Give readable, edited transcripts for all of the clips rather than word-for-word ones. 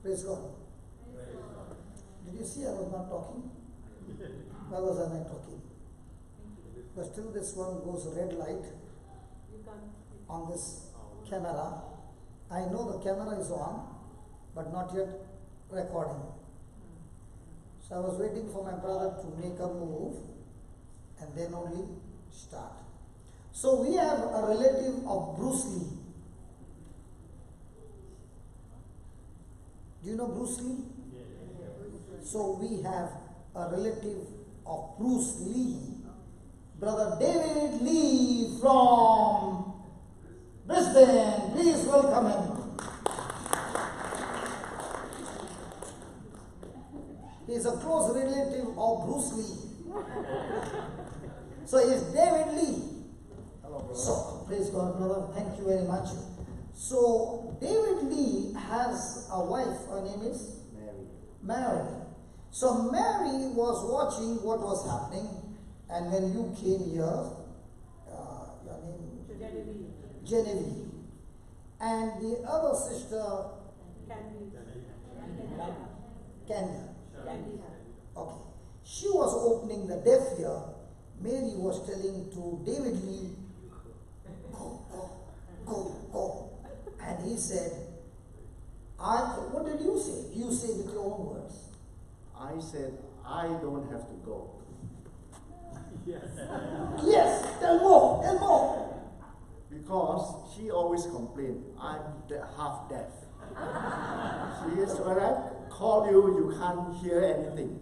Praise God. Did you see I was not talking? Why was I not talking? But still this one goes red light on this camera. I know the camera is on, but not yet recording. So I was waiting for my brother to make a move and then only start. So we have a relative of Bruce Lee. Do you know Bruce Lee? So we have a relative of Bruce Lee, Brother David Lee from Brisbane. Please welcome him. He is a close relative of Bruce Lee. So he is David Lee. Hello, brother. So, praise God, brother. Thank you very much. So, David Lee has a wife. Her name is? Mary. So, Mary was watching what was happening. And when you came here, your name? Genevieve. And the other sister? Candy. Okay. She was opening the deaf ear. Mary was telling to David Lee, go. And he said, what did you say? You say with your own words. I said, I don't have to go. Yes, tell more. Because she always complained, I'm half deaf. She is, when I call you, you can't hear anything.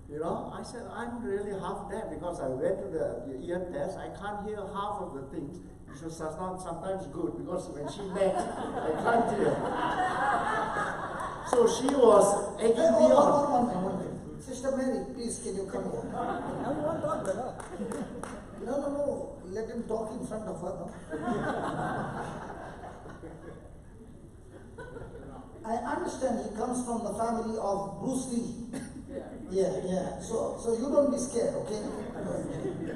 You know, I said, I'm really half deaf because I went to the ear test. I can't hear half of the things. Which was sometimes good because when she nags, I can't hear. So she was egging me on. One minute. Sister Mary, please, can you come here? No. Let him talk in front of her. No? I understand he comes from the family of Bruce Lee. Yeah. So you don't be scared, okay?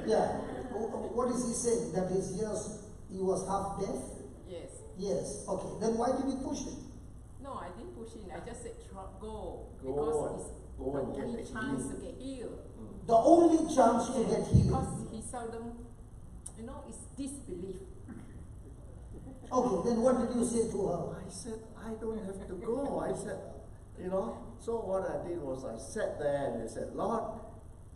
Yeah. What is he saying? That his ears, he was half deaf? Yes. Yes. Okay. Then why did he push him? No, I didn't push in. I just said go. Go because it's go the and get only the chance healing. to get healed. The only chance to get healed. Because he seldom, it's disbelief. Okay, then what did you say to her? I said, I don't have to go. I said, so what I did was I sat there and I said, Lord,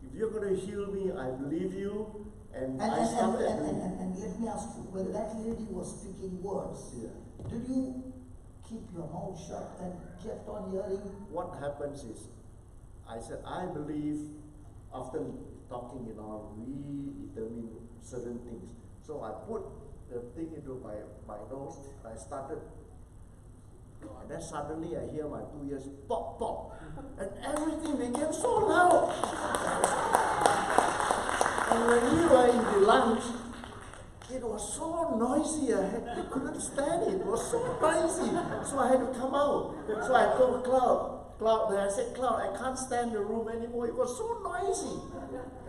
if you're going to heal me, I believe you. And I started. And let me ask you, when that lady was speaking words, did you keep your mouth shut and kept on hearing? What happens is, I said, I believe after talking, we determine certain things. So I put the thing into my nose, and I started, and then suddenly I hear my 2 ears pop, and everything became so loud. And when we were in the lounge, it was so noisy, I couldn't stand it. It was so noisy. So I had to come out. So I told Cloud, I said, Cloud, I can't stand the room anymore. It was so noisy.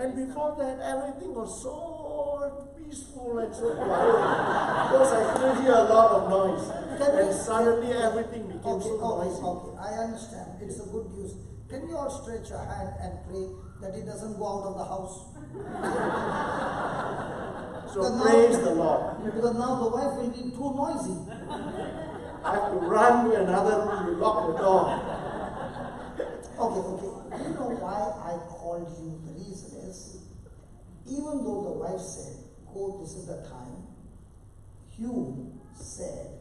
And before that, everything was so peaceful and so quiet. Because I couldn't hear a lot of noise. And suddenly everything became so noisy. Okay, I understand. It's a good news. Can you all stretch your hand and pray that it doesn't go out of the house? So praise the Lord. Because now the wife will be too noisy. I have to run to another room to lock the door. Okay. Do you know why I called you? The reason is, even though the wife said, go, this is the time, Hume said,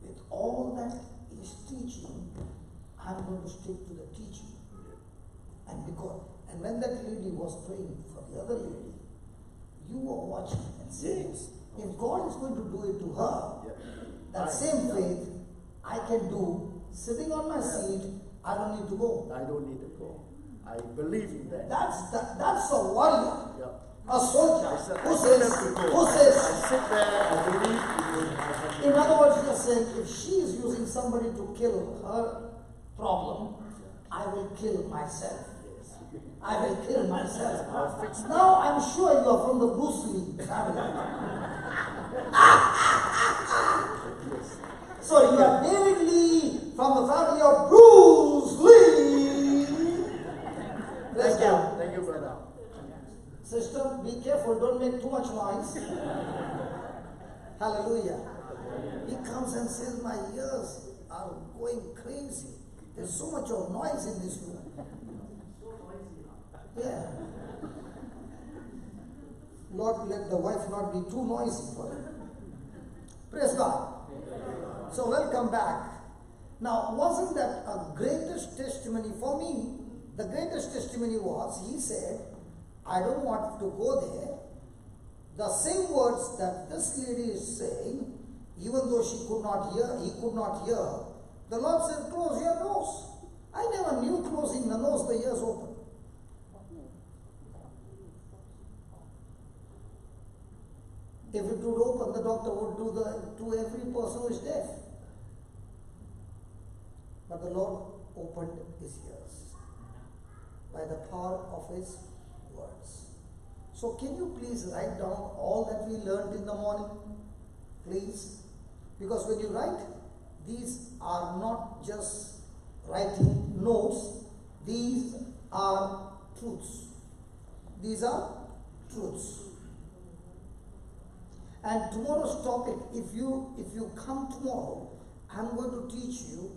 with all that is teaching, I'm going to stick to the teaching. And when that lady was praying for the other lady, you were watching and saying, if God is going to do it to her, that same faith I can do, sitting on my seat, I don't need to go. I don't need to go. I believe in that. That's a warrior, a soldier who I says, sit there, I believe in other words, you're saying, if she is using somebody to kill her problem, I will kill myself. I will kill myself. Now I'm sure you are from the Bruce Lee family. So you are David Lee from the family of Bruce Sister, be careful, don't make too much noise. Hallelujah. He comes and says, my ears are going crazy. There's so much of noise in this room. Yeah. Lord, let the wife not be too noisy for him. Praise God. So welcome back. Now, wasn't that a greatest testimony for me? The greatest testimony was, he said, I don't want to go there. The same words that this lady is saying, even though she could not hear, he could not hear, the Lord said, close your nose. I never knew closing the nose, the ears open. If it would open, the doctor would do to every person who is deaf. But the Lord opened his ears by the power of his words. So can you please write down all that we learned in the morning? Please. Because when you write, these are not just writing notes, these are truths. These are truths. And tomorrow's topic, if you come tomorrow, I'm going to teach you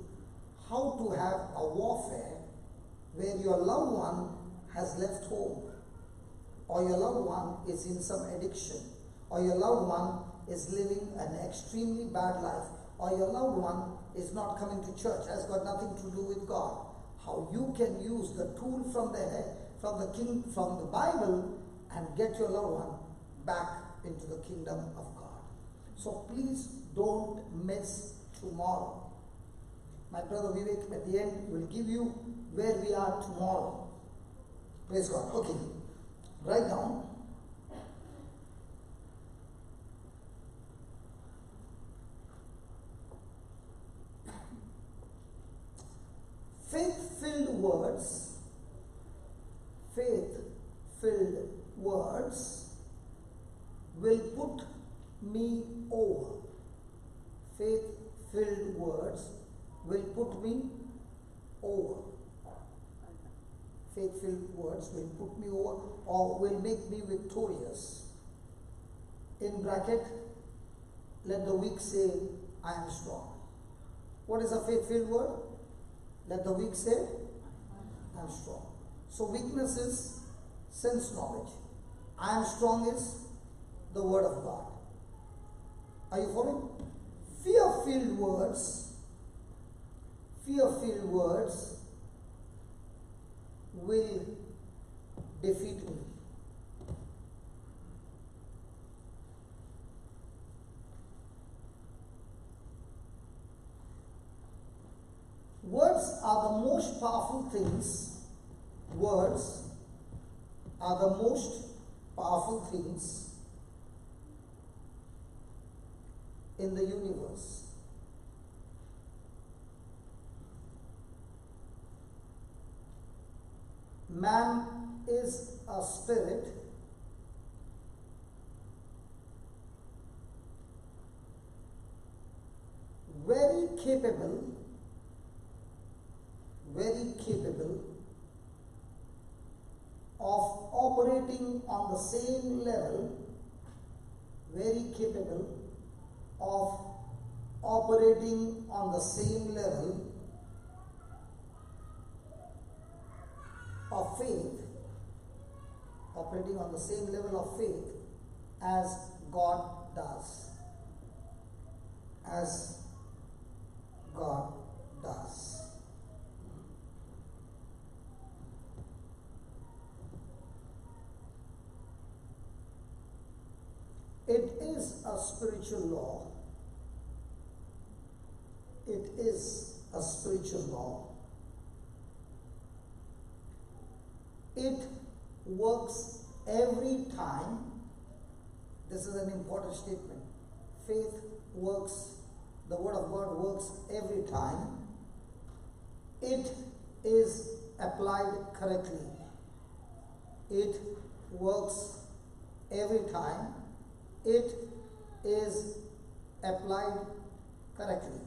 how to have a warfare where your loved one has left home, or your loved one is in some addiction, or your loved one is living an extremely bad life, or your loved one is not coming to church, has got nothing to do with God. How you can use the tool from the Bible and get your loved one back into the kingdom of God. So please don't miss tomorrow. My brother Vivek at the end will give you where we are tomorrow. Praise God. Okay. Write down. Faith-filled words will put me over. Faith-filled words will put me over. Faith-filled words will put me over or will make me victorious. In bracket, let the weak say, I am strong. What is a faith-filled word? Let the weak say, I am strong. So weakness is sense knowledge. I am strong is the word of God. Are you following? Fear-filled words will defeat me. Words are the most powerful things. Words are the most powerful things in the universe. Man is a spirit very capable of operating on the same level, of faith, as God does. It is a spiritual law. It works every time. This is an important statement. Faith works, the word of God works every time. It is applied correctly. It works every time. It is applied correctly.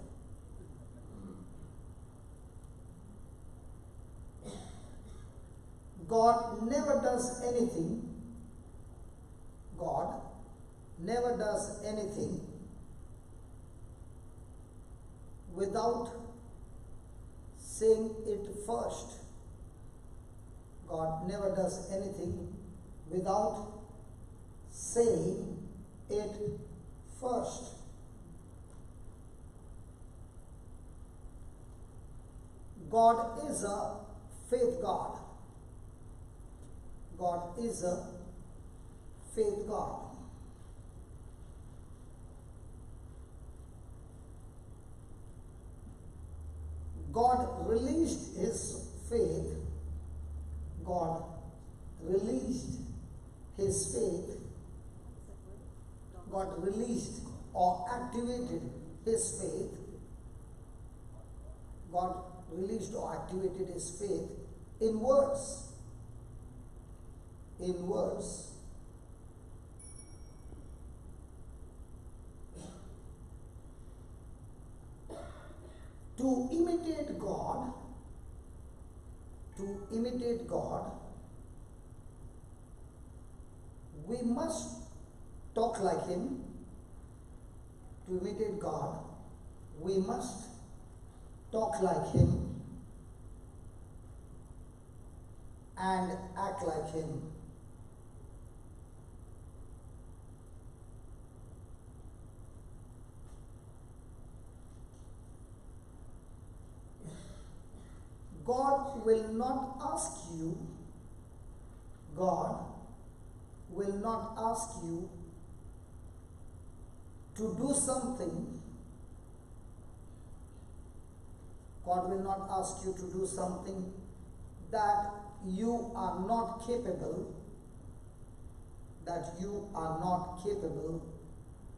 God never does anything never does anything without saying it first. God never does anything without saying it first. God is a faith God. God is a faith God. God released his faith. God released his faith. God released or activated his faith. God released or activated his faith in words. In words. To imitate God, we must talk like him. To imitate God, we must talk like him and act like him. God will not ask you to do something. God will not ask you to do something that you are not capable,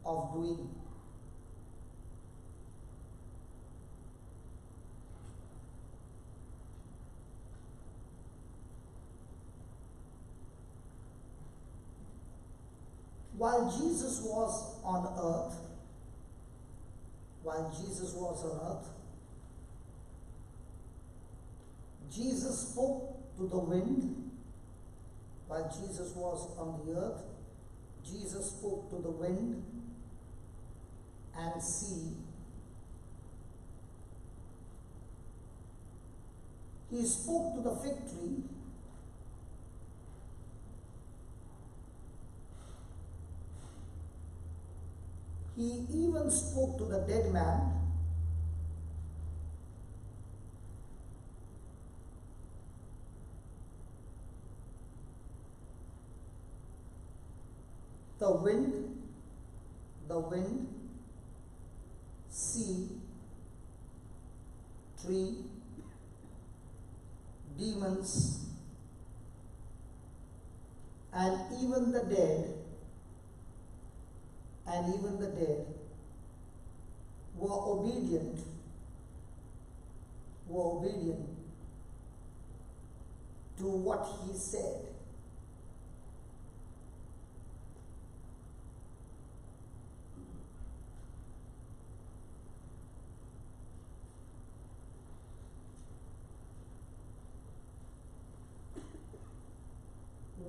of doing. While Jesus was on earth, Jesus spoke to the wind. While Jesus was on the earth, Jesus spoke to the wind and sea. He spoke to the fig tree. He even spoke to the dead man. The wind, sea, tree, demons, and even the dead were obedient to what he said.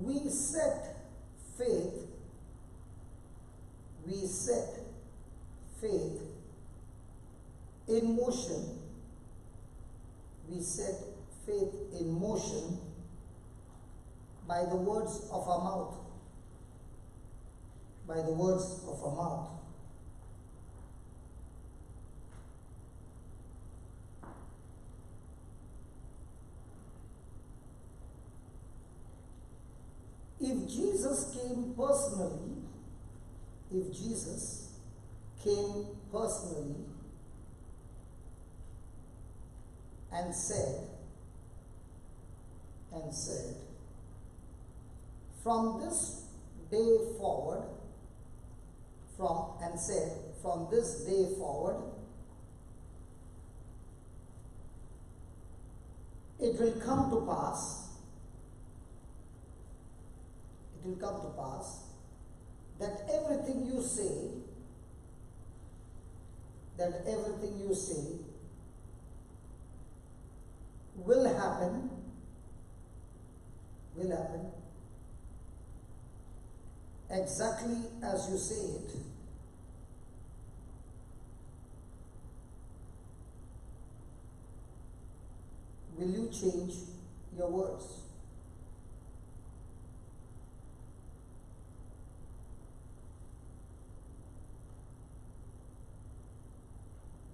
We set faith in motion. We set faith in motion by the words of our mouth. If Jesus came personally and said, from this day forward, it will come to pass that everything you say will happen, exactly as you say it, will you change your words?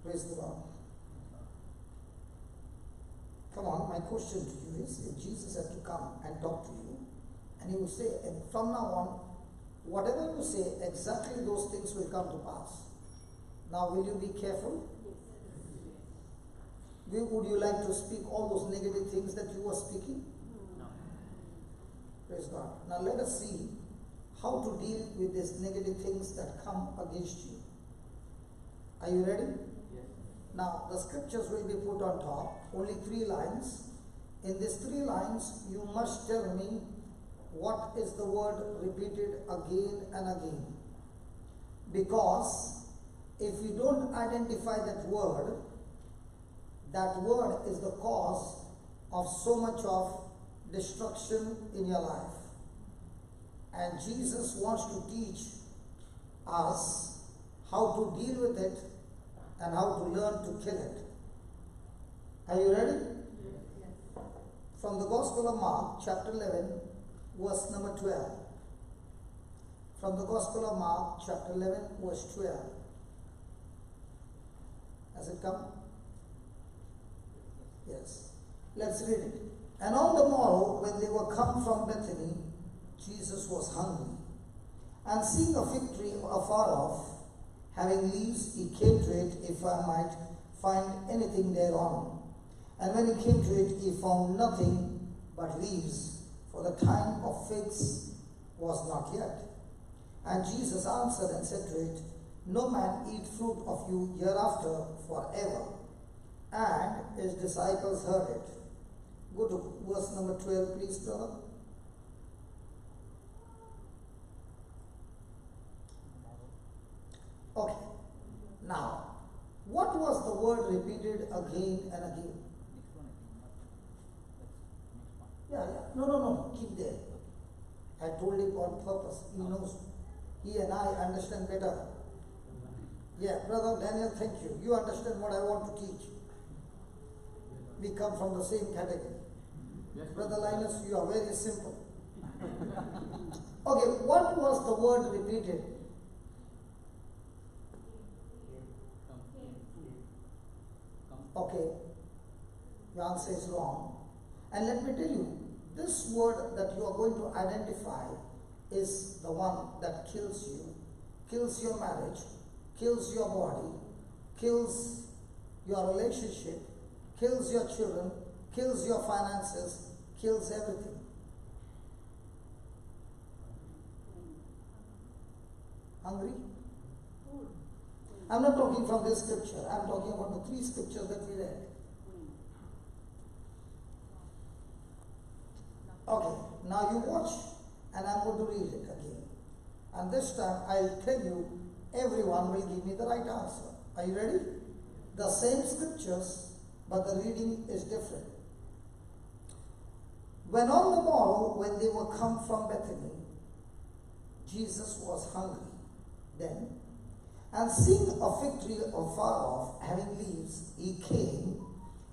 Praise the Lord. Come on, my question to you is, if Jesus had to come and talk to you, and he would say, and from now on, whatever you say, exactly those things will come to pass. Now, will you be careful? Would you like to speak all those negative things that you were speaking? No. Praise God. Now, let us see how to deal with these negative things that come against you. Are you ready? Yes. Now, the scriptures will be put on top, only 3 lines. In these 3 lines, you must tell me what is the word repeated again and again. Because if you don't identify that word is the cause of so much of destruction in your life. And Jesus wants to teach us how to deal with it and how to learn to kill it. Are you ready? Yes. From the Gospel of Mark, chapter 11, verse number 12. From the Gospel of Mark, chapter 11, verse 12. Has it come? Yes. Let's read it. And on the morrow, when they were come from Bethany, Jesus was hungry. And seeing a fig tree afar off, having leaves, he came to it, if I might find anything thereon. And when he came to it, he found nothing but leaves, for the time of figs was not yet. And Jesus answered and said to it, No man eat fruit of you hereafter forever. And his disciples heard it. Go to verse number 12, please, brother. Okay. Now, what was the word repeated again and again? Yeah. No. Keep there. I told him on purpose. He knows. He and I understand better. Yeah, Brother Daniel, thank you. You understand what I want to teach. We come from the same category. Yes. Brother Linus, you are very simple. Okay, what was the word repeated? Okay, the answer is wrong. And let me tell you, this word that you are going to identify is the one that kills you, kills your marriage, kills your body, kills your relationship, kills your children, kills your finances, kills everything. Hungry? I'm not talking from this scripture. I'm talking about the 3 scriptures that we read. Okay, now you watch and I'm going to read it again. And this time I'll tell you, everyone will give me the right answer. Are you ready? The same scriptures, but the reading is different. When on the morrow, when they were come from Bethany, Jesus was hungry. Then, and seeing a fig tree afar off, having leaves, he came,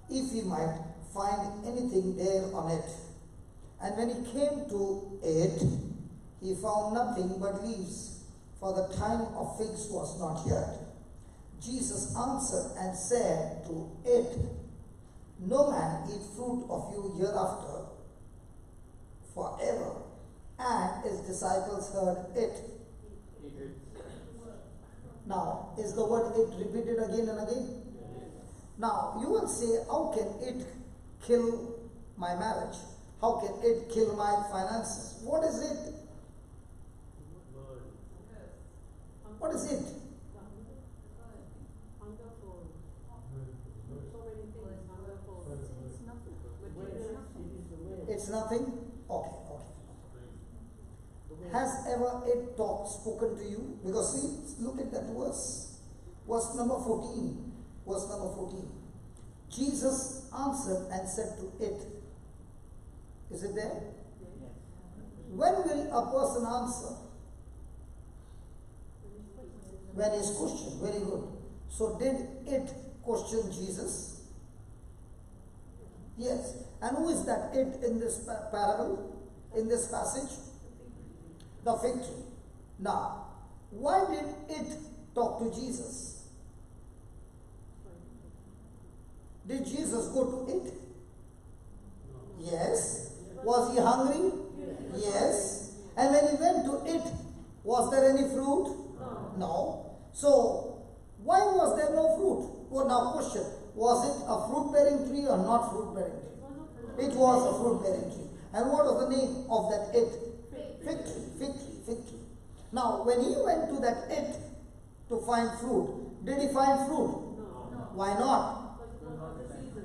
if he might find anything there on it. And when he came to it, he found nothing but leaves, for the time of figs was not yet. Jesus answered and said to it, No man eat fruit of you hereafter forever. And his disciples heard it. Now, is the word it repeated again and again? Now, you will say, how can it kill my marriage? How can it kill my finances? What is it? What is it? It's nothing? Okay. Has ever it spoken to you? Because see, look at that verse. Verse number 14. Verse number 14. Jesus answered and said to it. Is it there? When will a person answer? When he is questioned, very good. So did it question Jesus? Yes. And who is that it in this parable, in this passage? The fig tree. Now, why did it talk to Jesus? Did Jesus go to it? Yes. Was he hungry? Yes. And when he went to it, was there any fruit? No. So, why was there no fruit? Well, now question, was it a fruit-bearing tree or not fruit-bearing tree? It was a fruit-bearing tree. And what was the name of that it? Fig tree, fig tree, fig tree. Now, when he went to that it to find fruit, did he find fruit? No. Why not?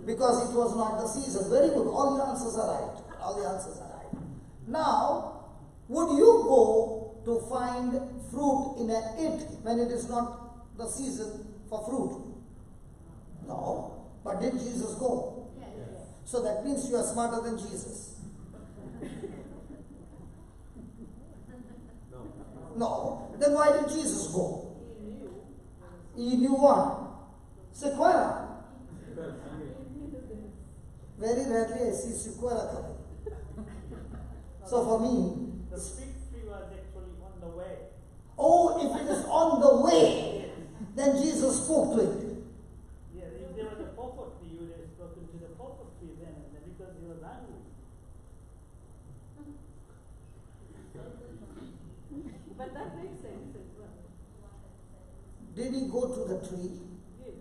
Because it was not the season. Very good. All the answers are right. All the answers are right. Now, would you go to find fruit in a it when it is not the season for fruit? No. But did Jesus go? Yes. So that means you are smarter than Jesus. No. Then why did Jesus go? He knew what? Sequeira. Very rarely I see Sequeira coming. So for me, the fig tree was actually on the way. oh, if it is on the way, then Jesus spoke to it. Yeah, if there was a purple tree, you would have spoken to the purple tree then, because he was hungry. But that makes sense as well. Did he go to the tree? Yes.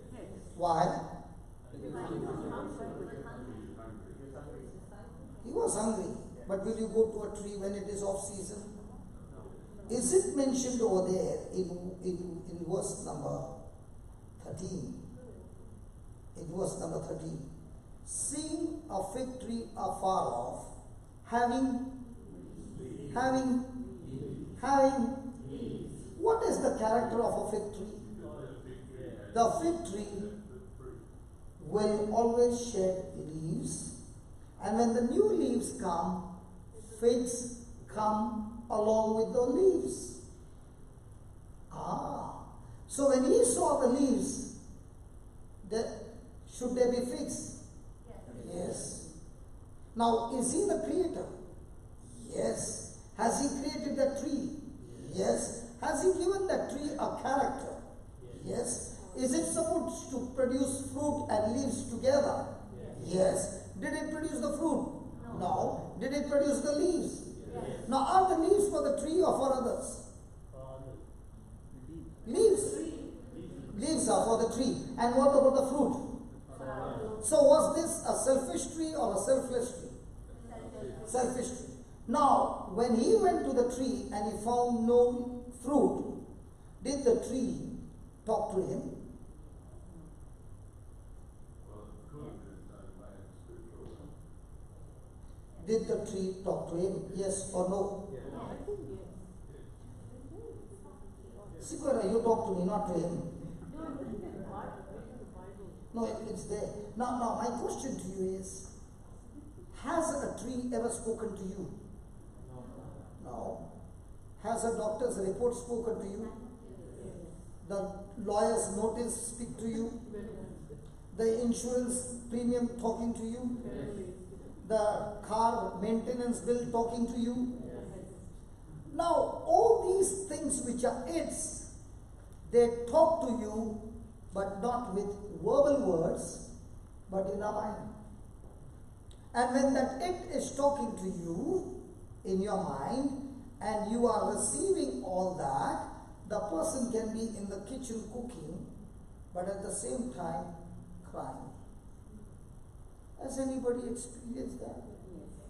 Why? Because he was hungry. He was hungry. But will you go to a tree when it is off season? Is it mentioned over there in verse number 13? In verse number 13. Seeing a fig tree afar off, having, what is the character of a fig tree? The fig tree will always shed leaves, and when the new leaves come, figs come along with the leaves. So when he saw the leaves, should there be figs? Yes. Now, is he the creator? Yes. Has he created that tree? Yes. Has he given that tree a character? Yes. Is it supposed to produce fruit and leaves together? Yes. Did it produce the fruit? No. Did it produce the leaves? Now, are the leaves for the tree or for others? Leaves. Leaves are for the tree. And what about the fruit? So was this a selfish tree or a selfless tree? Selfish tree. Now, when he went to the tree and he found no fruit, did the tree talk to him? Did the tree talk to him? Yes or no? Sequeira, you talk to me, not to him. No, it's there. Now, my question to you is, has a tree ever spoken to you? No. Has a doctor's report spoken to you? The lawyer's notice speak to you? The insurance premium talking to you? The car maintenance bill talking to you? Now, all these things which are its, they talk to you, but not with verbal words, but in our mind. And when that it is talking to you in your mind, and you are receiving all that, the person can be in the kitchen cooking, but at the same time crying. Has anybody experienced that?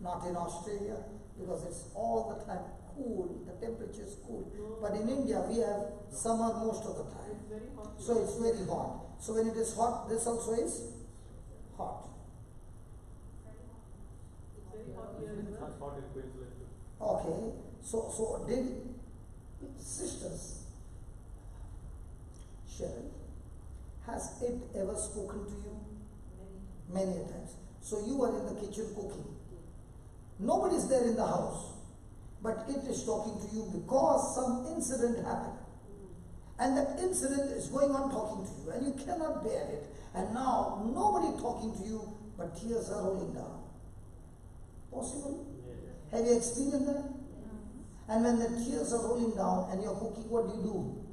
Not in Australia, because it's all the time cool, the temperature is cool. But in India, we have summer most of the time. So it's very hot. So when it is hot, this also is hot. Okay, so did sisters, Cheryl, has it ever spoken to you? Many a times. So you are in the kitchen cooking. Nobody is there in the house, but it is talking to you because some incident happened. And that incident is going on talking to you, and you cannot bear it. And now nobody talking to you, but tears are rolling down. Possible? Have you experienced that? And when the tears are rolling down and you're cooking, what do?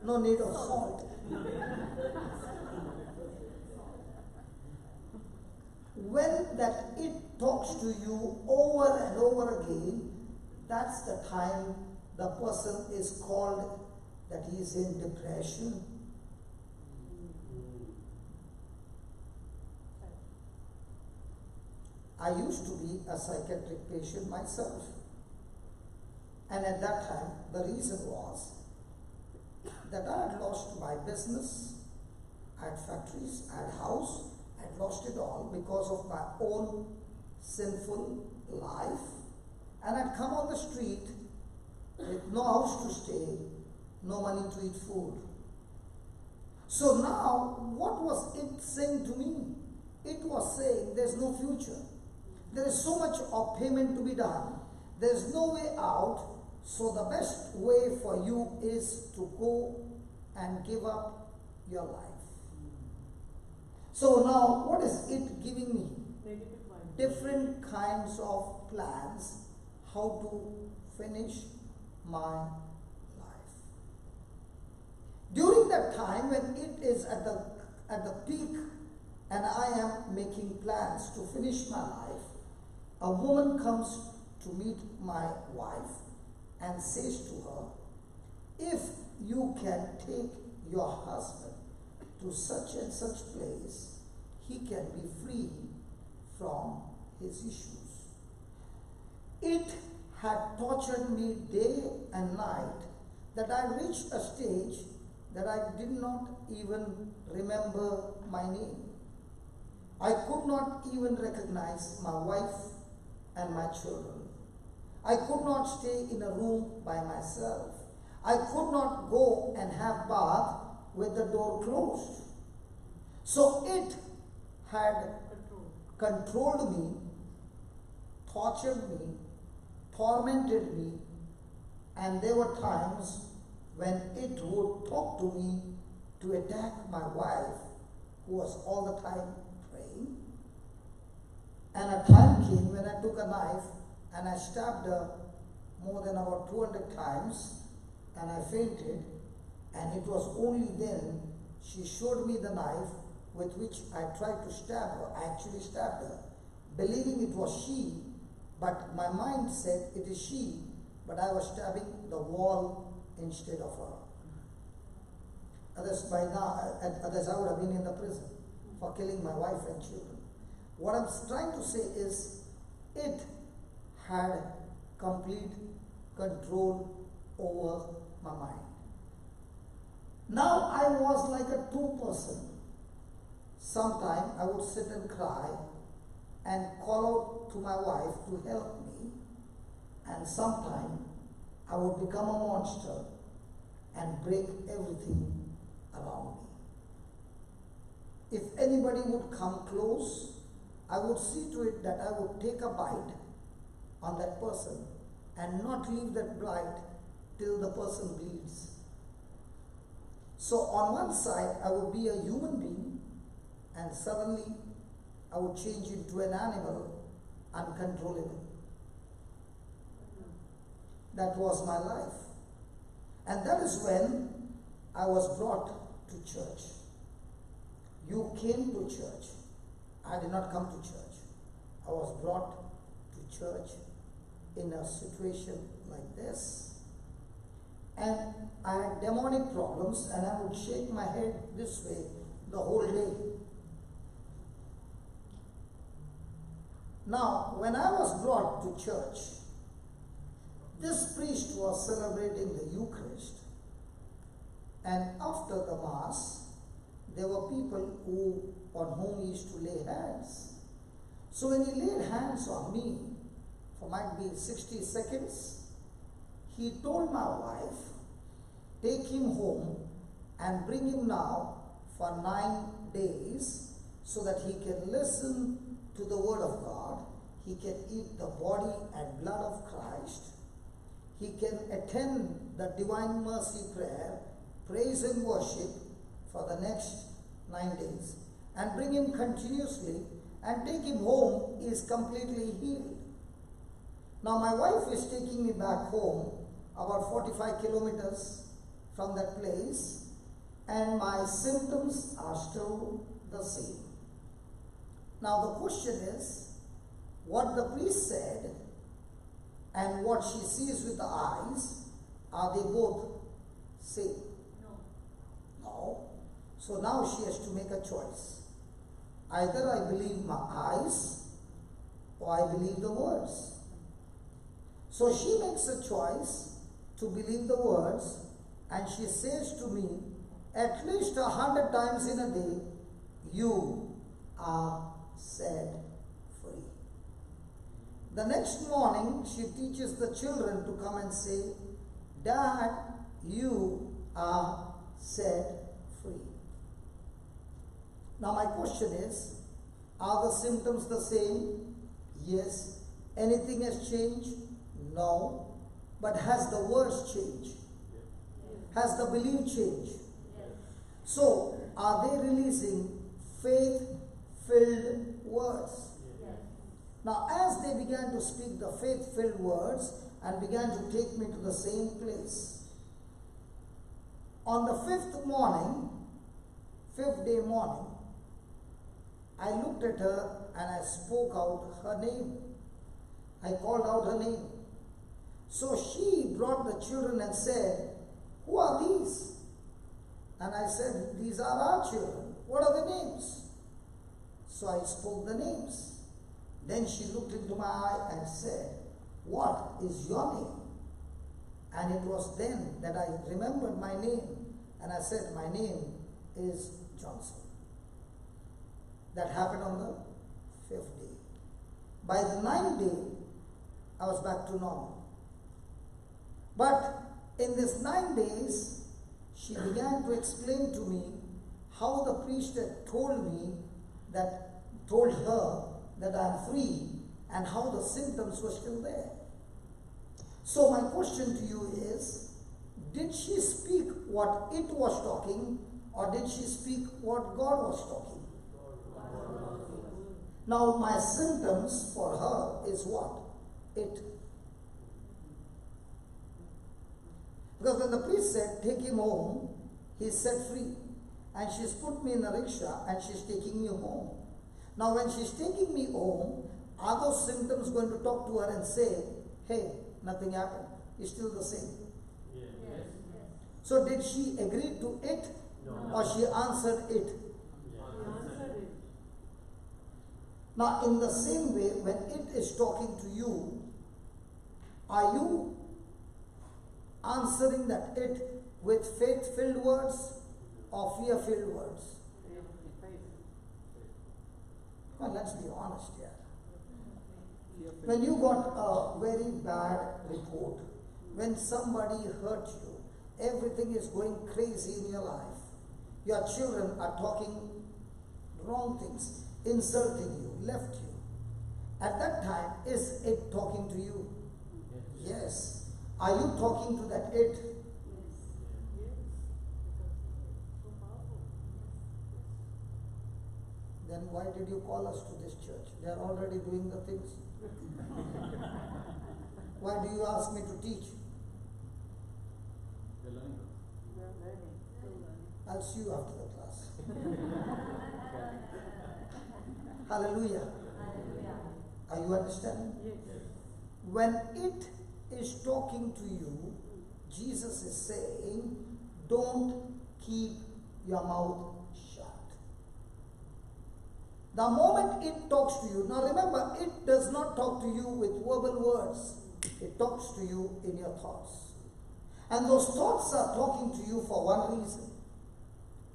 No need of salt. When that it talks to you over and over again, that's the time the person is called that he is in depression. I used to be a psychiatric patient myself. And at that time, the reason was that I had lost my business, I had factories, I had house, I had lost it all because of my own sinful life. And I'd come on the street with no house to stay, no money to eat food. So now, what was it saying to me? It was saying there's no future. There is so much of payment to be done. There's no way out. So the best way for you is to go and give up your life. So now, what is it giving me? Different kinds of plans how to finish my life. During that time when it is at the peak and I am making plans to finish my life, a woman comes to meet my wife and says to her, if you can take your husband to such and such place, he can be free from his issues. It had tortured me day and night that I reached a stage that I did not even remember my name. I could not even recognize my wife and my children. I could not stay in a room by myself. I could not go and have bath with the door closed. So it had controlled me, tortured me, tormented me, and there were times when it would talk to me to attack my wife, who was all the time praying. And a time came when I took a knife and I stabbed her more than about 200 times, and I fainted, and it was only then she showed me the knife with which I tried to stab her. I actually stabbed her, believing it was she, but my mind said it is she, but I was stabbing the wall instead of her. Others by now, others I would have been in the prison for killing my wife and children. What I'm trying to say is, it had complete control over my mind. Now I was like a two-person. Sometime I would sit and cry and call out to my wife to help me, and sometime I would become a monster and break everything around me. If anybody would come close, I would see to it that I would take a bite on that person and not leave that bite till the person bleeds. So on one side, I would be a human being, and suddenly I would change into an animal, uncontrollable. That was my life. And that is when I was brought to church. You came to church. I did not come to church. I was brought to church in a situation like this. And I had demonic problems, and I would shake my head this way the whole day. Now, when I was brought to church, this priest was celebrating the Eucharist, and after the Mass, there were people on whom he used to lay hands. So when he laid hands on me, for might be 60 seconds, he told my wife, take him home and bring him now for 9 days so that he can listen to the Word of God he can eat the body and blood of Christ, he can attend the Divine Mercy Prayer, praise and worship for the next 9 days, and bring him continuously and take him home, he is completely healed. Now my wife is taking me back home about 45 kilometers from that place, and my symptoms are still the same. Now the question is, what the priest said and what she sees with the eyes, are they both same? No. So now she has to make a choice. Either I believe my eyes or I believe the words. So she makes a choice to believe the words, and she says to me at least 100 times in a day, you are set free. The next morning, she teaches the children to come and say, Dad, you are set free. Now my question is, are the symptoms the same? Yes. Anything has changed? No. But has the words changed? Has the belief changed? So, are they releasing faith-filled words? Now, as they began to speak the faith-filled words and began to take me to the same place, on the fifth day morning, I looked at her and I spoke out her name. I called out her name. So she brought the children and said, who are these? And I said, these are our children. What are the names? So I spoke the names. Then she looked into my eye and said, what is your name? And it was then that I remembered my name. And I said, my name is Johnson. That happened on the 5th day. By the 9th day, I was back to normal. But in these 9 days, she began to explain to me how the priest had told her that I am free, and how the symptoms were still there. So my question to you is, did she speak what it was talking, or did she speak what God was talking? Now my symptoms for her is what? It. Because when the priest said, take him home, he's set free. And she's put me in a rickshaw and she's taking me home. Now when she's taking me home, are those symptoms going to talk to her and say, hey, nothing happened, it's still the same? Yes. So did she agree to it? No. Or she answered it? Yes. Now in the same way, when it is talking to you, are you answering that it with faith-filled words or fear-filled words? Well, let's be honest here. When you got a very bad report, when somebody hurt you, everything is going crazy in your life, your children are talking wrong things, insulting you, left you. At that time, is it talking to you? Yes. Are you talking to that it? Then why did you call us to this church? They are already doing the things. Why do you ask me to teach? I'll see you after the class. Hallelujah. Are you understanding? When it is talking to you, Jesus is saying, don't keep your mouth shut. The moment it talks to you, now remember, it does not talk to you with verbal words. It talks to you in your thoughts. And those thoughts are talking to you for one reason.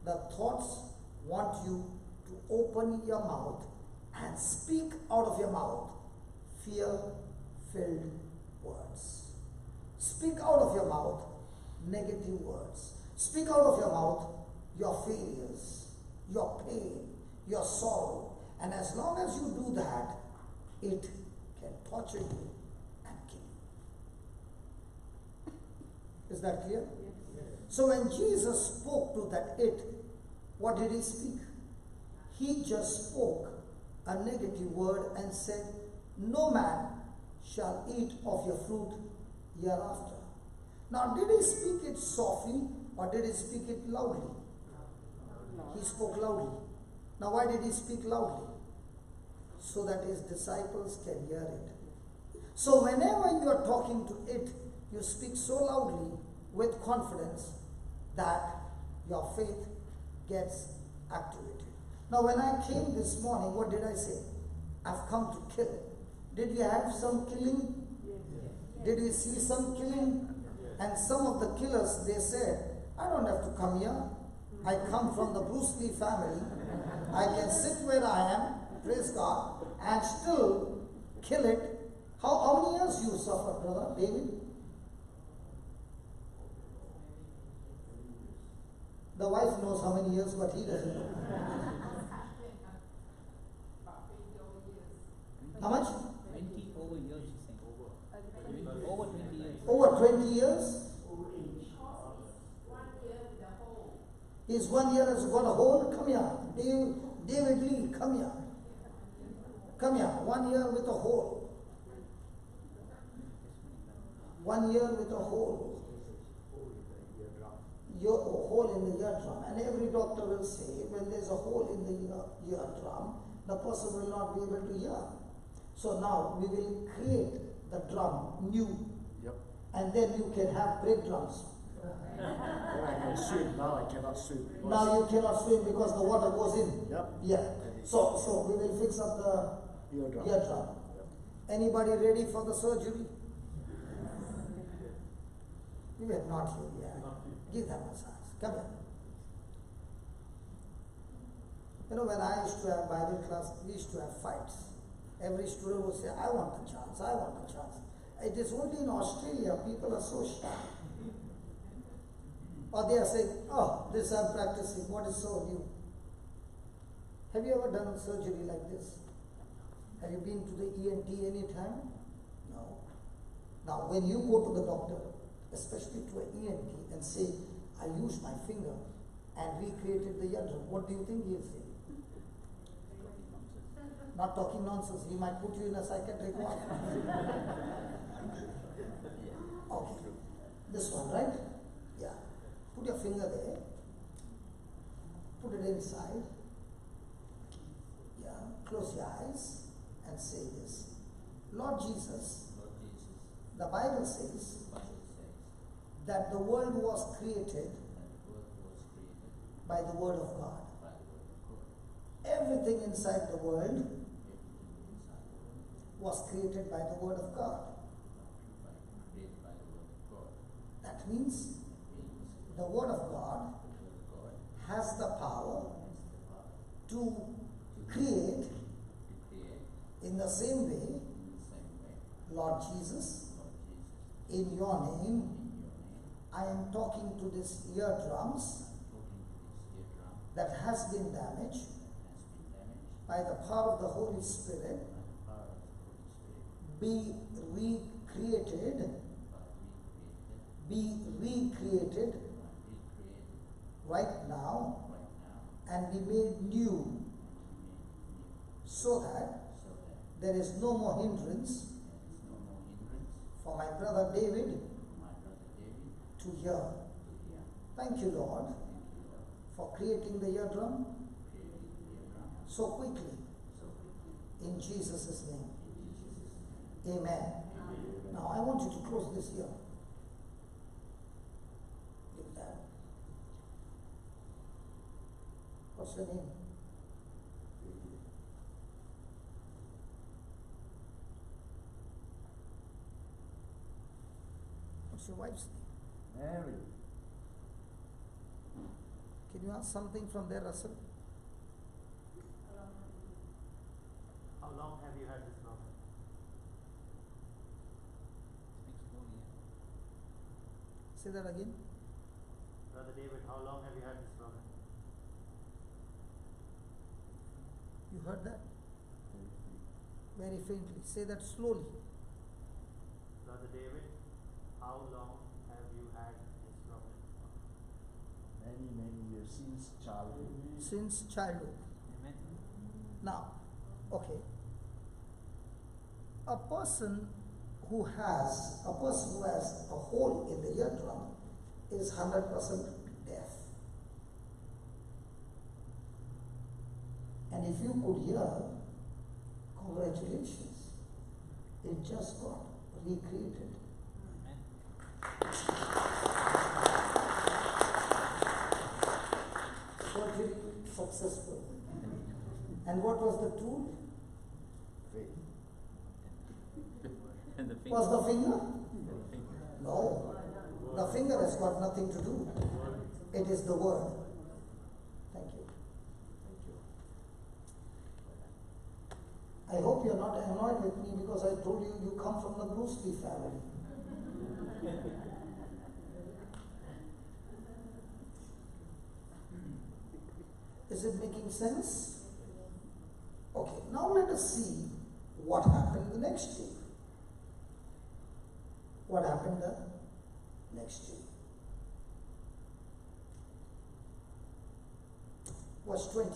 The thoughts want you to open your mouth and speak out of your mouth fear-filled words. Speak out of your mouth negative words. Speak out of your mouth your failures, your pain, your sorrow. And as long as you do that, it can torture you and kill you. Is that clear? So when Jesus spoke to that it, what did he speak? He just spoke a negative word and said, no man shall eat of your fruit hereafter. Now, did he speak it softly or did he speak it loudly? He spoke loudly. Now, why did he speak loudly? So that his disciples can hear it. So, whenever you are talking to it, you speak so loudly with confidence that your faith gets activated. Now, when I came this morning, what did I say? I've come to kill. Did we have some killing? Did we see some killing? And some of the killers, they said, I don't have to come here. I come from the Bruce Lee family. I can sit where I am, praise God, and still kill it. How many years you suffered, brother David? The wife knows how many years, but he doesn't know. How much? 20 over years, she's saying. Over 20 years. Over 20 years? He's 1 year has got a hole. Come here. David Lee, come here. Come here. 1 year with a hole. 1 year with a hole. Your hole in the eardrum. And every doctor will say, when there's a hole in the eardrum, the person will not be able to hear. So now we will create the drum new. Yep. And then you can have break drums. Then I can swim. Now I cannot swim. Now you cannot swim because the water goes in. Yep. Yeah. So we will fix up the Eardrum. eardrum. Yep. Anybody ready for the surgery? You are not here yet. Give them a chance. Come here. You know, when I used to have Bible class, we used to have fights. Every student would say, I want a chance, I want a chance. It is only in Australia people are so shy. Or they are saying, oh, this I'm practicing, what is so new? Have you ever done surgery like this? Have you been to the ENT any time? No. Now, when you go to the doctor, especially to an ENT, and say, I used my finger and recreated the eardrum, what do you think he'll say? Not talking nonsense. He might put you in a psychiatric ward. Okay. This one, right? Yeah. Put your finger there. Put it inside. Yeah. Close your eyes and say this. Lord Jesus, the Bible says that the world was created by the Word of God. Everything inside the world was created by the Word of God. That means the Word of God has the power to create in the same way, Lord Jesus, in your name, I am talking to this eardrums that has been damaged by the power of the Holy Spirit. Be recreated right now and be made new so that there is no more hindrance for my brother David to hear. Thank you, Lord, for creating the eardrum so quickly in Jesus' name. Amen. Now I want you to close this here. Give that. What's your name? What's your wife's name? Mary. Can you ask something from there, Russell? How long have you had this problem? Say that again. Brother David, how long have you had this problem? You heard that? Very faintly. Say that slowly. Brother David, how long have you had this problem? Many years since childhood. Since childhood. Amen. Now, okay. A person who has a hole in the eardrum is 100% deaf. And if you could hear, congratulations, it just got recreated. Amen. Surgery successful. And what was the tool? Faith. And the finger. Was the finger? The finger. No. The finger has got nothing to do. It is the word. Thank you. Thank you. I hope you're not annoyed with me because I told you you come from the Bruce Lee family. Is it making sense? Okay, now let us see what happened the next day. What happened the next day? Verse 20.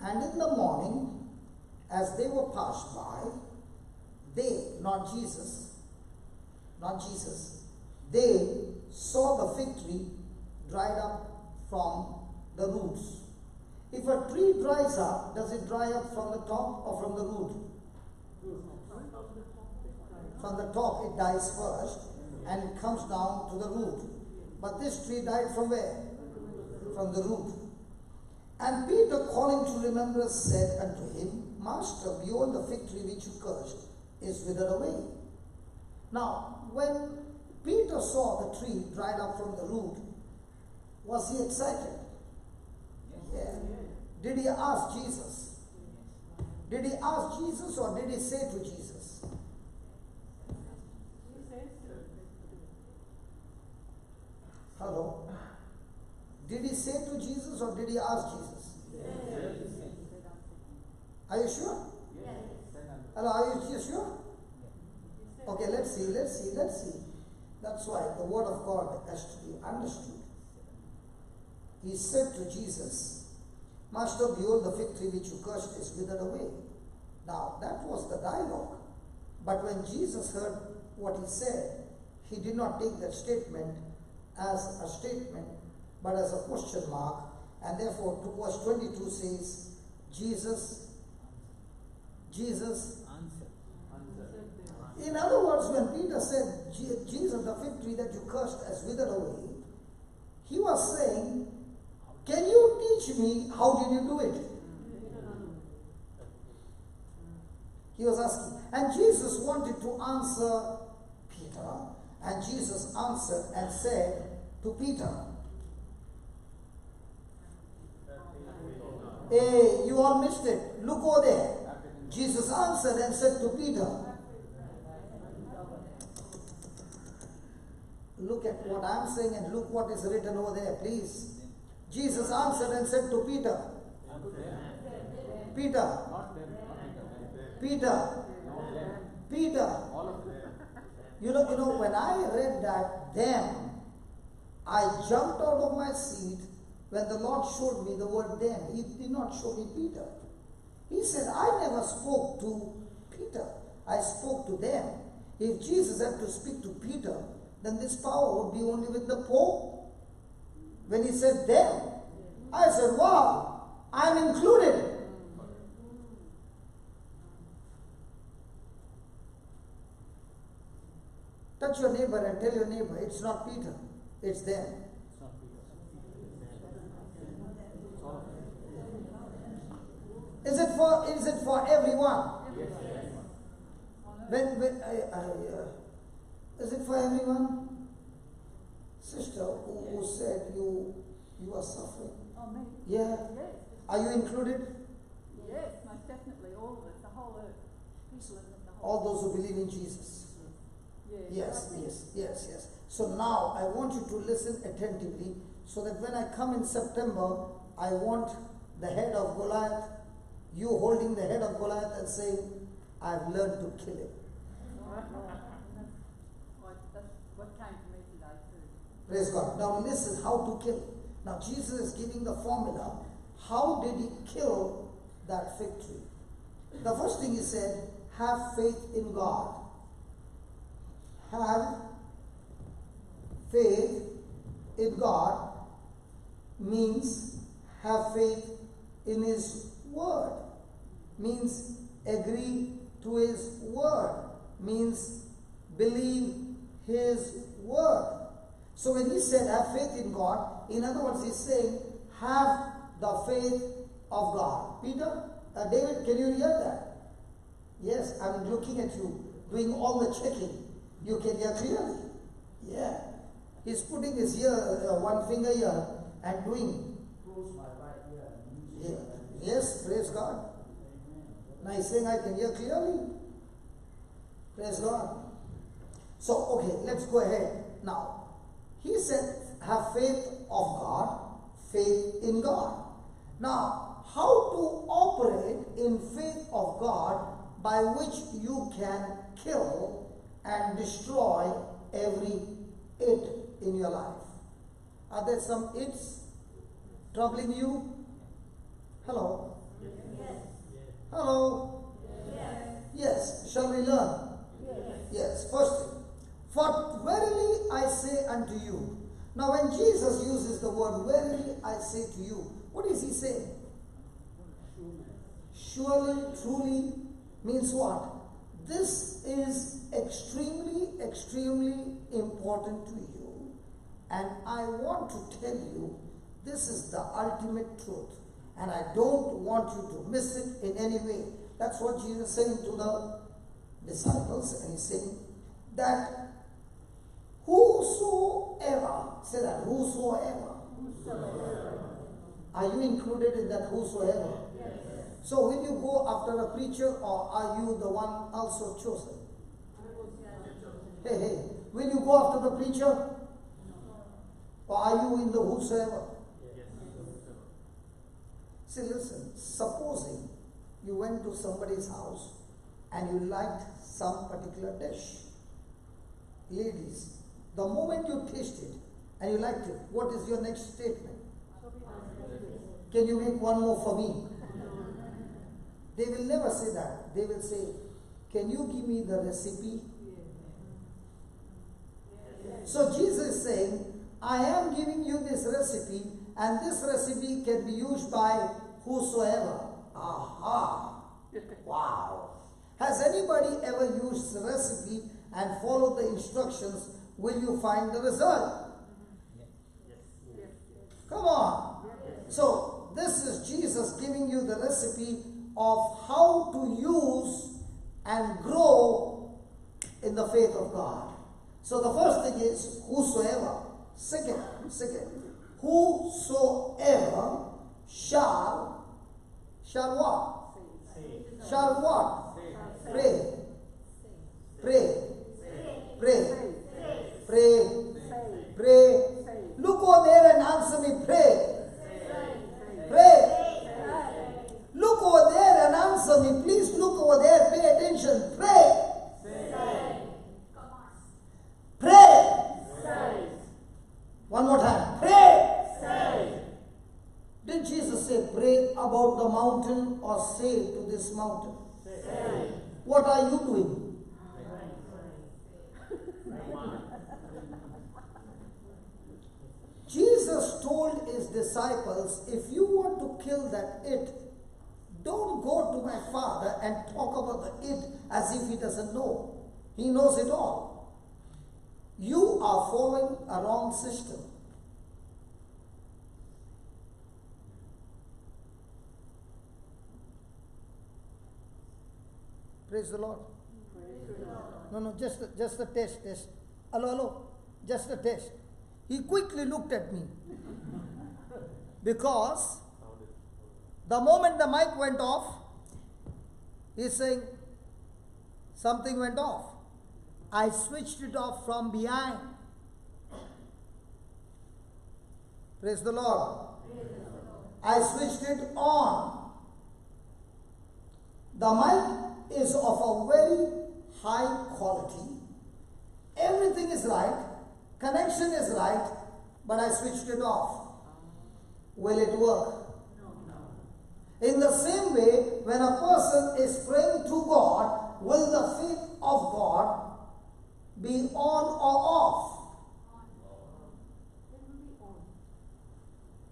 And in the morning, as they were passed by, they, not Jesus, they saw the fig tree dried up from the roots. If a tree dries up, does it dry up from the top or from the root? From the top it dies first and it comes down to the root. But this tree died from where? From the root. And Peter, calling to remembrance, said unto him, Master, behold, the fig tree which you cursed is withered away. Now, when Peter saw the tree dried up from the root, was he excited? Yeah. Did he ask Jesus? Did he ask Jesus or did he say to Jesus? Hello? Did he say to Jesus or did he ask Jesus? Yes. Are you sure? Yes. Hello, are you sure? Okay, let's see. That's why the word of God has to be understood. He said to Jesus, Master, behold, the fig tree which you cursed is withered away. Now, that was the dialogue. But when Jesus heard what he said, he did not take that statement as a statement, but as a question mark. And therefore, verse 22 says, Jesus. In other words, when Peter said, Jesus, the fig tree that you cursed has withered away, he was saying, can you teach me how did you do it? He was asking. And Jesus wanted to answer Peter. And Jesus answered and said to Peter, hey, you all missed it. Look over there. Jesus answered and said to Peter, look at what I'm saying and look what is written over there, please. Jesus answered and said to Peter, Peter. You know, when I read that, them, I jumped out of my seat when the Lord showed me the word them. He did not show me Peter. He said, I never spoke to Peter. I spoke to them. If Jesus had to speak to Peter, then this power would be only with the Pope. When he said them, I said, wow, I'm included. Touch your neighbor and tell your neighbor, it's not Peter, it's them. Is it for everyone? Is it for everyone? Sister who said you are suffering. Oh, me? Yeah. Yes. Are you included? Yes, most definitely, all of it, the whole earth. People in the whole All those who believe in Jesus. Yes. Yes. So now I want you to listen attentively so that when I come in September, I want the head of Goliath You holding the head of Goliath and saying, I've learned to kill him. That's what came to me today too. Praise God. Now listen, how to kill. Now Jesus is giving the formula. How did he kill that fig tree? The first thing he said, have faith in God. Have faith in God means have faith in His word. Means agree to His word. Means believe His word. So when he said have faith in God, in other words he's saying have the faith of God. Peter, David, can you hear that? Yes, I'm looking at you, doing all the checking. You can hear clearly. Yeah. He's putting his ear, one finger here and doing. Close my right ear. Yeah. Yes, praise God. Now he's saying I can hear clearly. Praise God. So, okay, let's go ahead. Now, he said, have faith of God, faith in God. Now, how to operate in faith of God by which you can kill and destroy every it in your life? Are there some its troubling you? Hello? Yes. Hello? Yes. Yes. Shall we learn? Yes. First thing. For verily I say unto you. Now when Jesus uses the word verily I say to you, what is he saying? Surely, truly means what? This is extremely, extremely important to you. And I want to tell you, this is the ultimate truth. And I don't want you to miss it in any way. That's what Jesus is saying to the disciples. And he's saying that whosoever, say that, whosoever. Are you included in that whosoever? Yes. So will you go after a preacher or are you the one also chosen? Hey, will you go after the preacher? Or are you in the whosoever? See, listen, supposing you went to somebody's house and you liked some particular dish. Ladies, the moment you taste it and you liked it, what is your next statement? Can you make one more for me? They will never say that. They will say, can you give me the recipe? So Jesus is saying, I am giving you this recipe, and this recipe can be used by whosoever. Aha! Wow! Has anybody ever used the recipe and followed the instructions? Will you find the result? Come on! So, this is Jesus giving you the recipe of how to use and grow in the faith of God. So the first thing is whosoever. Second, whosoever shall what? Shall what? Pray. Look over there and answer me, pray. Look over there and answer me. Please look over there, pay attention. Pray. One more time. Pray. Did Jesus say pray about the mountain or say to this mountain? What are you doing? Jesus told his disciples, if you want to kill that it, don't go to my Father and talk about the it as if he doesn't know. He knows it all. You are following a wrong system. Praise the Lord. No, just a test. Hello, just a test. He quickly looked at me because the moment the mic went off, he's saying something went off. I switched it off from behind. Praise the Lord. I switched it on. The mic is of a very high quality. Everything is right. Connection is right. But I switched it off. Will it work? In the same way, when a person is praying to God, will the faith of God be on or off?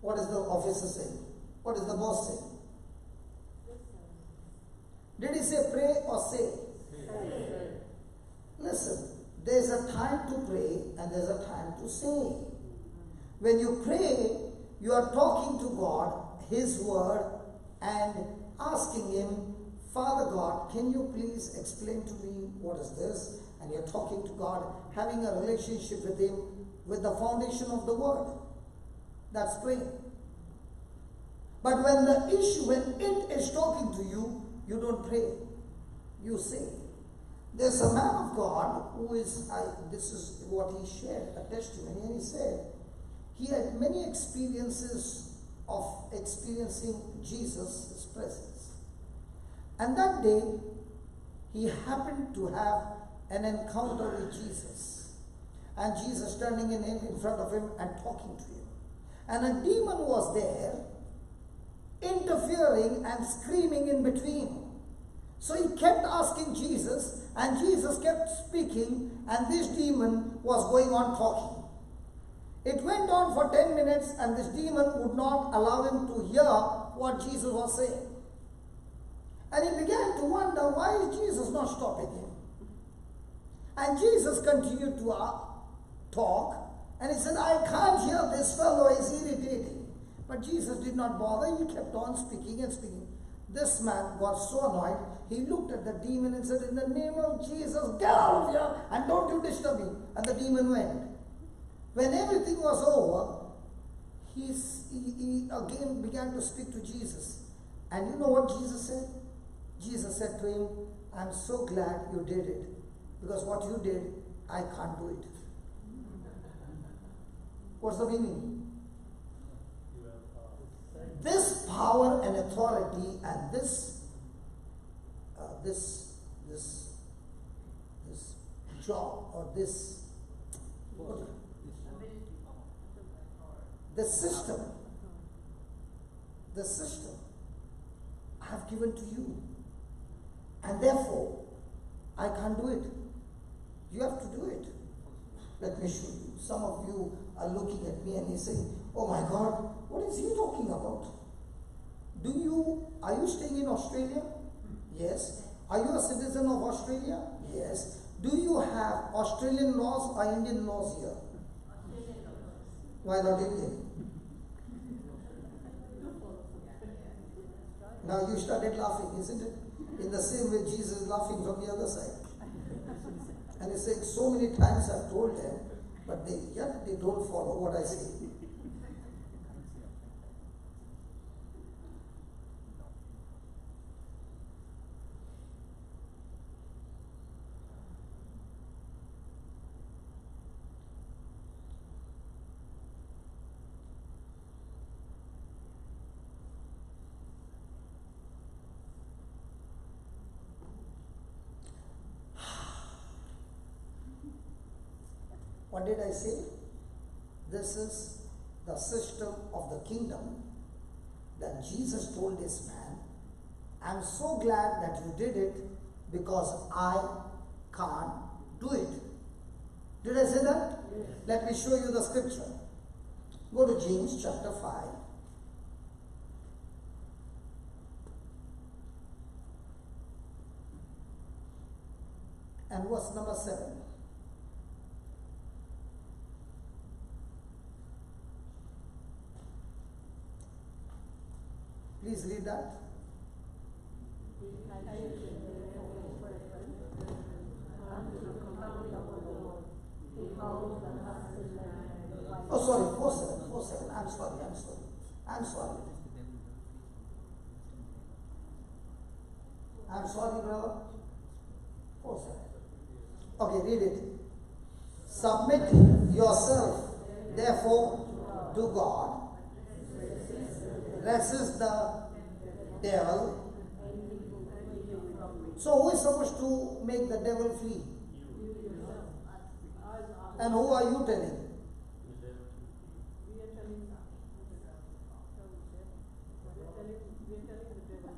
What is the officer saying? What is the boss saying? Did he say pray or say? Listen, there's a time to pray and there's a time to say. When you pray, you are talking to God, His word, and asking Him, Father God, can you please explain to me what is this? And you're talking to God, having a relationship with Him with the foundation of the word. That's praying. But when it is talking to you, you don't pray. You say. There's a man of God who is, this is what he shared, a testimony, and he said, he had many experiences of experiencing Jesus' presence. And that day, he happened to have an encounter with Jesus. And Jesus standing in front of him and talking to him. And a demon was there, interfering and screaming in between. So he kept asking Jesus, and Jesus kept speaking, and this demon was going on talking. It went on for 10 minutes, and this demon would not allow him to hear what Jesus was saying. And he began to wonder, why is Jesus not stopping him? And Jesus continued to talk, and he said, I can't hear, this fellow is irritating. But Jesus did not bother, he kept on speaking and speaking. This man got so annoyed, he looked at the demon and said, in the name of Jesus, get out of here and don't you disturb me. And the demon went. When everything was over, he again began to speak to Jesus. And you know what Jesus said? Jesus said to him, I'm so glad you did it. Because what you did, I can't do it. What's the meaning? This power and authority and this job or this system I have given to you, and therefore I can't do it. You have to do it. Let me show you. Some of you are looking at me and you say, oh my God, what is he talking about? Are you staying in Australia? Yes. Are you a citizen of Australia? Yes. Do you have Australian laws or Indian laws here? Why not Indian? Now you started laughing, isn't it? In the same way Jesus is laughing from the other side. And he's saying, so many times I've told them, but yet they don't follow what I say. What did I say? This is the system of the kingdom that Jesus told this man, I'm so glad that you did it because I can't do it. Did I say that? Yes. Let me show you the scripture. Go to James chapter 5. And verse number 7. Please read that. Oh, sorry, 4:7. I'm sorry. I'm sorry, brother. 4:7. Okay, read it. Submit yourself, therefore, to God. Resist the devil, So who is supposed to make the devil flee? And who are you telling?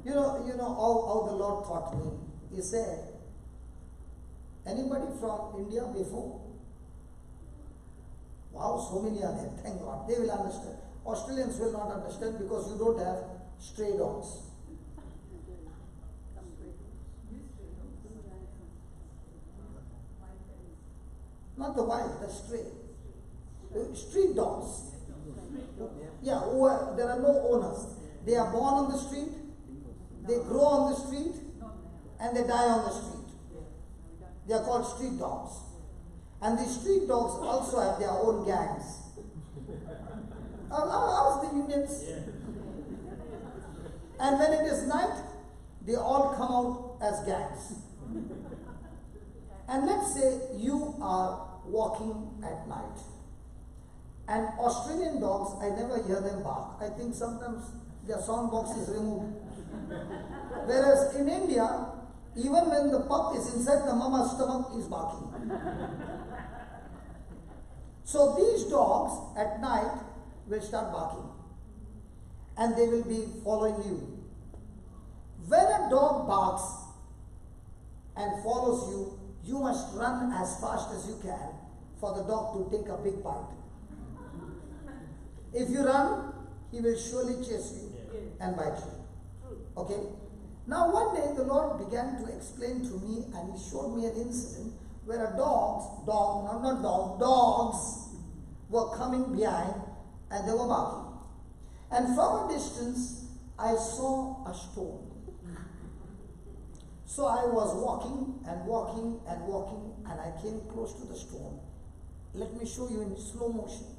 You know how the Lord taught me. He said, anybody from India before? Wow, so many are there. Thank God. They will understand. Australians will not understand because you don't have stray dogs. Not the wild, the stray. Street dogs. Yeah, there are no owners. They are born on the street, they grow on the street, and they die on the street. They are called street dogs. And the street dogs also have their own gangs. How's the Indians? And when it is night, they all come out as gangs. And let's say you are walking at night. And Australian dogs, I never hear them bark. I think sometimes their sound box is removed. Whereas in India, even when the pup is inside the mama's stomach, is barking. So these dogs at night will start barking. And they will be following you. When a dog barks and follows you, you must run as fast as you can for the dog to take a big bite. If you run, he will surely chase you and bite you. Okay? Now one day the Lord began to explain to me, and He showed me an incident where dogs were coming behind and they were barking. And from a distance, I saw a stone. So I was walking, and I came close to the stone. Let me show you in slow motion.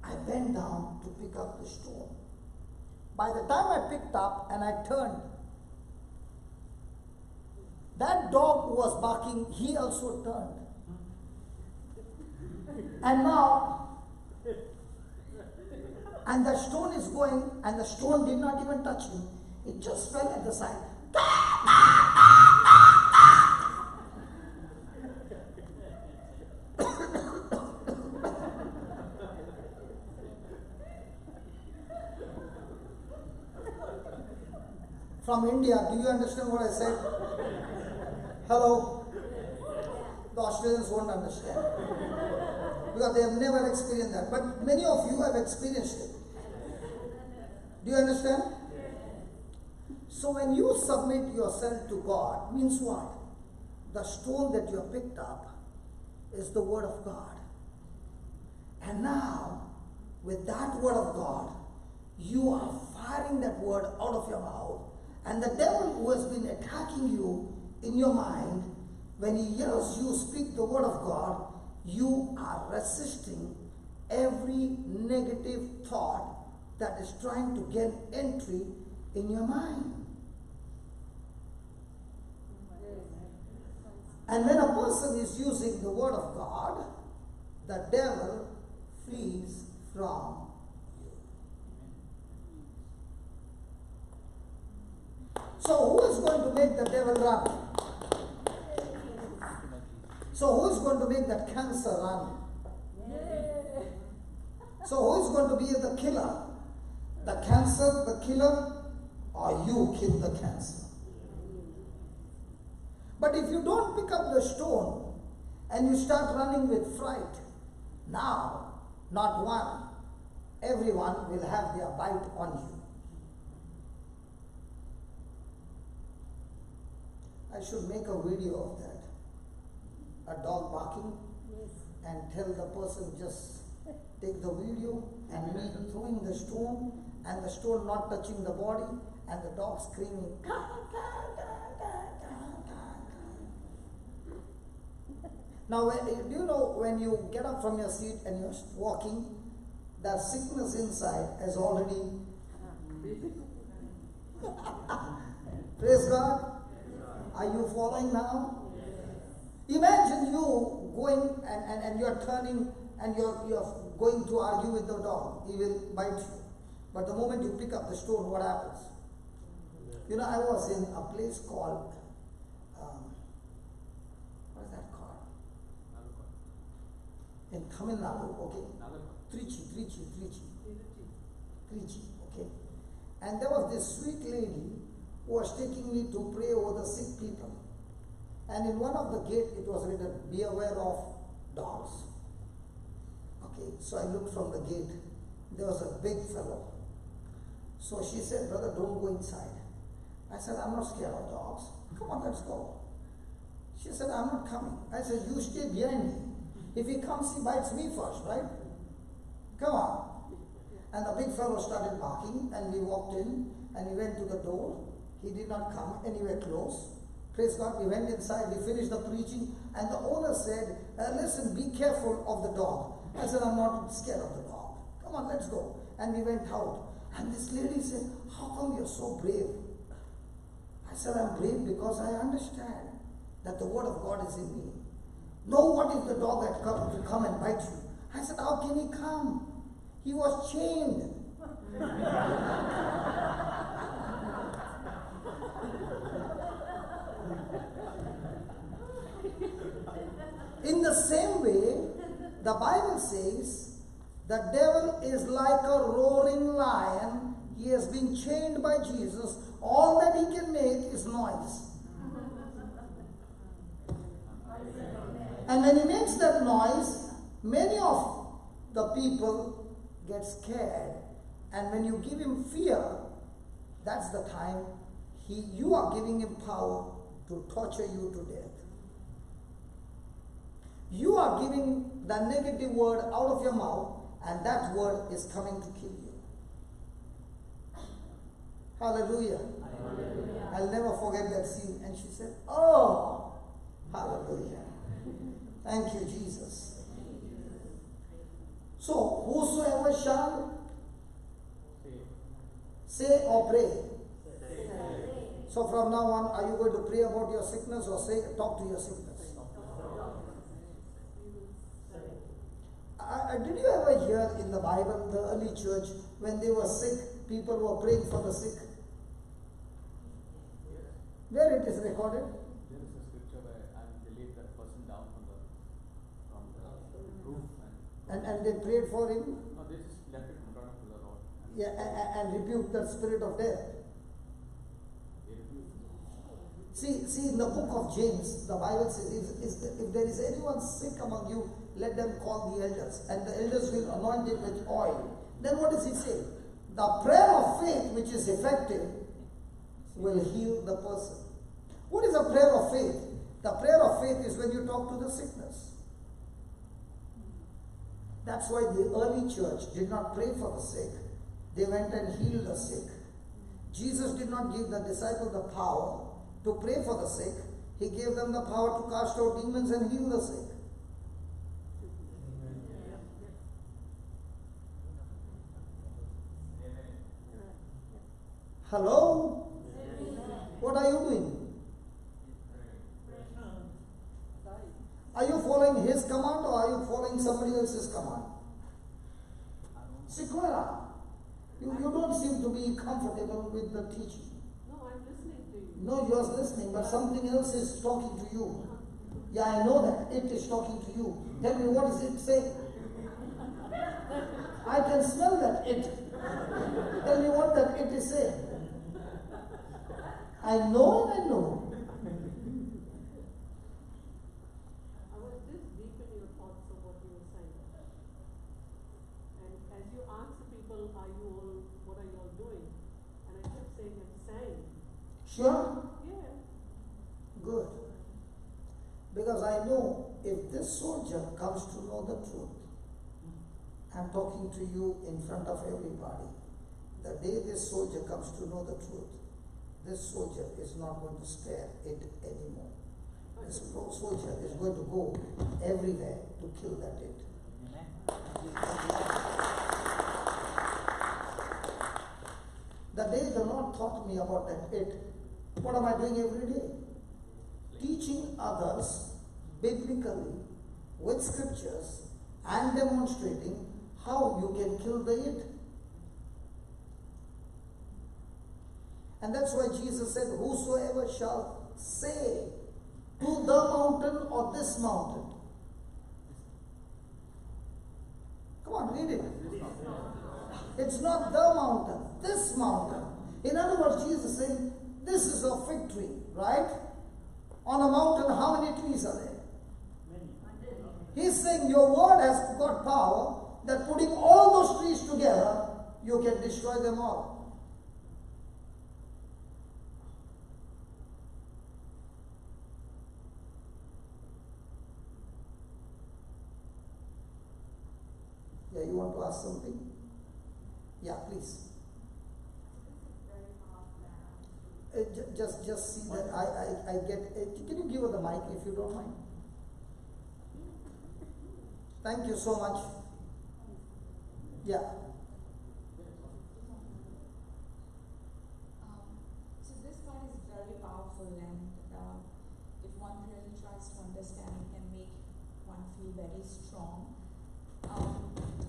I bent down to pick up the stone. By the time I picked up and I turned, that dog who was barking, he also turned. And now, and the stone is going, and the stone did not even touch me. It just fell at the side. From India, do you understand what I said? Hello? The Australians won't understand. Because they have never experienced that. But many of you have experienced it. Do you understand? So when you submit yourself to God, means what? The stone that you have picked up is the Word of God. And now, with that Word of God, you are firing that Word out of your mouth. And the devil who has been attacking you in your mind, when he hears you speak the Word of God, you are resisting every negative thought that is trying to gain entry in your mind. And when a person is using the Word of God, the devil flees from you. So who is going to make the devil run? So who is going to make that cancer run? So who is going to be the killer? The cancer, the killer, or you kill the cancer? But if you don't pick up the stone and you start running with fright, now, not one, everyone will have their bite on you. I should make a video of that. A dog barking, and tell the person just take the video, and me throwing the stone, and the stone not touching the body, and the dog screaming. Now, do you know when you get up from your seat and you're walking, the sickness inside has already. Praise God. Are you following now? Imagine you going and you're turning and you're going to argue with the dog. He will bite you. But the moment you pick up the stone, what happens? You know, I was in a place called in Tamil Nadu, okay? Trichy, okay? And there was this sweet lady who was taking me to pray over the sick people. And in one of the gate it was written, "Be aware of dogs." Okay, so I looked from the gate. There was a big fellow. So she said, "Brother, don't go inside." I said, "I'm not scared of dogs. Come on, let's go." She said, "I'm not coming." I said, "You stay behind me. If he comes, he bites me first, right? Come on." And the big fellow started barking, and we walked in, and we went to the door. He did not come, and we were close. Praise God, we went inside, we finished the preaching, and the owner said, "Listen, be careful of the dog." I said, "I'm not scared of the dog. Come on, let's go." And we went out. And this lady said, "How come you're so brave?" I said, "I'm brave because I understand that the word of God is in me. No, what if the dog had come and bite you?" I said, "How can he come? He was chained." In the same way, the Bible says, the devil is like a roaring lion. He has been chained by Jesus. All that he can make is noise. And when he makes that noise, many of the people get scared. And when you give him fear, that's the time you are giving him power to torture you to death. You are giving the negative word out of your mouth, and that word is coming to kill you. Hallelujah. Hallelujah. I'll never forget that scene. And she said, "Oh, hallelujah. Thank you, Jesus." So, whosoever shall say or pray. So from now on, are you going to pray about your sickness or talk to your sickness? Did you ever hear in the Bible, the early church, when they were sick, people were praying for the sick? Where it is recorded? There is a scripture where they laid that person down from the roof. And they prayed for him? No, they just left it in front of the Lord. Yeah, and rebuked the spirit of death. They rebuked. See, in the book of James, the Bible says, if there is anyone sick among you, let them call the elders, and the elders will anoint it with oil. Then what does he say? The prayer of faith, which is effective, will heal the person. What is a prayer of faith? The prayer of faith is when you talk to the sickness. That's why the early church did not pray for the sick. They went and healed the sick. Jesus did not give the disciples the power to pray for the sick. He gave them the power to cast out demons and heal the sick. Hello? What are you doing? Are you following his command or are you following somebody else's command? Sequeira, you don't seem to be comfortable with the teaching. No, I'm listening to you. No, you're listening, but something else is talking to you. Yeah, I know that. It is talking to you. Tell me, what does it say? I can smell that it. Tell me what that it is saying. I know and I know. I was just deep in your thoughts of what you were saying. And as you asked people, what are you all doing? And I kept saying, I'm saying. Sure? Yeah. Good. Because I know if this soldier comes to know the truth, I'm talking to you in front of everybody. The day this soldier comes to know the truth, this soldier is not going to spare it anymore. This soldier is going to go everywhere to kill that it. The day the Lord taught me about that it, what am I doing every day? Teaching others biblically with scriptures and demonstrating how you can kill the it. And that's why Jesus said, whosoever shall say to the mountain or this mountain, Read it. It's not the mountain, this mountain. In other words, Jesus is saying, this is a fig tree, right? On a mountain, how many trees are there? He's saying your word has got power that putting all those trees together, you can destroy them all. Yeah, you want to ask something? Yeah, please. Just see that I get. Can you give her the mic if you don't mind? Thank you so much. Yeah. So this part is very powerful, and if one really tries to understand, it can make one feel very strong.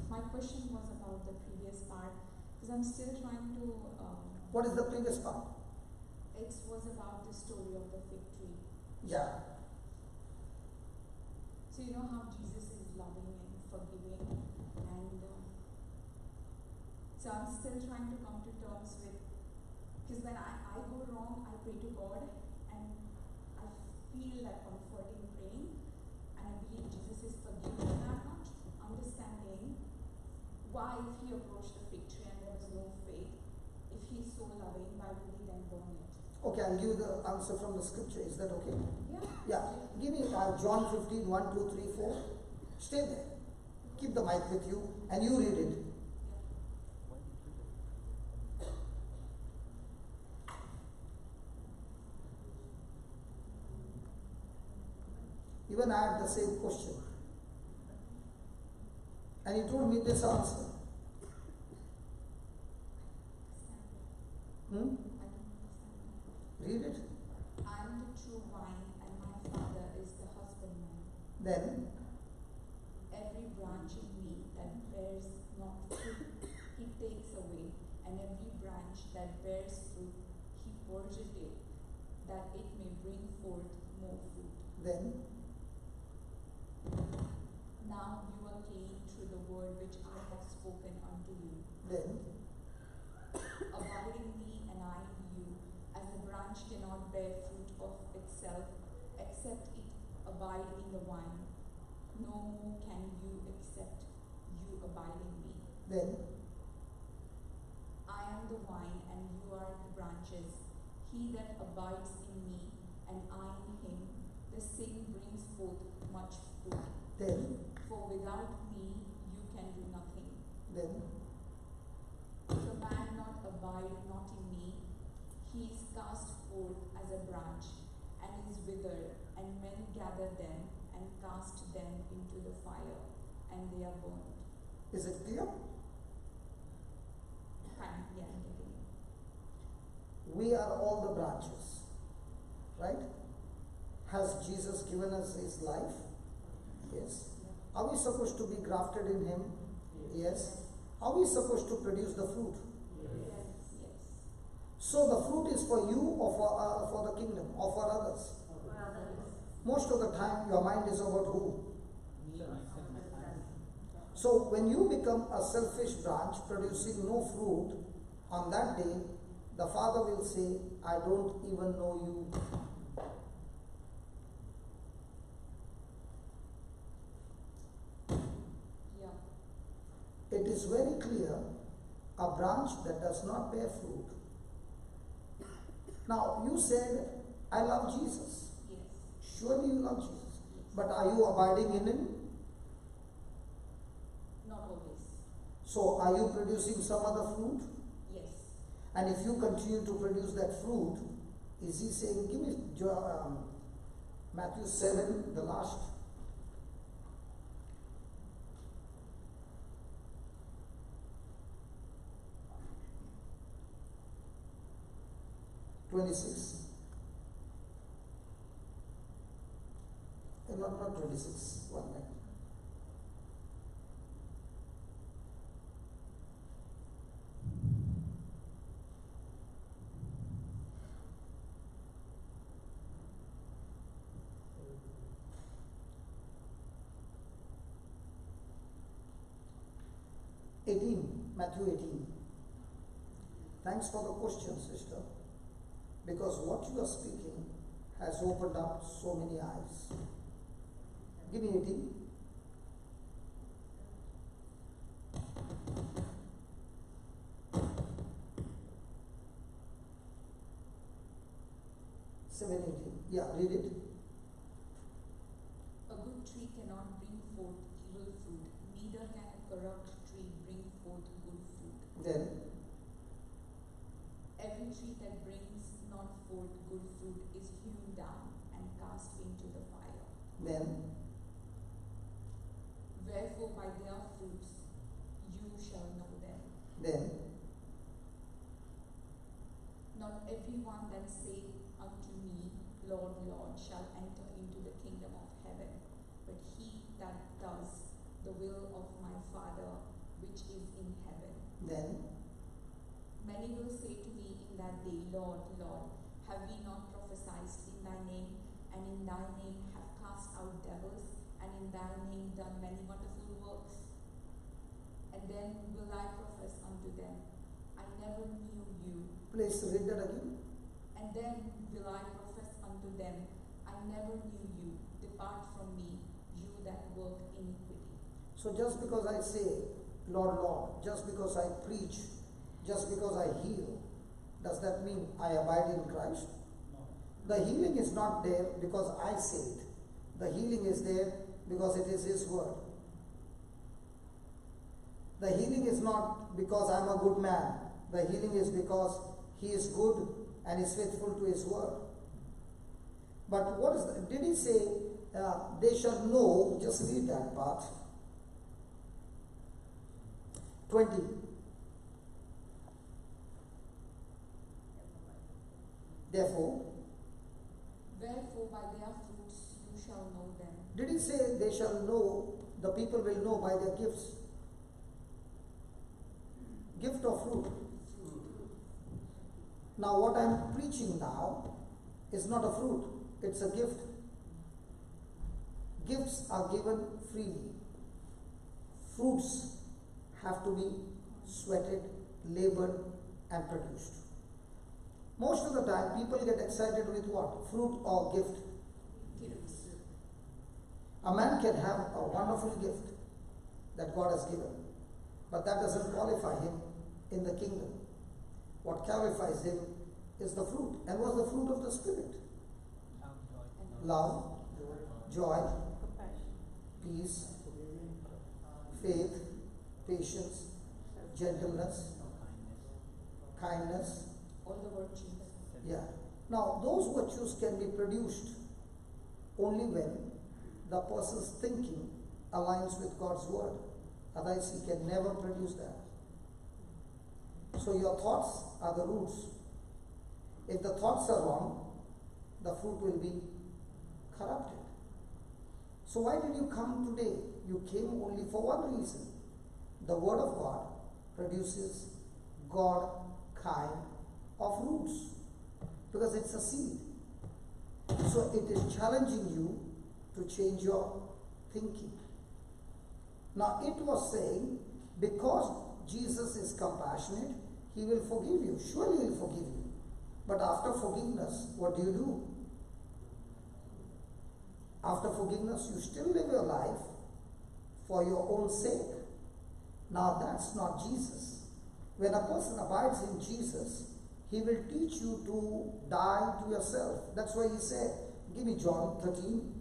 My question was about the previous part, because I'm still trying to. What is the previous part? It was about the story of the fig tree. Yeah. So you know how Jesus is loving and forgiving, and so I'm still trying to come to terms with, because when I go wrong, I pray to God, and I feel that comforting praying, and I believe Jesus is forgiving, and I'm not understanding why, if he approached the fig tree and there was no faith, if he's so loving, why would he then burn it? Okay, I'll give you the answer from the scripture. Is that okay? Yeah. Yeah. Give me John 15, 1, 2, 3, 4. Stay there. Keep the mic with you and you read it. Even I had the same question. And he told me this answer. Read it. I am the true vine, and my Father is the husbandman. Then, every branch in me that bears not fruit, he takes away, and every branch that bears fruit, he purges it, that it may bring forth more fruit. then, Now you are clean through the word which I have spoken unto you. then, Abide in me, and I in you, as the branch cannot bear fruit of itself, except it abide in the vine. No more can you, except you abide in me. then, I am the vine, and you are the branches. He that abides in me, and I in him, the same brings forth much fruit. then, For without me you can do nothing. then, If a man not abide not in me, he is cast forth as a branch, and is withered, and men gather them, and cast them into the fire, and they are burnt. is it clear? Kind, yeah, I'm getting it. We are all the branches, right? Has Jesus given us his life? Yes. Are we supposed to be grafted in him? Yes. Are we supposed to produce the fruit? Yes. Yes. So the fruit is for you or for the kingdom or for others? Most of the time your mind is about who? So when you become a selfish branch producing no fruit, on that day the Father will say, I don't even know you. Yeah. It is very clear, a branch that does not bear fruit. Now you said, I love Jesus. Yes. Surely you love Jesus. Yes. But are you abiding in him? Not always. So are you producing some other fruit? Yes. And if you continue to produce that fruit, is he saying, give me Matthew 7, the last. Not 26, one minute. 18, Matthew 18. Thanks for the question, sister, because what you are speaking has opened up so many eyes. Give me 18. Yeah, read it. A good tree cannot bring forth evil fruit, neither can a corrupt tree bring forth good fruit. Then, Every tree that brings not forth good fruit is hewn down and cast into the fire. then, Wherefore by their fruits you shall know them. then, Not everyone that saith unto me, Lord, Lord, shall enter into the kingdom of heaven, but he that does the will of my Father which is in heaven. then, Many will say to me in that day, Lord, Lord, have we not prophesied in thy name, and in thy name have cast out devils, and in thy name done many wonderful works? And then will I profess unto them, I never knew you. please read that again. And then will I profess unto them, I never knew you. Depart from me, you that work iniquity. So just because I say, Lord, Lord, just because I preach, just because I heal, does that mean I abide in Christ? No. The healing is not there because I say it. The healing is there because it is His word. The healing is not because I'm a good man. The healing is because He is good and is faithful to His word. But what is did He say, they shall know, just read that part. 20. Therefore, by their fruits you shall know them. did He say they shall know, the people will know by their gifts? Gift or fruit? Now what I am preaching now is not a fruit, it's a gift. Gifts are given freely. Fruits have to be sweated, labored, and produced. Most of the time, people get excited with what? Fruit or gift. Gifts. A man can have a wonderful gift that God has given, but that doesn't qualify him in the kingdom. What qualifies him is the fruit. And what's the fruit of the Spirit? Love, joy, peace, faith, patience, gentleness, kindness. All the virtues. Yeah. Now, those virtues can be produced only when the person's thinking aligns with God's word. Otherwise, he can never produce that. So your thoughts are the roots. If the thoughts are wrong, the fruit will be corrupted. So why did you come today? You came only for one reason. The word of God produces God kind of roots, because it's a seed. So it is challenging you to change your thinking. Now it was saying, because Jesus is compassionate, He will forgive you. Surely He will forgive you. But after forgiveness, what do? After forgiveness, you still live your life for your own sake. Now that's not Jesus. When a person abides in Jesus, He will teach you to die to yourself. That's why He said, give me John 13.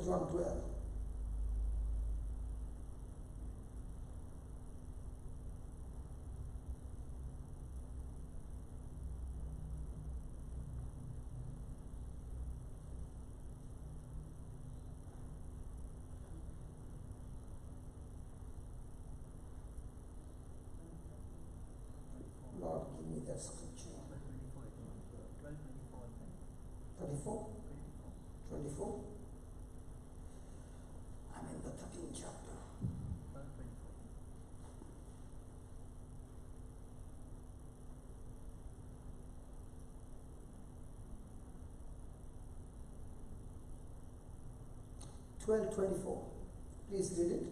John 12. Lord, give me that scripture. 34? 24? I'm in the 12:24. Please read it.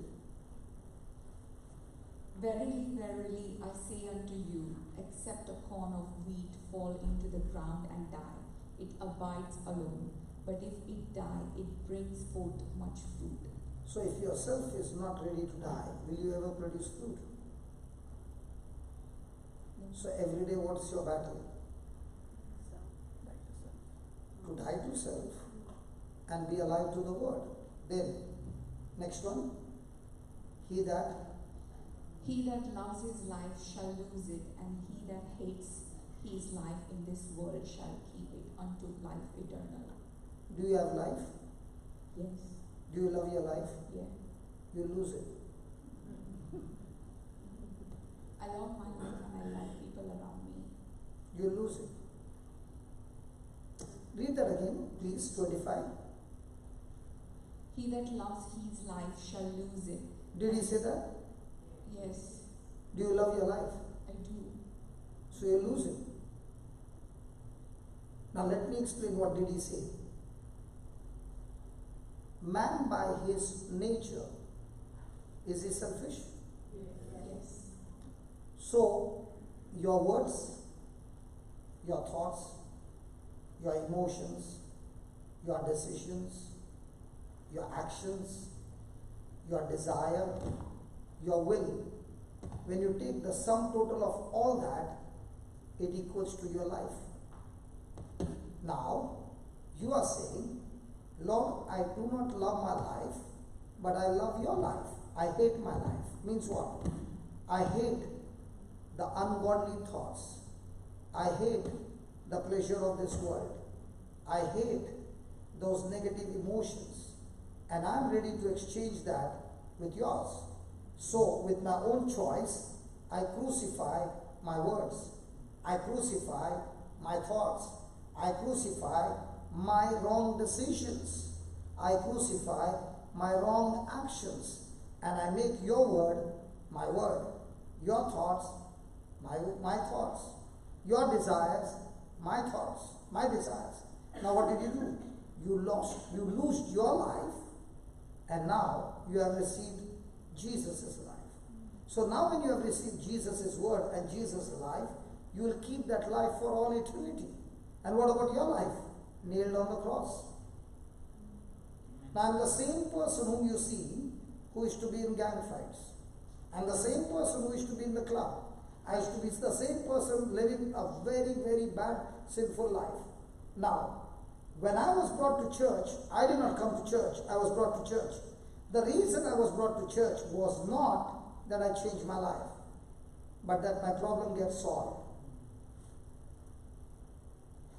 Verily, verily, I say unto you, except a corn of wheat fall into the ground and die, it abides alone. But if it die, it brings forth much fruit. So if yourself is not ready to die, will you ever produce fruit? So every day, what's your battle? To die to self and be alive to the word. Then, next one. He that loves his life shall lose it, and he that hates his life in this world shall keep it unto life eternal. Do you have life? Yes. Do you love your life? Yeah. You lose it. I love my life and I love people around me. You lose it. Read that again, please. 25. He that loves his life shall lose it. Did he say that? Yes, Do you love your life? I do. So you lose it. Now let me explain what did he say. Man by his nature, is he selfish? Yes. So your words, your thoughts, your emotions, your decisions, your actions, your desire, your will, when you take the sum total of all that, it equals to your life. Now, you are saying, Lord, I do not love my life, but I love your life. I hate my life. Means what? I hate the ungodly thoughts. I hate the pleasure of this world. I hate those negative emotions. And I'm ready to exchange that with yours. So, with my own choice, I crucify my words. I crucify my thoughts. I crucify my wrong decisions. I crucify my wrong actions. And I make your word my word. Your thoughts, my thoughts. Your desires, my thoughts, my desires. Now what did you do? You lost your life, and now you have received Jesus' life. So now when you have received Jesus' word and Jesus' life, you will keep that life for all eternity. And what about your life? Nailed on the cross. Now I'm the same person whom you see who is to be in gang fights. I'm the same person who is to be in the club. I used to be the same person living a very, very bad, sinful life. Now, when I was brought to church, I did not come to church. I was brought to church. The reason I was brought to church was not that I changed my life, but that my problem gets solved.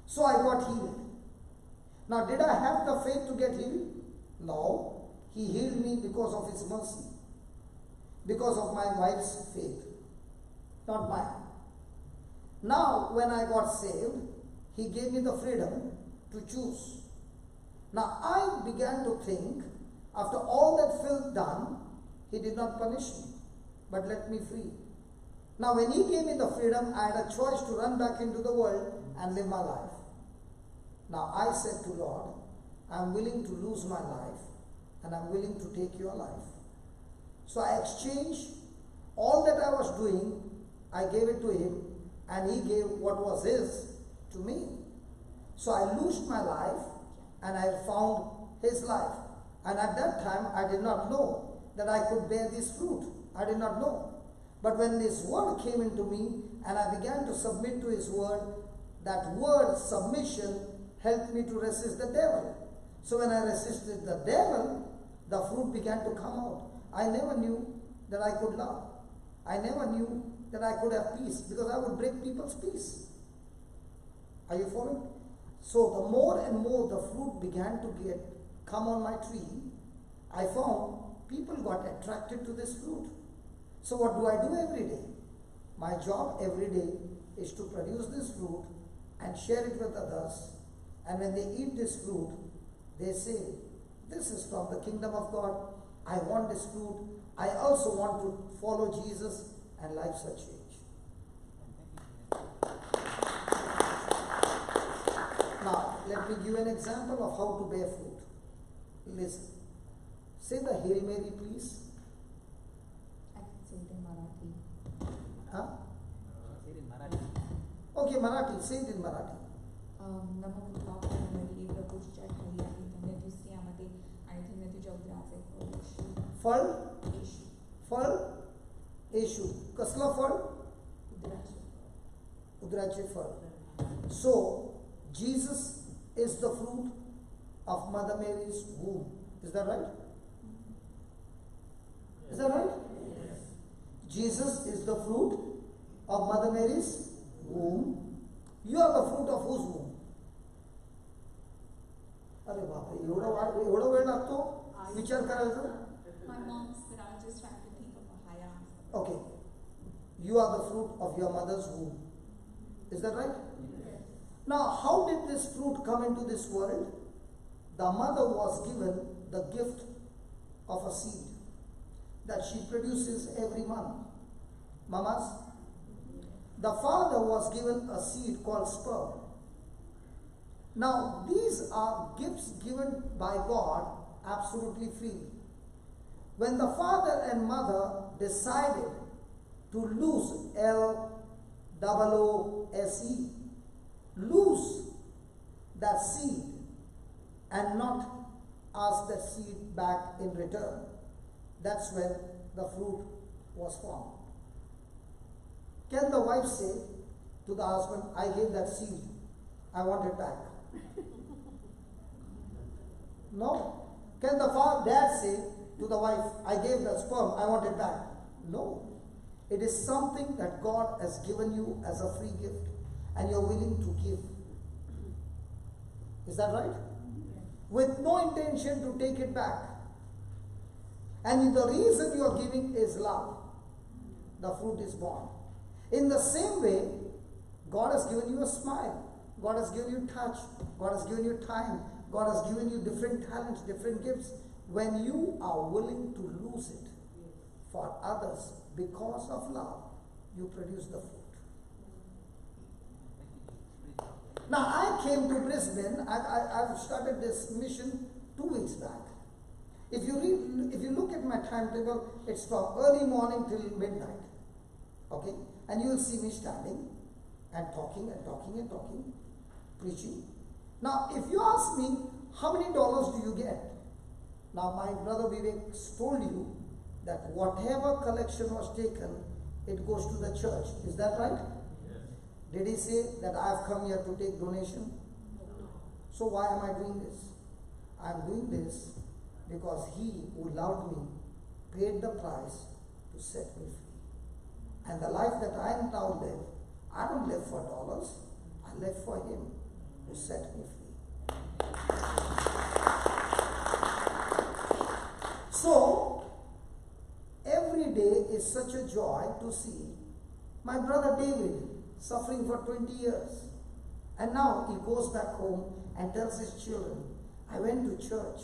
So I got healed. Now, did I have the faith to get healed? No. He healed me because of his mercy. Because of my wife's faith. Not mine. Now, when I got saved, he gave me the freedom to choose. Now, I began to think, after all that filth done, he did not punish me, but let me free. Now, when he gave me the freedom, I had a choice to run back into the world and live my life. Now, I said to Lord, I'm willing to lose my life, and I'm willing to take your life. So I exchanged all that I was doing, I gave it to him, and he gave what was his to me. So I lost my life, and I found his life. And at that time, I did not know that I could bear this fruit. I did not know. But when this word came into me, and I began to submit to his word, that word submission helped me to resist the devil. So when I resisted the devil, the fruit began to come out. I never knew that I could love. I never knew that I could have peace, because I would break people's peace. Are you following? So the more and more the fruit began to come on my tree, I found people got attracted to this fruit. So what do I do every day? My job every day is to produce this fruit and share it with others. And when they eat this fruit, they say, this is from the kingdom of God. I want this fruit. I also want to follow Jesus, and lives are changed. Now, let me give an example of how to bear fruit. Listen. Say the Hail Mary, please. I can say it in Marathi. Huh? Say it in Marathi. Okay, Marathi. Say it in Marathi. नमो बुद्धाय नमः प्रभुश्च ठाई आहे धन्य दुसरी आमध्ये आणि धन्य तुझ्या उदराचे फळ येशू फळ येशू फळ येशू. कसलं फळ? उदराचे उदराचे फळ. So, Jesus is the fruit of Mother Mary's womb. Is that right? Is that right? Yes. Jesus is the fruit of Mother Mary's womb. You are the fruit of whose womb? अरे बापरे, एवढा वेळ लागतो विचार करायचा? My mom's, but I was just trying to think of a higher answer. Okay. You are the fruit of your mother's womb. Is that right? Yes. Now, how did this fruit come into this world? The mother was given the gift of a seed that she produces every month. Mamas? The father was given a seed called sperm. Now, these are gifts given by God absolutely freely. When the father and mother decided to lose LOOSE, lose that seed and not ask that seed back in return, that's when the fruit was formed. Can the wife say to the husband, I gave that seed, I want it back? No. Can the dad say to the wife, I gave the sperm, I want it back? No. It is something that God has given you as a free gift and you're willing to give. Is that right? With no intention to take it back. And the reason you are giving is love. The fruit is born. In the same way, God has given you a smile. God has given you touch. God has given you time. God has given you different talents, different gifts. When you are willing to lose it for others because of love, you produce the fruit. Now, I came to Brisbane. I've started this mission 2 weeks back. If you look at my timetable, it's from early morning till midnight. Okay? And you will see me standing and talking and talking and talking, preaching. Now, if you ask me, how many dollars do you get? Now, my brother Vivek told you that whatever collection was taken, it goes to the church. Is that right? Yes. Did he say that I have come here to take donation? So why am I doing this? I am doing this because he who loved me paid the price to set me free. And the life that I now live, I don't live for dollars. I live for him who set me free. So, every day is such a joy to see my brother David suffering for 20 years. And now he goes back home and tells his children, I went to church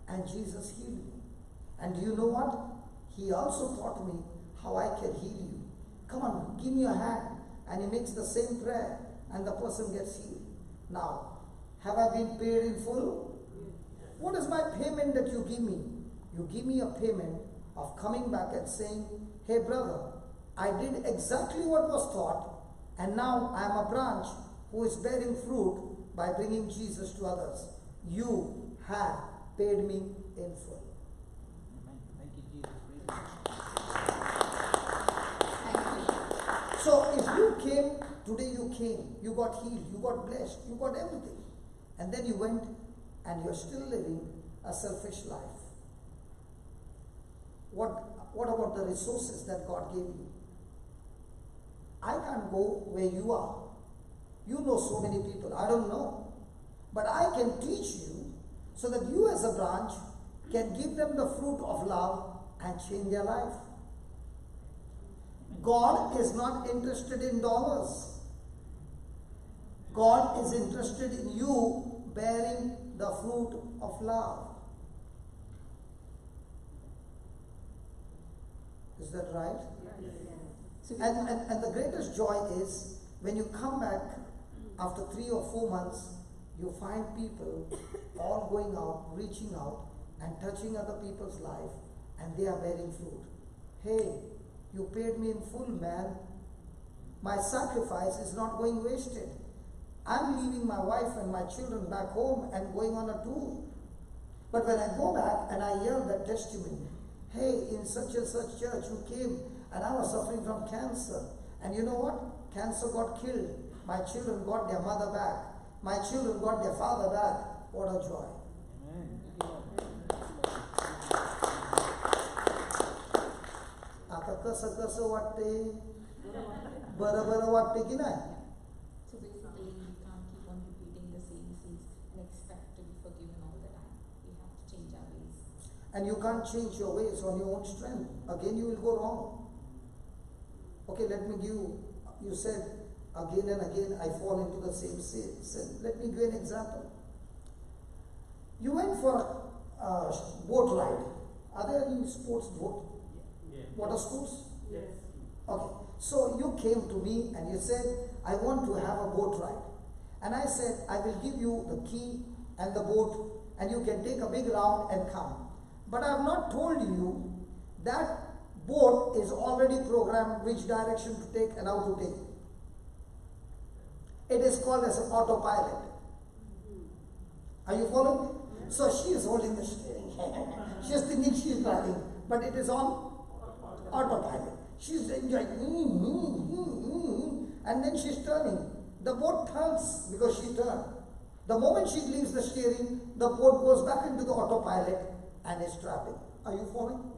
and Jesus healed me. And do you know what? He also taught me how I can heal you. Come on, give me your hand. And he makes the same prayer and the person gets healed. Now, have I been paid in full? What is my payment that you give me? You give me a payment of coming back and saying, hey brother, I did exactly what was taught and now I am a branch who is bearing fruit by bringing Jesus to others. You have paid me in full. Amen. Thank you, Jesus. So if you came, today you came, you got healed, you got blessed, you got everything. And then you went and you're still living a selfish life. What about the resources that God gave you? I can't go where you are. You know so many people, I don't know. But I can teach you so that you as a branch can give them the fruit of love and change their life. God is not interested in dollars. God is interested in you bearing the fruit of love. Is that right? So And the greatest joy is when you come back after 3 or 4 months, you find people all going out, reaching out, and touching other people's life, and they are bearing fruit. Hey, you paid me in full, man. My sacrifice is not going wasted. I'm leaving my wife and my children back home and going on a tour. But when I go back and I hear that testimony, hey, in such and such church you came and I was suffering from cancer. And you know what? Cancer got killed. My children got their mother back. My children got their father back. What a joy. आता कसं कसं वाटते बरं बरं वाटते की नाही So basically, we can't keep on repeating the same sins and expect to be forgiven all the time. We have to change our ways. and you can't change your ways on your own strength. Again you will go wrong. Okay, let me give you said again and again I fall into the same sin. Let me give you an example. You went for a boat ride. Are there any sports boat? Water sports? Yes. Okay. So you came to me and you said, I want to have a boat ride. And I said, I will give you the key and the boat and you can take a big round and come. But I have not told you that boat is already programmed which direction to take and how to take. It is called as an autopilot. Are you following? So she is holding the steering. She is thinking she is driving, but it is on autopilot. She is enjoying, and then she is turning. The boat turns because she turned. The moment she leaves the steering, the boat goes back into the autopilot and is traveling. Are you following?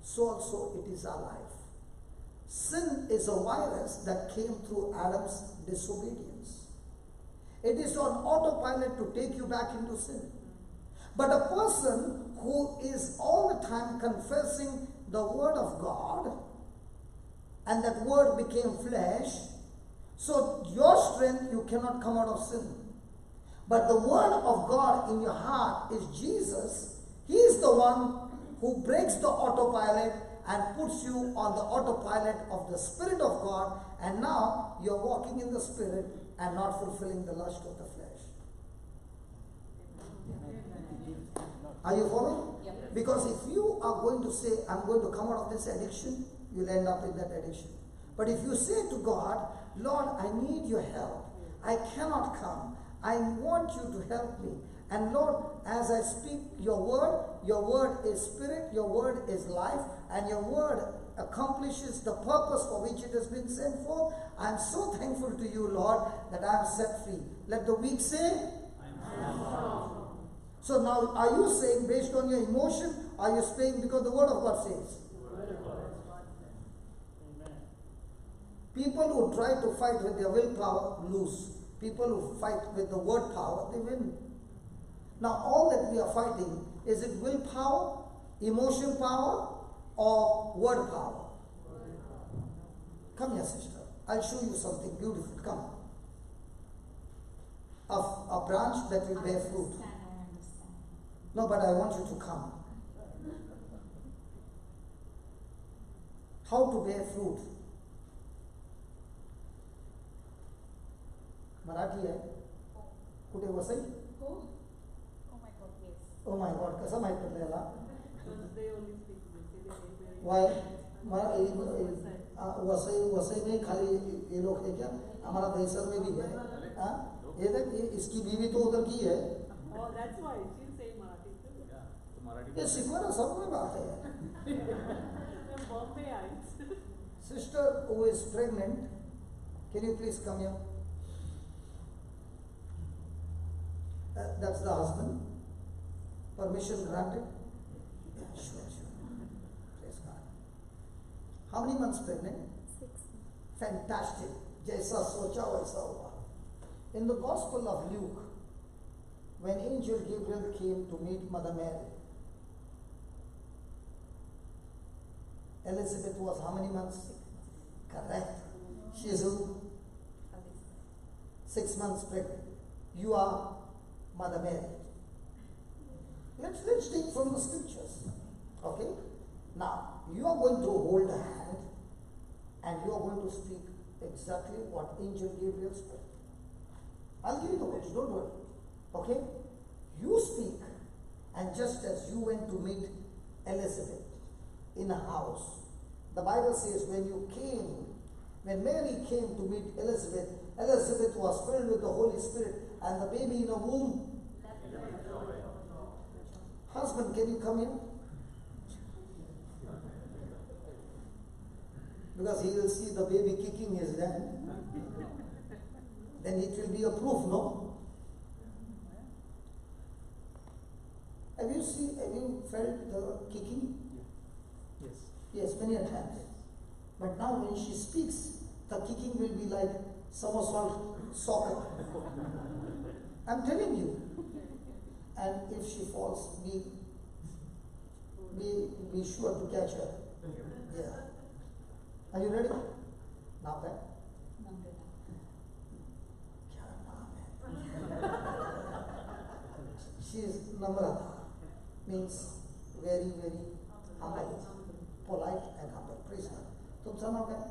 So also it is our life. Sin is a virus that came through Adam's disobedience. It is on autopilot to take you back into sin. But a person who is all the time confessing the word of God, and that word became flesh, so your strength, you cannot come out of sin. But the word of God in your heart is Jesus. He is the one who breaks the autopilot and puts you on the autopilot of the Spirit of God, and now you're walking in the Spirit and not fulfilling the lust of the flesh. Are you following? Yep. Because if you are going to say, I'm going to come out of this addiction, you'll end up in that addiction. But if you say to God, Lord, I need your help. I cannot come. I want you to help me. And Lord, as I speak your word is spirit, your word is life, and your word accomplishes the purpose for which it has been sent forth. I'm so thankful to you, Lord, that I am set free. Let the weak say, I am. So now, are you saying based on your emotion, or are you saying because the word of God says? People who try to fight with their willpower lose. People who fight with the word power, they win. Now, all that we are fighting, is it willpower, emotion power, or word power? Come here, sister. I'll show you something beautiful. Come. A branch that will bear fruit. I understand. No, but I want you to come. How to bear fruit? Marathi आहे कुठे Vasai Oh my God, yes. Oh my God कसं माहित पडलं याला Because they only speak this. They don't very वाय वसई में खाली ये लोग है क्या हमारा दहीसर में भी है हाँ ये देख इसकी बीवी तो उधर की है Oh, that's why she'll say Marathi too. तो मराठी ये सिक्वेरा सब में बात है They're Bombayites. sister who is pregnant, can you please come here? That's the husband. Permission granted? Yeah, sure. Praise God. How many months pregnant? 6. Fantastic. जैसा सोचा वैसा हुआ. In the Gospel of Luke, when angel Gabriel came to meet Mother Mary, Elizabeth was how many months? Correct. She is who? 6 months pregnant. You are Mother Mary. Let's take from the scriptures. Okay? Now, you are going to hold a hand and you are going to speak exactly what Angel Gabriel spoke. I'll give you the words, don't worry. Okay? You speak And just as you went to meet Elizabeth in a house, the Bible says when Mary came to meet Elizabeth, Elizabeth was filled with the Holy Spirit, and the baby in her womb. Husband, can you come in? Because he will see the baby kicking his hand. Then it will be a proof, no? Have you felt the kicking? Yes. Yes, many a times. But now when she speaks, the kicking will be like somersault soccer. I'm telling you. And if she falls, be sure to catch her. Yeah. Are you ready? Now then. She is Namrata, means very, very humble, polite and humble. Praise God. तुमचा नाव काय?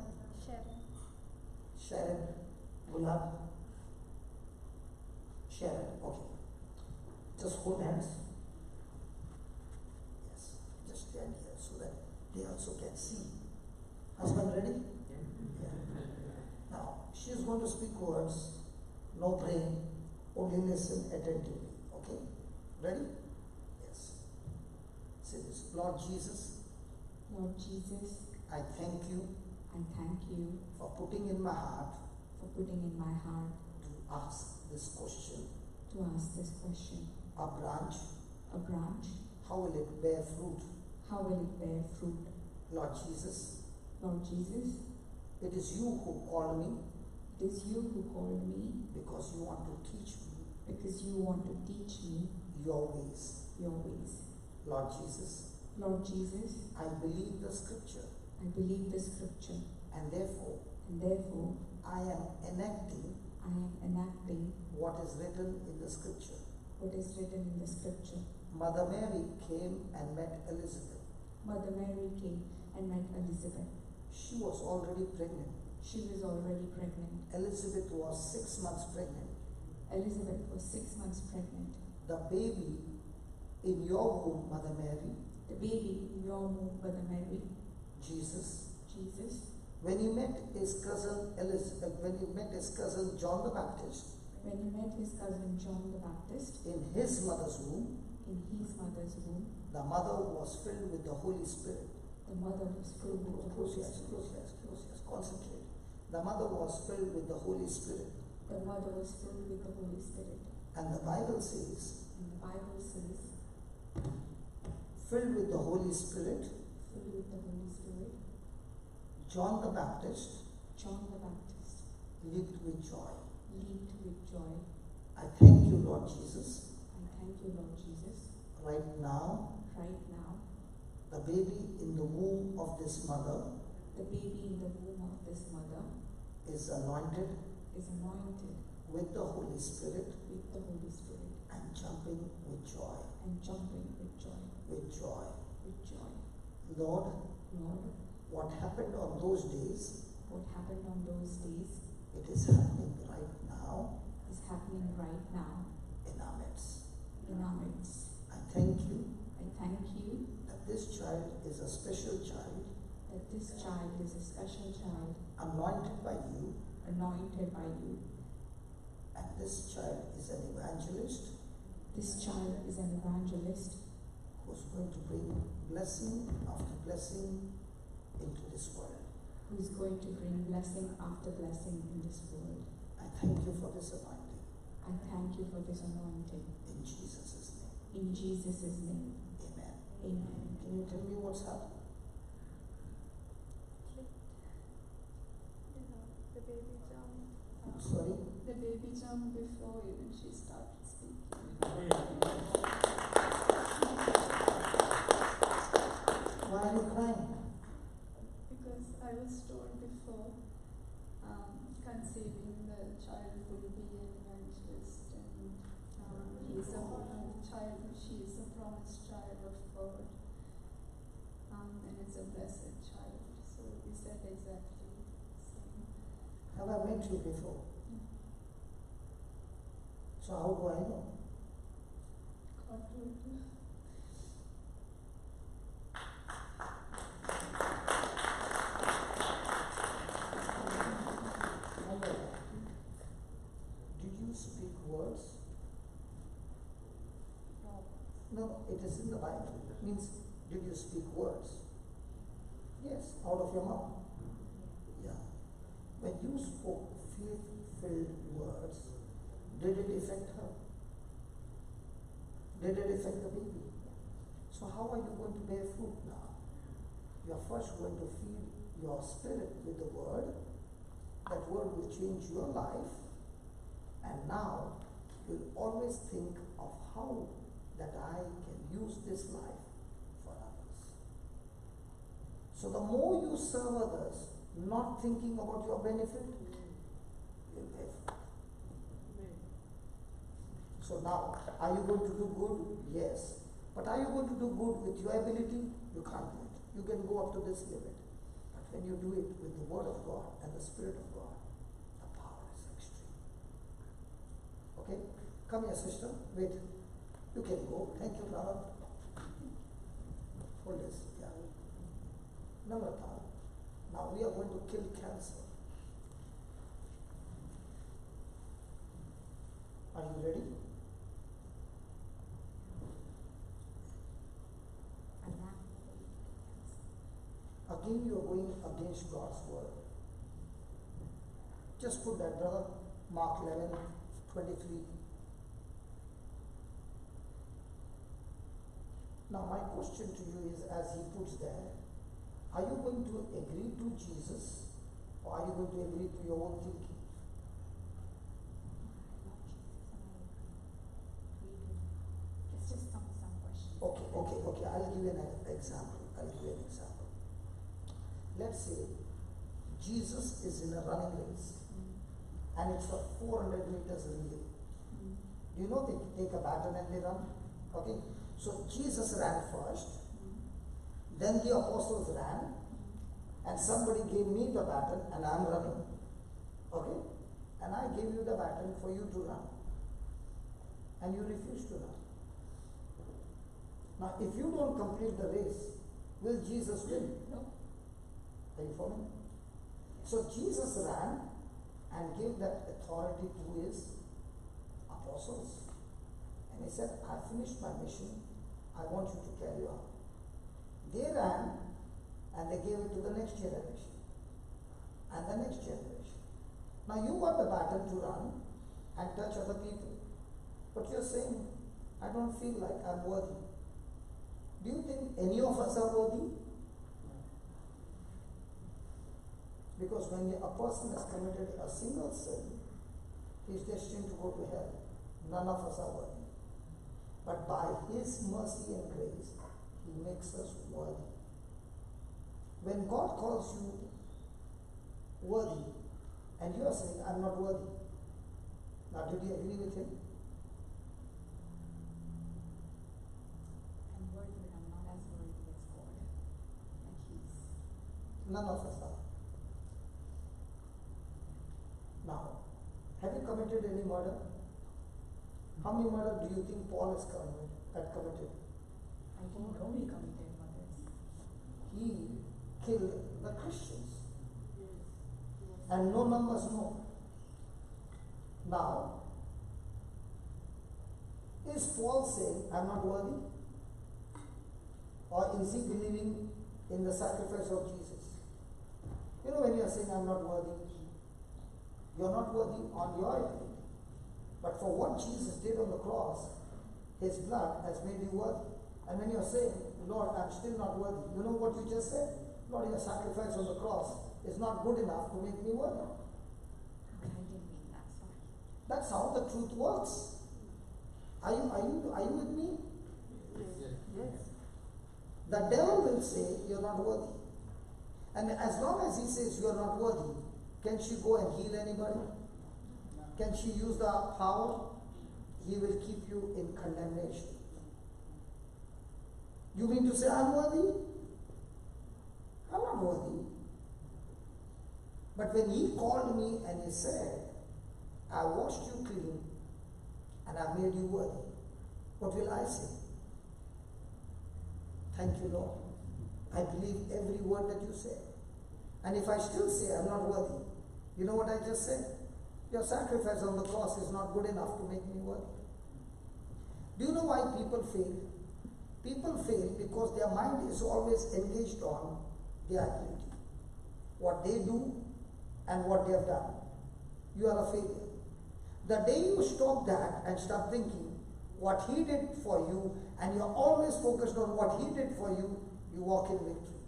Sharon. Gulab. Sharon. Okay. Just hold hands. Yes. Just stand here so that they also can see. Husband ready? Yeah. Now, she is going to speak words. No praying. Only listen attentively. Okay? Ready? Yes. Say this. Lord Jesus, Lord Jesus, I thank you I thank you for putting in my heart for putting in my heart to ask this question. to ask this question. A branch, A branch, how will it bear fruit? how will it bear fruit? Lord Jesus, Lord Jesus, it is you who called me it is you who called me because you want to teach me because you want to teach me your ways. your ways. Lord Jesus, Lord Jesus, I believe the scripture I believe the scripture, and therefore and therefore I am enacting I am enacting what is written in the scripture. what is written in the scripture. Mother Mary came and met Elizabeth. Mother Mary came and met Elizabeth. She was already pregnant. She was already pregnant. Elizabeth was 6 months pregnant. Elizabeth was 6 months pregnant. The baby in your womb, Mother Mary, The baby in your womb, Mother Mary, Jesus, Jesus, when he met his cousin Elizabeth, when he met his cousin John the Baptist when he met his cousin John the Baptist in his mother's womb, in his mother's womb, the mother was filled with the Holy Spirit. the mother was filled with the Holy Spirit. Concentrate. The mother was filled with the Holy Spirit. The mother was filled with the Holy Spirit. And the Bible says, And the Bible says, filled with the Holy Spirit, filled with the Holy Spirit, John the Baptist John the Baptist leaped with joy. leaped with joy. I thank you, Lord Jesus. I thank you, Lord Jesus. Right now, the baby in the womb of this mother The baby in the womb of this mother is anointed is anointed with the Holy Spirit with the Holy Spirit and jumping with joy. and jumping with joy. With joy. With joy. Lord, Lord, what happened on those days, what happened on those days it is happening right now is happening right now in our midst. in our midst. I thank you I thank you that this child is a special child, that this child is a special child, anointed by you, anointed by you. and this child is an evangelist This child is an evangelist who's going to bring blessing after blessing into this world. who is going to bring blessing after blessing in this world. I thank you for this anointing I thank you for this anointing. in Jesus' name. In Jesus' name. Amen. Amen. Can you tell me what's happened? The baby jumped. Sorry? The baby jumped before even she started speaking. Why are you crying? Because I was told before, conceiving the child will be an evangelist, and she is a promised child of God, and it's a blessed child. So we said exactly the same. Have I met you before? So how do I know? God told you. No, it is in the Bible. It means, did you speak words? Yes, out of your mouth. Yeah. When you spoke faith-filled words, did it affect her? Did it affect the baby? So how are you going to bear fruit now? You are first going to feed your spirit with the word. That word will change your life. And now you'll always think of how that I can use this life for others. So the more you serve others, not thinking about your benefit, you'll bear fruit. So now, are you going to do good? Yes. But are you going to do good with your ability? You can't do it. You can go up to this limit. But when you do it with the Word of God and the Spirit of God, the power is extreme. Okay? Come here, sister. Wait. You can go. Thank you, brother. Hold this. Yeah. Namrata. Now we are going to kill cancer. Are you ready? Again, you are going against God's word. Just put that, brother. Mark 11:23. Now, my question to you is, as he puts there, are you going to agree to Jesus, or are you going to agree to your own thinking? It's just some question. Okay. I'll give you an example. Let's say Jesus is in a running race, and it's a 400 meters relay. Do you know they take a baton and they run? Okay. So Jesus ran first, then the apostles ran, and somebody gave me the baton and I'm running. Okay? And I gave you the baton for you to run. And you refuse to run. Now, if you don't complete the race, will Jesus win? No. Are you following? So Jesus ran and gave that authority to his apostles. And he said, I finished my mission. I want you to carry on. They ran and they gave it to the next generation. And the next generation. Now you got the baton to run and touch other people. But you're saying, I don't feel like I'm worthy. Do you think any of us are worthy? Because when a person has committed a single sin, he is destined to go to hell. None of us are worthy. But by his mercy and grace, he makes us worthy. When God calls you worthy, and you are saying, I'm not worthy. Now, did you agree with him? I'm worthy, but I'm not as worthy as God. Like He's. None of us are. Now, have you committed any murder? How many murders do you think Paul had committed? I didn't know he committed murders. He killed the Christians. And no numbers know. Now, is Paul saying, I'm not worthy? Or is he believing in the sacrifice of Jesus? You know, when you are saying, I'm not worthy, you're not worthy on your ability. But for what Jesus did on the cross, his blood has made you worthy. And when you're saying, Lord, I'm still not worthy, you know what you just said? Lord, your sacrifice on the cross is not good enough to make me worthy. I didn't mean that, sorry. That's how the truth works. Are you with me? Yes. The devil will say you're not worthy. And as long as he says you're not worthy, can she go and heal anybody? Can she use the power? He will keep you in condemnation. You mean to say I'm worthy? I'm not worthy. But when he called me and he said, I washed you clean and I made you worthy, what will I say? Thank you, Lord. I believe every word that you said. And if I still say I'm not worthy, you know what I just said? Your sacrifice on the cross is not good enough to make me worthy. Do you know why people fail? People fail because their mind is always engaged on their activity, what they do and what they have done. You are a failure. The day you stop that and start thinking what he did for you, and you're always focused on what he did for you, you walk in victory.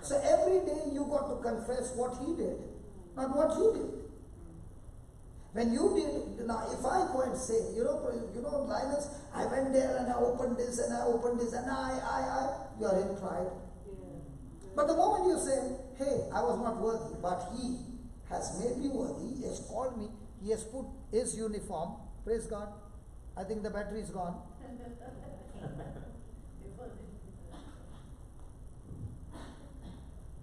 So every day you got to confess what he did, not what you did. When you did, now if I go and say, you know, Linus, I went there and I opened this and I opened this and you are in pride. But the moment you say, hey, I was not worthy, but he has made me worthy, he has called me, he has put his uniform, praise God. I think the battery is gone.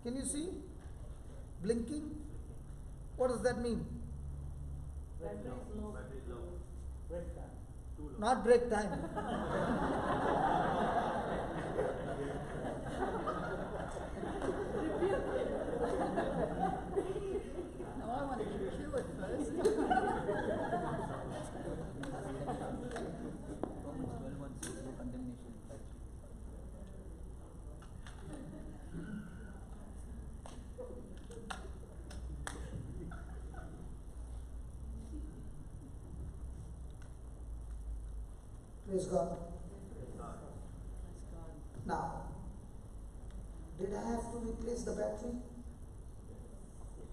Can you see? Blinking? What does that mean? Battery is low. Battery is low. Break time. Too low. Not break time. No, I want to get cured first. Romans 12:1 says no condemnation. Praise God. Praise God. Now, did I have to replace the battery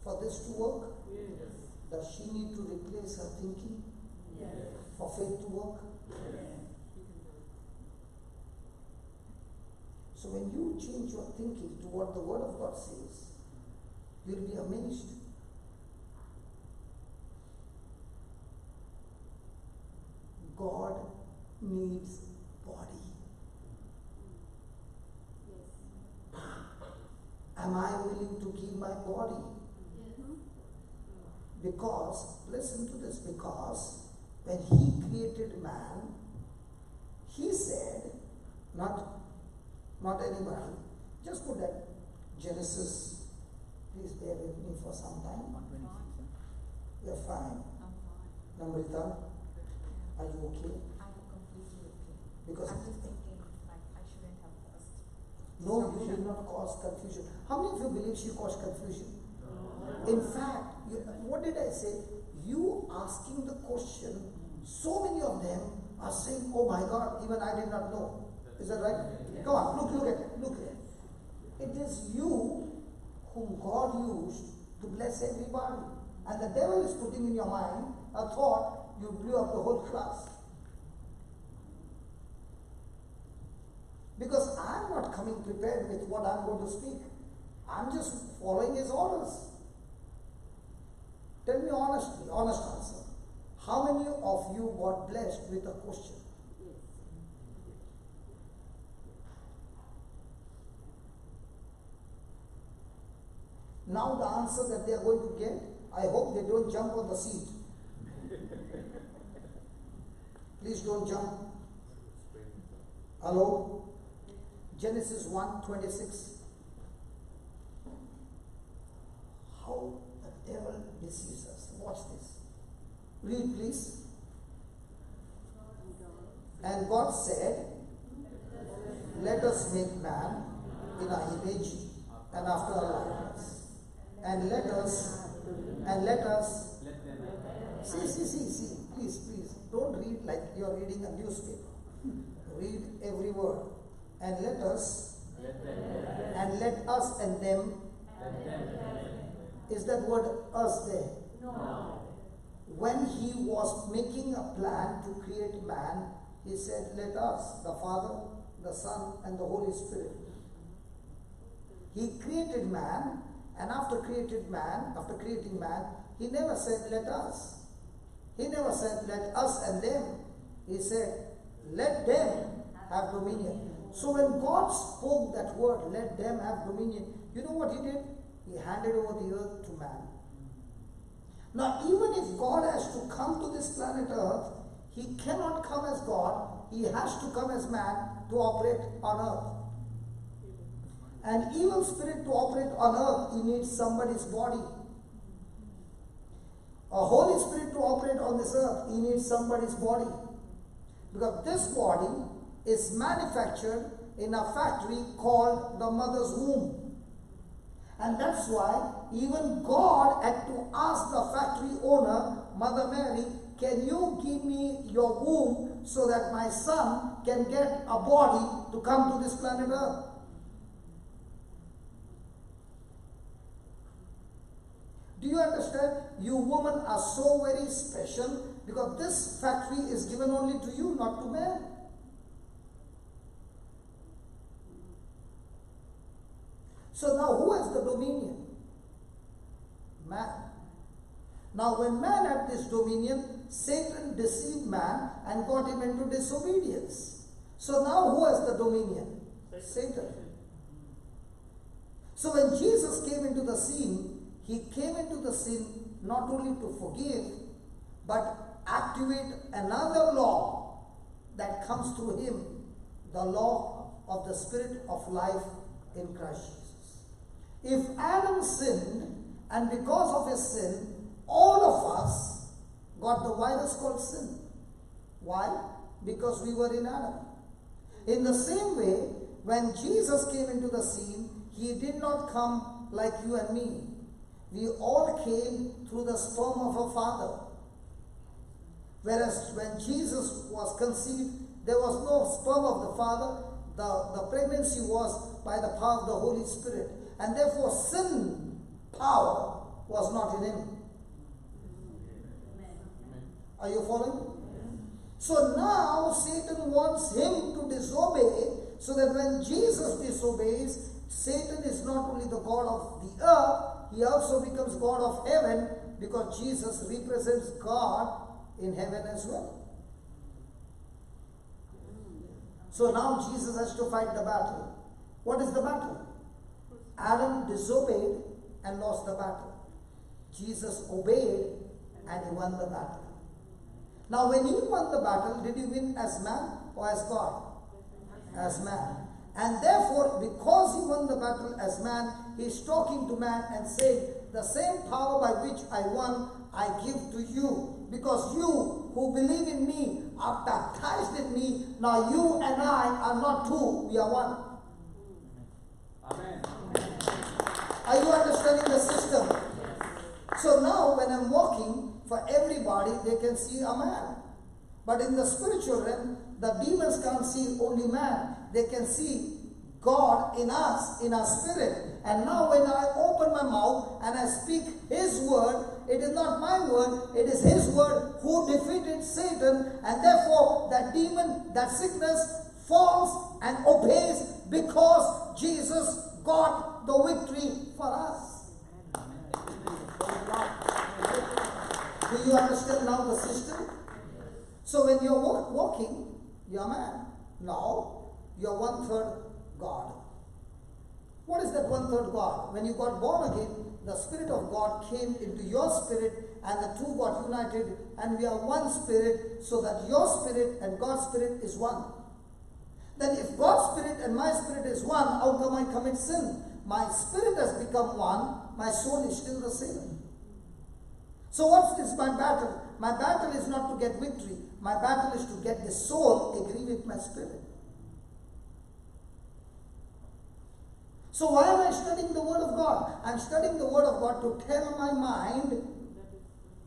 for this to work? Yes. Does she need to replace her thinking Yes. for faith to work? So when you change your thinking to what the Word of God says, you'll be amazed. God needs body. Am I willing to give my body? Because, listen to this, because when he created man, he said, not anybody, just put that Genesis, please bear with me for some time. 126. You're fine. I'm fine. Namrita, are you okay? I'm completely okay. Because I'm just thinking, like, I shouldn't have caused. no, you did not cause confusion. How many of you believe she caused confusion? In fact, what did I say? You asking the question, so many of them are saying, oh my God, even I did not know. Is that right? Yeah. Come on, look at it. It is you whom God used to bless everybody. And the devil is putting in your mind a thought, you blew up the whole class. Because I'm not coming prepared with what I'm going to speak. I'm just following his orders. Tell me honestly, honest answer. How many of you got blessed with a question? Now the answer that they are going to get, I hope they don't jump on the seat. Please don't jump. Hello? Genesis 1:26. How the devil deceives us. Watch this. Read, please. And God said, let us make man in our image and after our likeness. And let us, see, please, don't read like you're reading a newspaper. Read every word. And let us, and them. Is that word us there? No. When he was making a plan to create man, he said, let us, the Father, the Son, and the Holy Spirit. He created man, and after creating man, he never said, let us. He never said, let us and them. He said, let them have dominion. So when God spoke that word, let them have dominion, you know what he did? He handed over the earth to man. Now, even if God has to come to this planet Earth, he cannot come as God, he has to come as man to operate on earth. An evil spirit to operate on earth, he needs somebody's body. a Holy Spirit to operate on this earth, he needs somebody's body. Because this body is manufactured in a factory called the mother's womb. And that's why even God had to ask the factory owner, Mother Mary, can you give me your womb so that my son can get a body to come to this planet Earth? Do you understand? You women are so very special because this factory is given only to you, not to man. So now who has the dominion? Man. Now when man had this dominion, Satan deceived man and got him into disobedience. So now who has the dominion? Satan. So when Jesus came into the scene, he came into the scene not only to forgive, but activate another law that comes through him, the law of the Spirit of life in Christ Jesus. If Adam sinned, and because of his sin, all of us got the virus called sin. Why? Because we were in Adam. In the same way, when Jesus came into the scene, he did not come like you and me. We all came through the sperm of a father. Whereas when Jesus was conceived, there was no sperm of the father. The pregnancy was by the power of the Holy Spirit. And therefore sin power was not in him. Are you following? So now Satan wants him to disobey, so that when Jesus disobeys, Satan is not only the God of the earth, he also becomes God of heaven, because Jesus represents God in heaven as well. So now Jesus has to fight the battle. What is the battle? Adam disobeyed and lost the battle. Jesus obeyed and he won the battle. Now when he won the battle, did he win as man or as God? As man. And therefore, because he won the battle as man, he is talking to man and saying, the same power by which I won, I give to you. Because you who believe in me are baptized in me. Now you and I are not two, we are one. Amen. Are you understanding the system? So now when I'm walking, for everybody, they can see a man. But in the spiritual realm, the demons can't see only man. They can see God in us, in our spirit. And now when I open my mouth and I speak his word, it is not my word, it is his word who defeated Satan. And therefore that demon, that sickness falls and obeys because Jesus got the victory for us. Do you understand now the system? So when you're walking, you're a man. Now, you're 1/3 God. What is that 1/3 God? When you got born again, the Spirit of God came into your spirit and the two got united and we are one spirit, so that your spirit and God's spirit is one. Then if God's spirit and my spirit is one, how come I commit sin? My spirit has become one, my soul is still the same. So what is my battle? My battle is not to get victory. My battle is to get the soul agree with my spirit. So why am I studying the Word of God? I'm studying the Word of God to tell my mind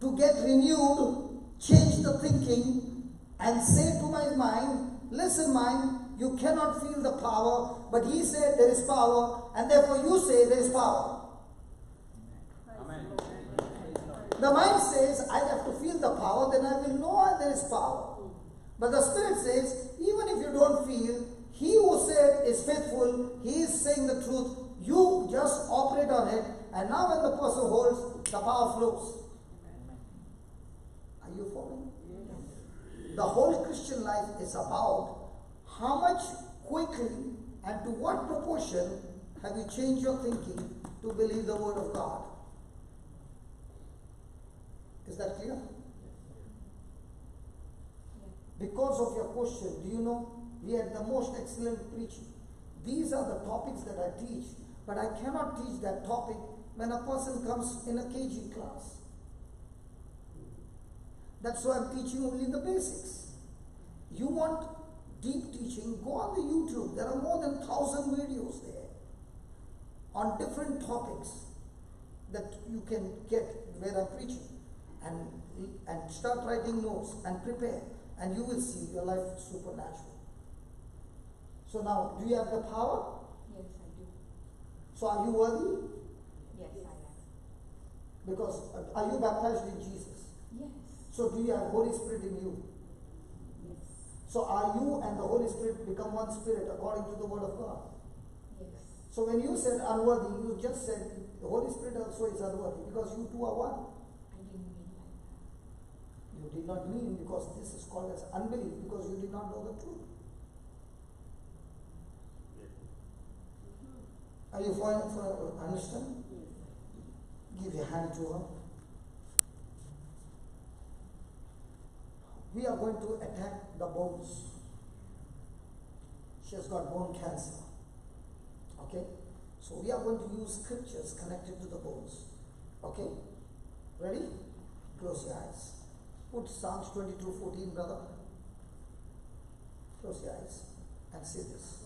to get renewed, change the thinking, and say to my mind, listen mind, you cannot feel the power, but he said there is power, and therefore you say there is power. Amen. The mind says, I have to feel the power, then I will know there is power. But the Spirit says, even if you don't feel, he who said is faithful, he is saying the truth, you just operate on it, and now when the person holds, the power flows. Are you following? The whole Christian life is about how much quickly and to what proportion have you changed your thinking to believe the Word of God. Is that clear? Because of your question, do you know, we had the most excellent preaching. These are the topics that I teach, but I cannot teach that topic when a person comes in a KG class. That's why I'm teaching only the basics. You want deep teaching, go on the YouTube. There are more than 1,000 videos there on different topics that you can get where I'm preaching. And start writing notes and prepare, and you will see your life supernatural. So now, do you have the power? Yes, I do. So are you worthy? Yes, I am. Because are you baptized in Jesus? Yes. So do you have Holy Spirit in you? Yes. So are you and the Holy Spirit become one spirit according to the word of God? Yes. So when you said unworthy, you just said the Holy Spirit also is unworthy because you two are one. I didn't mean like that. You did not mean, because this is called as unbelief, because you did not know the truth. Are you understand? Give your hand to her. We are going to attack the bones. She has got bone cancer. Okay? So we are going to use scriptures connected to the bones. Okay? Ready? Close your eyes. Put Psalms 22:14, brother. Close your eyes and say this.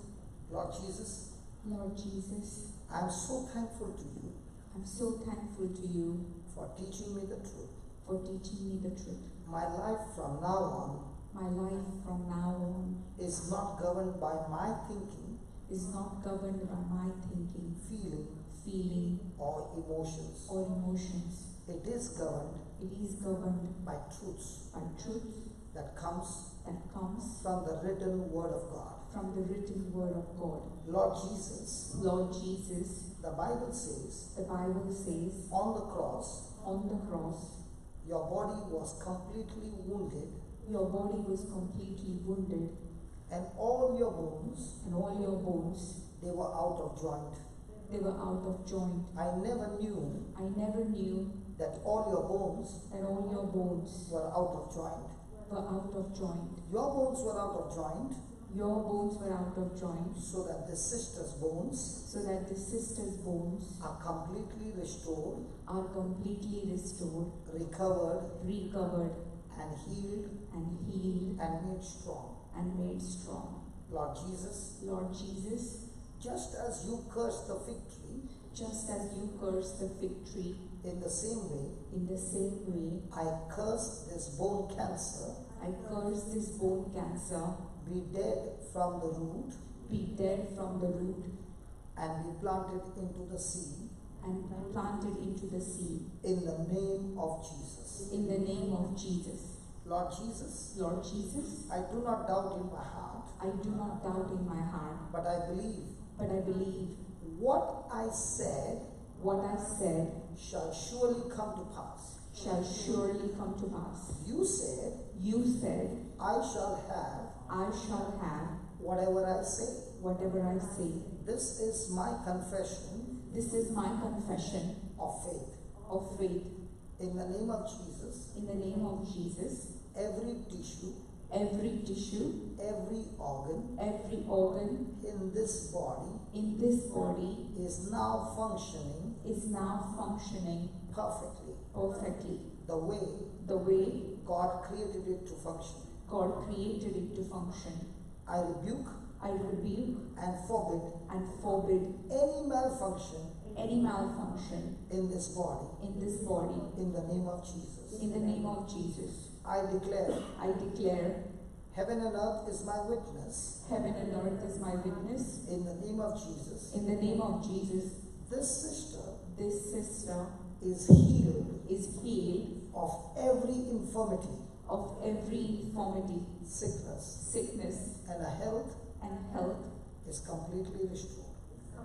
Lord Jesus, Lord Jesus, I am so thankful to you I'm so thankful to you for teaching me the truth. for teaching me the truth. My life from now on My life from now on is not governed by my thinking, is not governed by my thinking, feeling, or emotions. or emotions. It is governed It is governed by truths by truth that comes that comes from the written word of God. from the written word of God. Lord Jesus, Lord Jesus, the Bible says, the Bible says, on the cross, on the cross, your body was completely wounded, your body was completely wounded, and all your bones, and all your bones, they were out of joint. they were out of joint. I never knew I never knew that all your bones that all your bones were out of joint. were out of joint. Your bones were out of joint Your bones were out of joint, so that the sister's bones so that the sister's bones are completely restored, are completely restored, recovered, recovered, and healed and made strong. made strong. Lord Jesus, Lord Jesus, just as you cursed the fig tree, just as you cursed the fig tree, in the same way, I curse this bone cancer, I curse this bone cancer, be dead from the root, be dead from the root, and be planted into the sea, and be planted into the sea. in the name of Jesus. In the name of Jesus. Lord Jesus, Lord Jesus, I do not doubt in my heart, I do not doubt in my heart, but I believe what I said what I said shall surely come to pass. shall surely come to pass. You said, You said, I shall have I shall have whatever I say. whatever I say. This is my confession This is my confession of faith. of faith. In the name of Jesus, In the name of Jesus, every tissue, every tissue, every organ every organ in this body in this body is now functioning is now functioning perfectly, perfectly, the way the way God created it to function. God created it to function. I rebuke I rebuke and forbid and forbid any malfunction any malfunction in this body in this body in the name of Jesus. in the name of Jesus. I declare, I declare, heaven and earth is my witness. heaven and earth is my witness. In the name of Jesus, In the name of Jesus, this sister this sister is healed is healed of every infirmity, of every infirmity, sickness, sickness, and her health and health, is completely restored.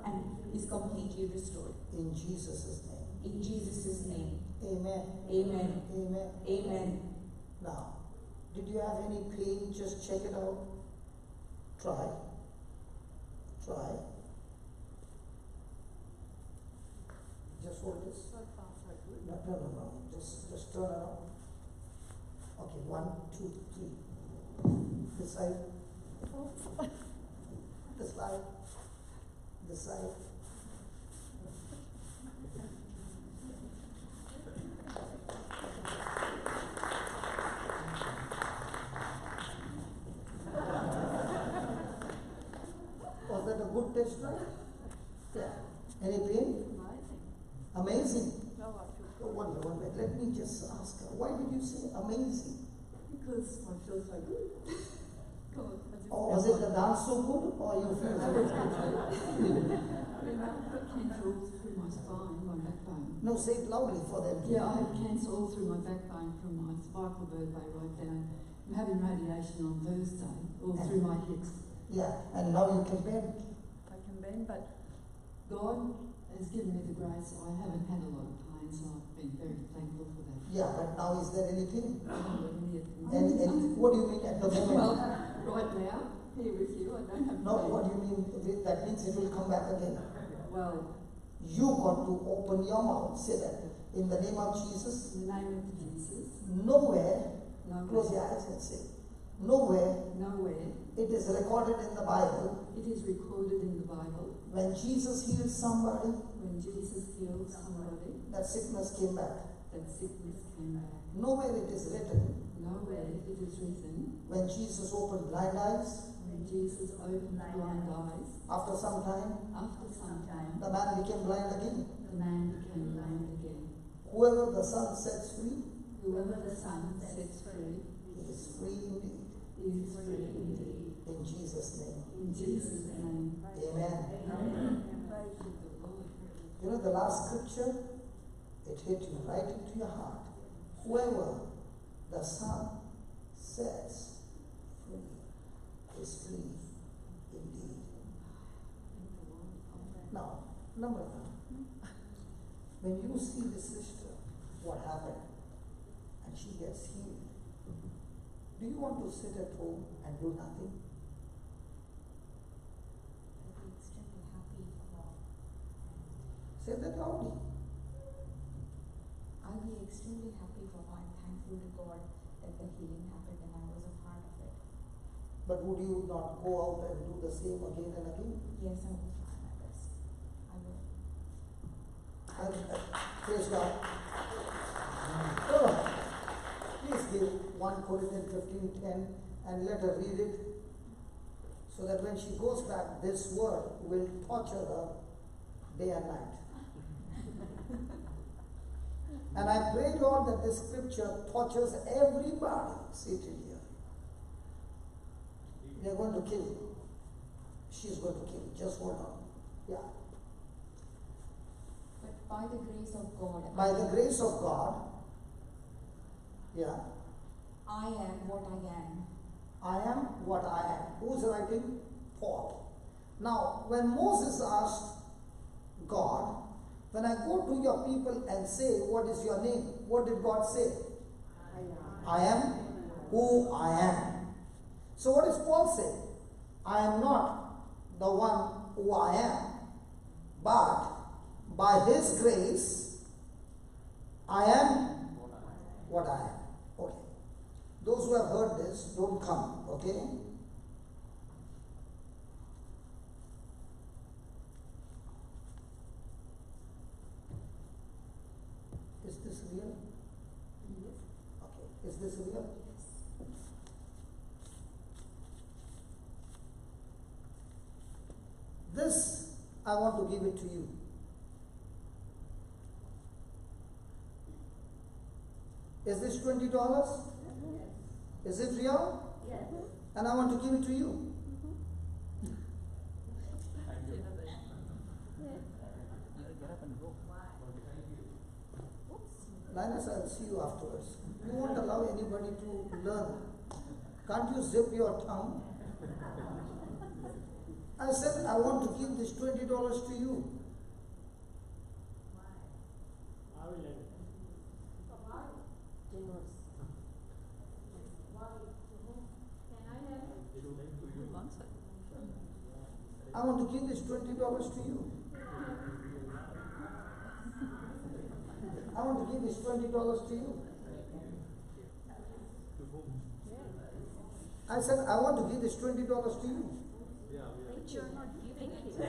and is completely restored. In Jesus' name. In Jesus' name. Amen. Amen. Amen. Amen. Now, did you have any pain? Just check it out. Try. Try. Just hold this. No. Just turn around. Okay, 1, 2, 3. This side. This side. This side. good test drive? Yeah. Any pain? Amazing. Oh, one minute. Let me just ask her. Why did you say amazing? Because I feel so good. Or was it the dance so good, or you feel so good? Cancers through my spine, my backbone. No, say it loudly for them. Yeah, I have cancer all through my backbone from my spinal vertebrae right down. I'm having radiation on Thursday, all through my hips. Yeah, and now you can bend. I can bend, but God has given me the grace. I haven't had a lot of pain, so I've been very thankful for that. Yeah, but now is there any pain? I haven't got any at the moment. What do you mean at the moment? Well, right now, here with you, I don't have No, pain. what do you mean? That means it will come back again. Well, You got to open your mouth. Say that. In the name of Jesus, in the name of Jesus, nowhere, close your nowhere, eyes and say, nowhere nowhere, it is recorded in the Bible it is recorded in the Bible, when Jesus healed somebody, when Jesus healed somebody, that sickness came back. that sickness came back. Nowhere it is written Nowhere it is written, when Jesus opened blind eyes, when Jesus opened blind eyes, after some time, after some time, the man became blind again. the man became lame again. Whoever the Son sets free, Whoever the Son sets free he is free indeed. is free indeed. In Jesus' name. In Jesus' name. Amen. Praise the Lord. You know the last scripture? It hit you right into your heart. Whoever the Son sets free is free indeed. Now, number one, when you see the sister, what happened, and she gets healed, do you want to sit at home and do nothing? I'd be extremely happy for Say that loudly. I'll be extremely happy for her. I'm thankful to God that the healing happened and I was a part of it. But would you not go out and do the same again and again? Yes, I will try my best. I will. Praise God. Oh, please give 1 Corinthians 15:10 and let her read it so that when she goes back, this word will torture her day and night. And I pray, Lord, that this scripture tortures everybody seated here. They are going to kill you. She's going to kill you. Just hold on. Yeah. But by the grace of God, By the grace of God, yeah, I am what I am. I am what I am. Who's writing? Paul. Now, when Moses asked God, when I go to your people and say, what is your name? What did God say? I am who I am. So what does Paul say? I am not the one who I am, but by His grace, I am what I am. Okay. Those who have heard this, don't come, okay? Is this real? Yes. Okay. Is this real? This, I want to give it to you. Is this $20? Is it real? Yes. And I want to give it to you. Linus, I'll see you afterwards. You won't allow anybody to learn. Can't you zip your tongue? I said, I want to give this $20 to you. I will let it. Generous. Why? Can I have it? I want to give this $20 to you. I want to give this $20 to you. I said, I want to give this $20 to you. You're not giving it. Take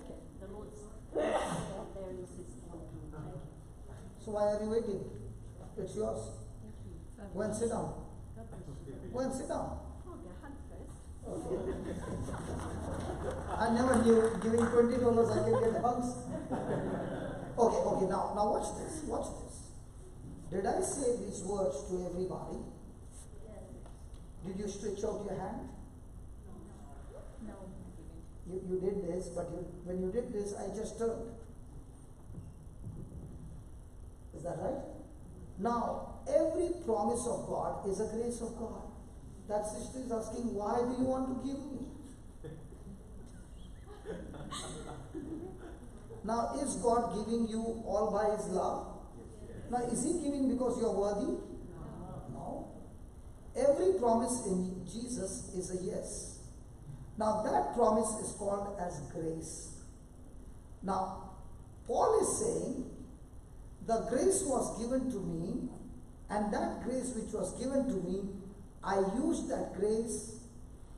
it. The Lord's there is His hand. Take it. So why are you waiting? It's yours. Go and sit down. Go and sit down. Oh, the hand first. Okay. I never knew giving $20 I can get hugs. Okay, now watch this. Did I say these words to everybody? Did you stretch out your hand? No. You did this, but when you did this, I just turned. Is that right? Now, every promise of God is a grace of God. That sister is asking, why do you want to give me? Now, is God giving you all by His love? Now, is He giving because you are worthy? No. Every promise in Jesus is a yes. Now, that promise is called as grace. Now, Paul is saying, the grace was given to me, and that grace which was given to me, I used that grace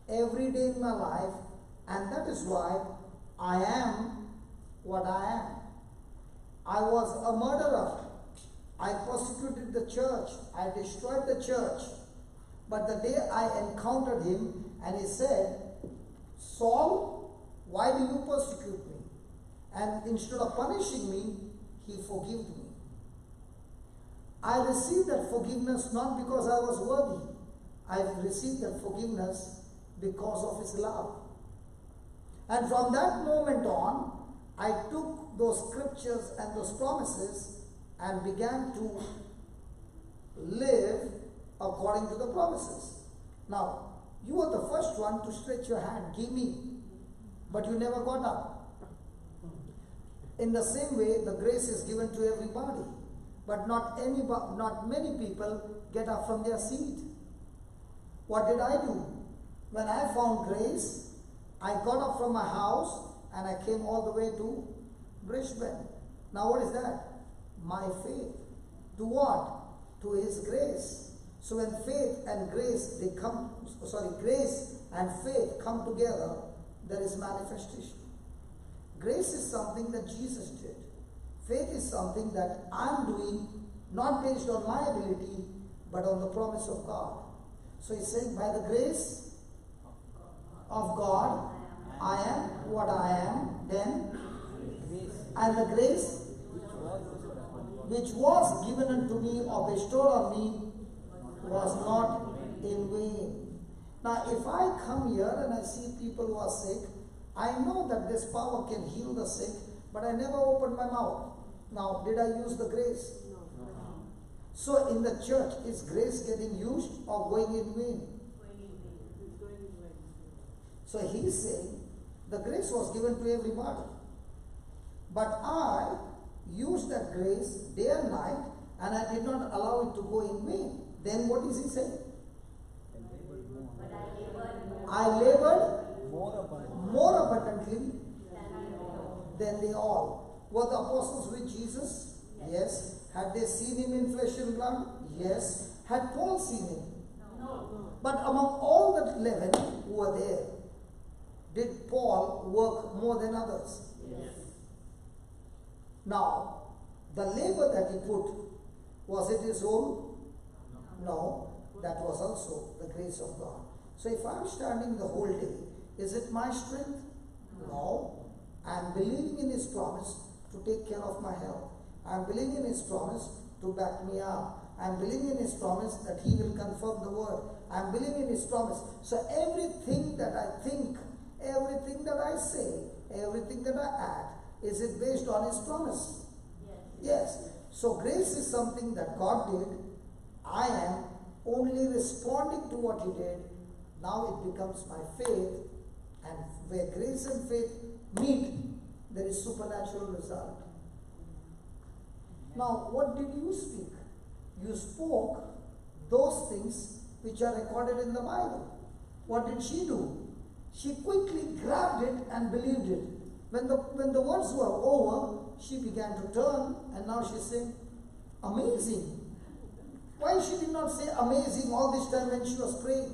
every day in my life, and that is why I am what I am. I was a murderer. I persecuted the church. I destroyed the church. But the day I encountered him and he said, Saul, why do you persecute me? And instead of punishing me, he forgave me. I received that forgiveness not because I was worthy. I received that forgiveness because of his love. And from that moment on, I took those scriptures and those promises and began to live according to the promises. Now, you were the first one to stretch your hand, give me, but you never got up. In the same way, the grace is given to everybody, but not many people get up from their seat. What did I do? When I found grace, I got up from my house and I came all the way to Brisbane. Now what is that? My faith. To what? To His grace. So when faith and grace, grace and faith come together, there is manifestation. Grace is something that Jesus did. Faith is something that I'm doing, not based on my ability, but on the promise of God. So he's saying, by the grace of God, I am what I am, then, and the grace which was given unto me or bestowed on me was not in vain. Now, if I come here and I see people who are sick, I know that this power can heal the sick, but I never opened my mouth. Now, did I use the grace? No. So, in the church, is grace getting used or going in vain? It's going in vain. So, he's saying the grace was given to everybody. But I used that grace day and night, and I did not allow it to go in vain. Then what is he saying? I labored more abundantly than they all. Were the apostles with Jesus? Yes. Had they seen him in flesh and blood? Yes. Had Paul seen him? No. But among all the 11 who were there, did Paul work more than others? Yes. Now, the labor that he put, was it his own? No. That was also the grace of God. So if I'm standing the whole day, is it my strength? No. I'm believing in His promise to take care of my health. I'm believing in His promise to back me up. I'm believing in His promise that He will confirm the word. I'm believing in His promise. So everything that I think, everything that I say, everything that I act, is it based on His promise? Yes. So grace is something that God did. I am only responding to what He did. Now it becomes my faith, and where grace and faith meet, there is supernatural result. Now, what did you speak? You spoke those things which are recorded in the Bible. What did she do? She quickly grabbed it and believed it. When the words were over, she began to turn, and now she's saying, amazing. Why she did not say amazing all this time when she was praying?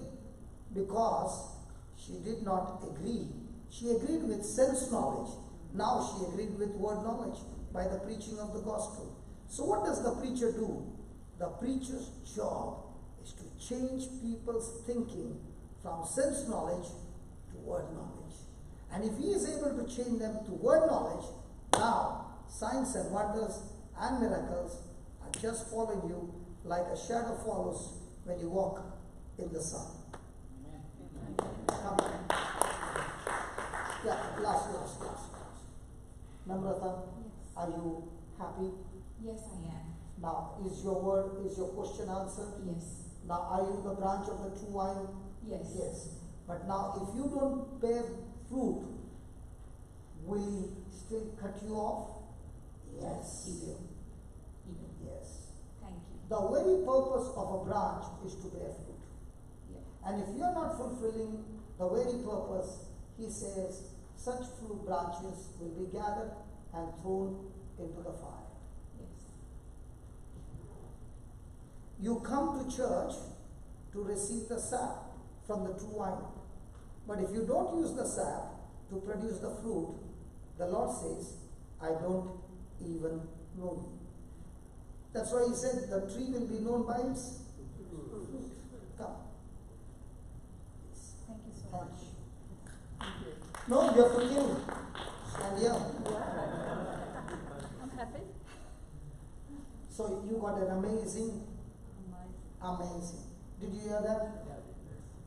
Because she did not agree. She agreed with sense knowledge. Now she agreed with word knowledge by the preaching of the gospel. So what does the preacher do? The preacher's job is to change people's thinking from sense knowledge to word knowledge. And if he is able to change them to word knowledge, now signs and wonders and miracles are just following you like a shadow follows when you walk in the sun. Come. Yeah, last. Namrata, are you happy? Yes, I am. Now, is your question answered? Yes. Now, are you the branch of the true vine? Yes. Yes. But now, if you don't bear fruit, will he still cut you off? Yes. He will. He will. Yes. Thank you. The very purpose of a branch is to bear fruit. Yeah. And if you are not fulfilling the very purpose, he says, such fruit branches will be gathered and thrown into the fire. Yes. You come to church to receive the sap from the true vine. But if you don't use the sap to produce the fruit, the Lord says, I don't even know you. That's why he said the tree will be known by its fruit. Come. Thank you so much. No, you have to kill. And yeah. I'm happy. So you got an amazing. Did you hear that?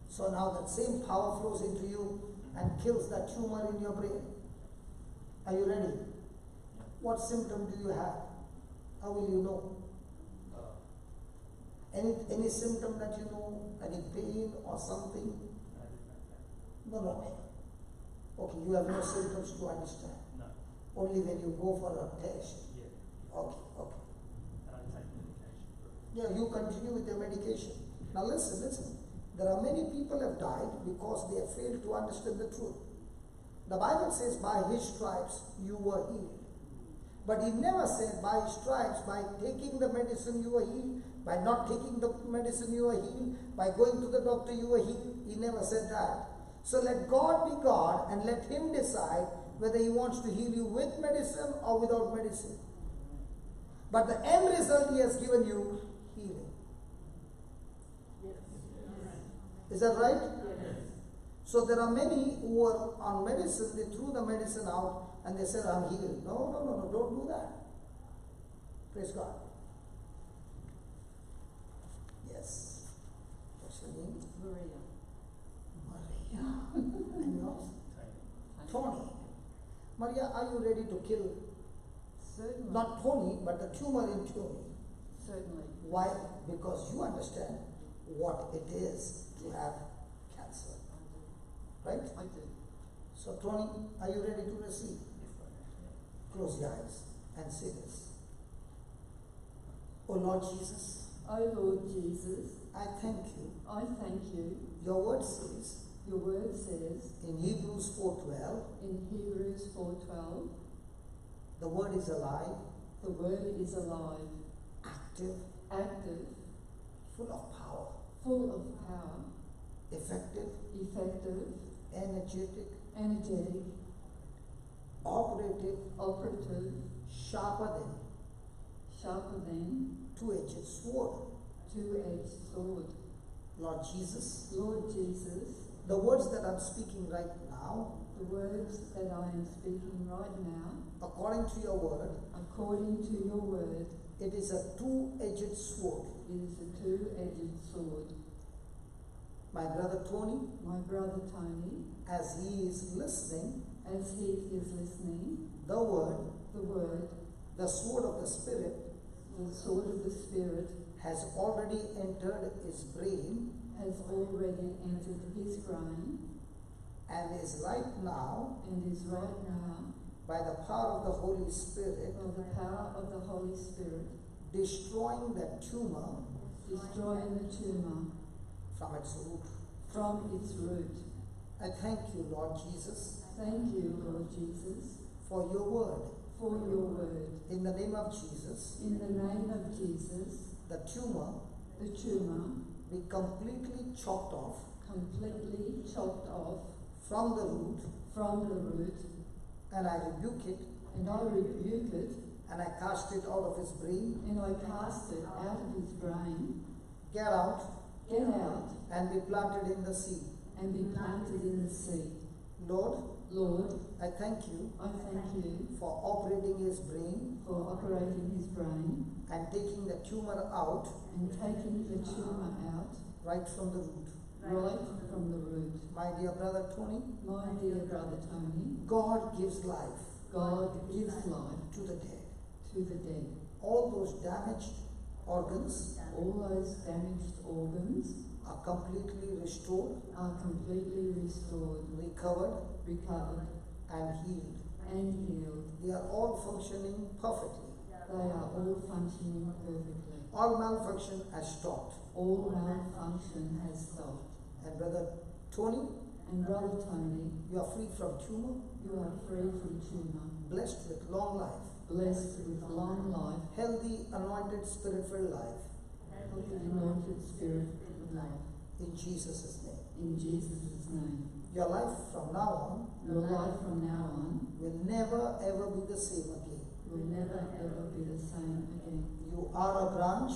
So now that same power flows into you and kills that tumor in your brain. Are you ready? What symptom do you have? How will you know? Any symptom that you know? Any pain or something? No. Okay, you have no symptoms to understand. No. Only when you go for a test. Yeah. Okay. And I take medication. Yeah, you continue with your medication. Now listen. There are many people have died because they have failed to understand the truth. The Bible says, by his stripes you were healed. But he never said, by his stripes, by taking the medicine you were healed, by not taking the medicine you were healed, by going to the doctor you were healed. He never said that. So let God be God and let him decide whether he wants to heal you with medicine or without medicine. But the end result, he has given you healing. Is that right? Yes. So there are many who are on medicine, they threw the medicine out and they said, I'm healed. No, don't do that. Praise God. Yes. What's your name? Maria. And yours? Tony. Maria, are you ready to kill? Certainly. Not Tony, but the tumor in Tony. Certainly. Why? Because you understand what it is to have cancer. Right? I do. So Tony, are you ready to receive? Close your eyes and say this. Oh Lord Jesus, Oh Lord Jesus, I thank you. I thank you. Your word says Your word says in Hebrews 4:12, in Hebrews 4:12, the word is alive, the word is alive, active, full of power, effective, energetic, operative, sharper than two-edged sword. Lord Jesus, the words that I'm speaking right now, the words that I am speaking right now, according to your word, according to your word, it is a two-edged sword. it is a two-edged sword. My brother Tony, My brother Tony, as he is listening, as he is listening, the word, the the sword of the Spirit, the sword of the Spirit, has already entered his brain has already entered his brain and is right now, by the power of the Holy Spirit, by the power of the Holy Spirit, destroying that tumor destroying the tumor from its root. from its root. I thank you, Lord Jesus, Thank you, Lord Jesus, for your word. for your word. In the name of Jesus, In the name of Jesus, the tumor the tumor be completely chopped off completely chopped off from the root, from the root, and I rebuke it, and I rebuke it, and I cast it out of his brain. and I cast it out of his brain. Get out Get out and be planted in the sea. and be planted in the sea. Lord, Lord, I thank you I thank you for operating his brain for operating his brain and taking the tumor out and taking the tumour out right from the root. right from the root. My dear brother Tony, My dear brother Tony, God gives life God gives life to the dead. to the dead. All those damaged organs All those damaged organs are completely restored, are completely restored, recovered, recovered, and healed. and healed. They are all functioning perfectly. They are all functioning perfectly. All malfunction has stopped. All malfunction has stopped. And brother Tony, And brother Tony, you are free from tumor, you are free from tumour, blessed with long life, blessed with long life, healthy, anointed, spirit-filled life. healthy, anointed spirit of life. In Jesus' name. In Jesus' name. Your life from now on Your life from now on will never ever be the same again. will never ever be the same again. You are a branch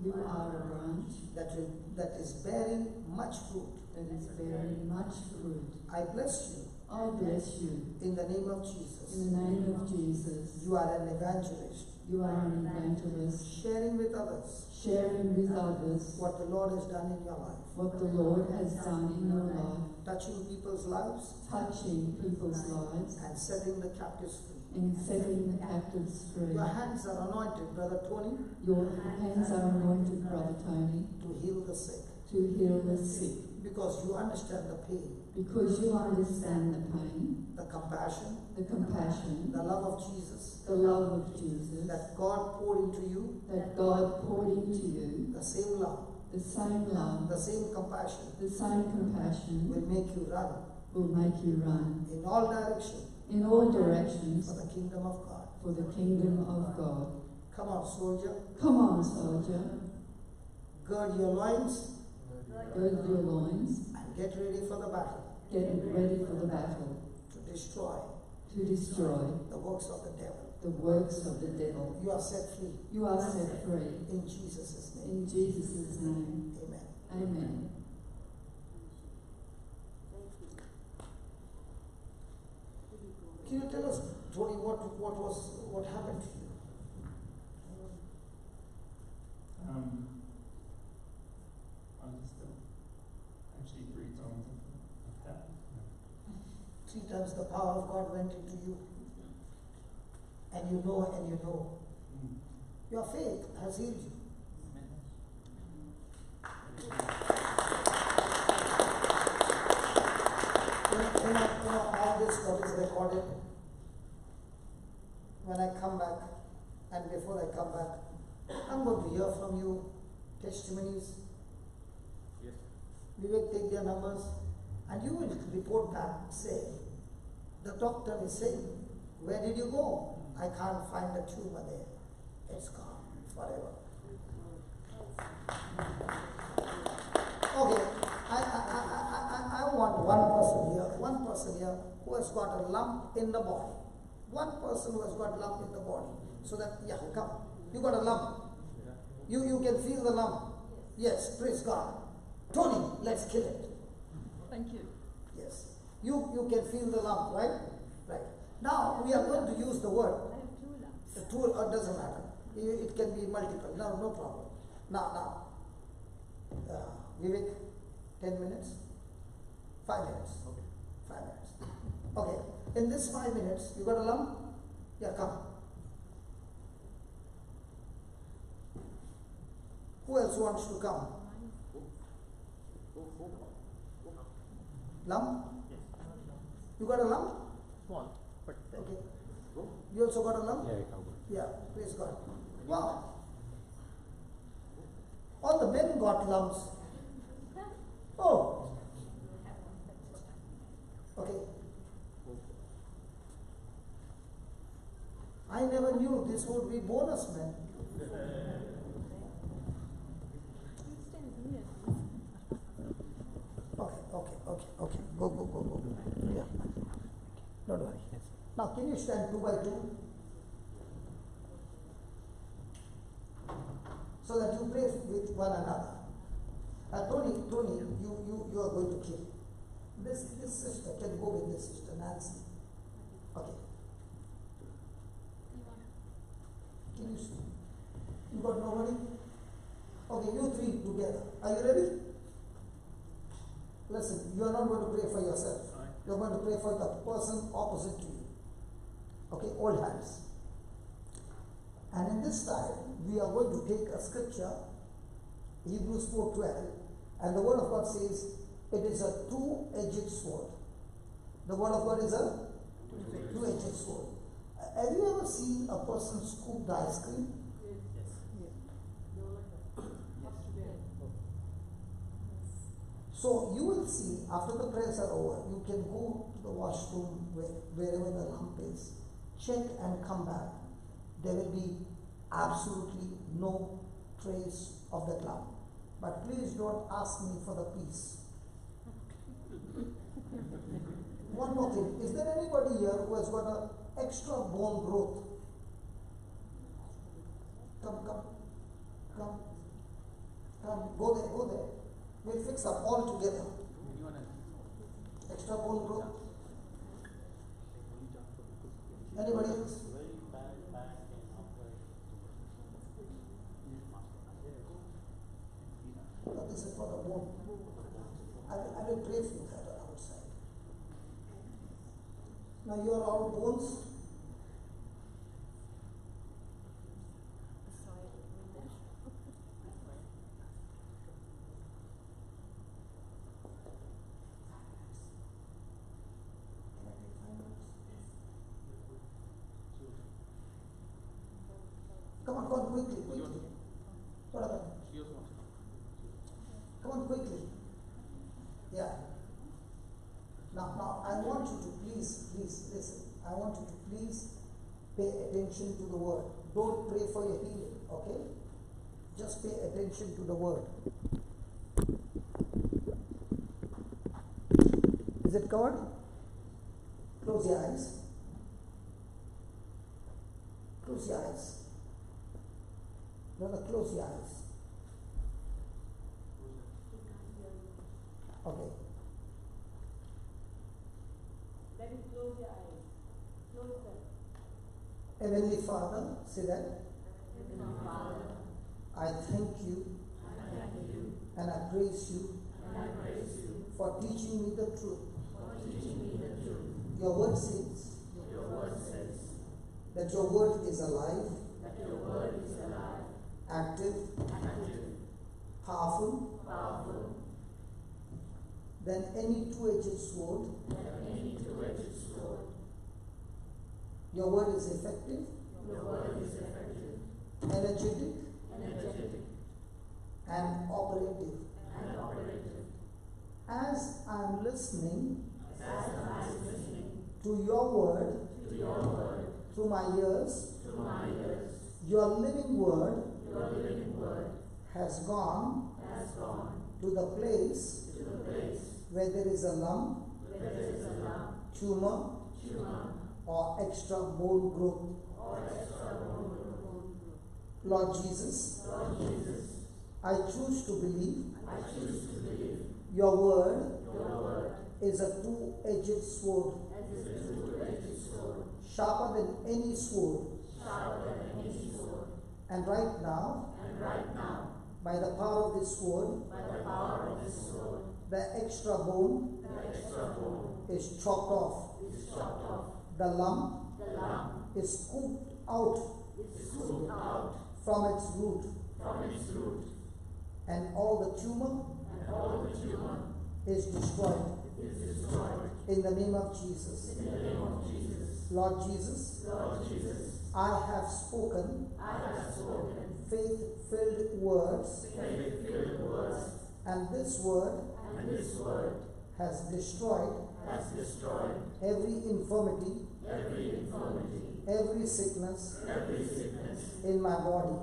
You are a branch that is bearing much fruit. that is bearing much fruit. I bless you I bless you in the name of Jesus. in the name of Jesus. You are an evangelist, You are an evangelist, sharing with others sharing with others what the Lord has done in your life, what the Lord has done in your life, touching people's lives touching people's lives and setting the captives free. and setting the captives free. Your hands are anointed, brother Tony, Your hands are anointed, brother Tony, to heal the sick, to heal the sick, because you understand the pain, because you understand the pain, the compassion, the compassion, the love of Jesus the love of Jesus that God poured into you, that God poured into you, the same love, the same love, the same compassion the same compassion will make you run will make you run in all directions in all directions for the kingdom of God. for the kingdom of God. Come on, soldier, Come on, soldier, gird your loins gird your loins, and get ready for the battle get ready for the battle, to destroy to destroy the works of the devil. the works of the devil. You are set free You are set free in Jesus' name. in Jesus' name. Amen. Amen. Can you tell us, Tony, what happened to you? I'm still actually 3 times I've had. 3 times the power of God went into you. And you know, and you know. Your faith has healed you. You know, all this stuff is recorded. When I come back, and before I come back, I'm going to hear from you testimonies. Yes. We will take their numbers, and you will report back, say, the doctor is saying, where did you go? I can't find the tumor there. It's gone forever. Okay, I want one person here who has got a lump in the body. One person who has got a lump in the body. So that, yeah, come. You got a lump. You can feel the lump. Yes, praise God. Tony, let's kill it. Thank you. Yes. You can feel the lump, right? Right. Now we are going to use the word. I have 2 lumps. The two doesn't matter. It can be multiple. No problem. Now. Vivek, 10 minutes? 5 minutes. Okay. 5 minutes. Okay. In this 5 minutes, you got a lump? Yeah, come. Who else wants to come? Lump? Yes. You got a lump? Small, but Okay. You also got a lump? Yeah, Yeah, praise God. Wow. All the men got lumps. Oh. Okay. I never knew this would be bonus, man. Okay. Go. Yeah. Don't worry. Now, can you stand 2 by 2? So that you pray with one another. Tony, you are going to kill. This sister can go with this sister, Nancy. Okay. Can you see? You got nobody? Okay, you three together. Are you ready? Listen, you are not going to pray for yourself. You are going to pray for the person opposite to you. Okay, all hands. And in this time, we are going to take a scripture, Hebrews 4:12, and the Word of God says, it is a two-edged sword. The Word of God is a two-edged sword. Have you ever seen a person scoop the ice cream? So you will see, after the prayers are over, you can go to the washroom wherever the lump is, check and come back. There will be absolutely no trace of that lump. But please don't ask me for the piece. One more thing, is there anybody here who has got an extra bone growth? Come, go there. We'll fix up all together. Extra bone growth. Anybody else? But this is for the bone. I will pray for you that are outside. Now you are all bones. Come on, quickly. What happened? Come on, quickly. Yeah. Now, I want you to please listen. I want you to please pay attention to the word. Don't pray for your healing, okay? Just pay attention to the word. Is it covered? Close your eyes. Close your eyes. Brother, close your eyes. Okay. Let him close your eyes. Close them. Heavenly Father, say that. Heavenly Father, I thank you and I praise you for teaching me the truth. Your word says that your word is alive, active, powerful, than any two-edged sword. Your word is effective, energetic, and operative. As I am listening to your word through my ears, your living word has gone to the place where there is a lump, tumor, or extra bone growth. Lord Jesus, I choose to believe your word is a two-edged sword, sharper than any sword. And right now, by the power of this sword, the extra bone is chopped off. The lump is scooped out from its root. And all the tumor is destroyed. In the name of Jesus. Lord Jesus, I have spoken faith-filled words, and this word has destroyed every infirmity, every sickness in my body.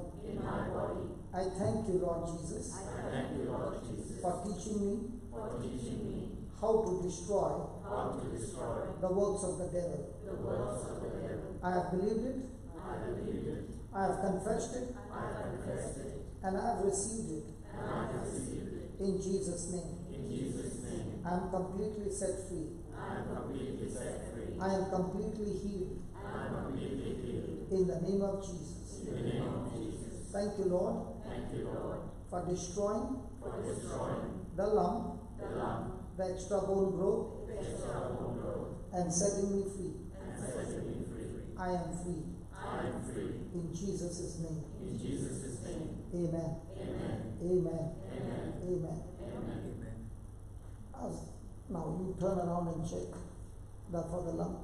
I thank you, Lord Jesus, for teaching me how to destroy the works of the devil. I have believed it, I have confessed it, and I have received it. In Jesus' name. I am completely set free. I am completely set free. I am completely healed. I am completely healed. In the name of Jesus. In the name of Jesus. Thank you, Lord, Thank you, Lord, for destroying for destroying the lump, the lump, the extra bone growth, the extra bone growth, and setting me free. and setting me free. I am free. I am free. In Jesus' name. In Jesus' name. Amen. Amen. Amen. Amen. Amen. Amen. As now you turn around and check that for the lump.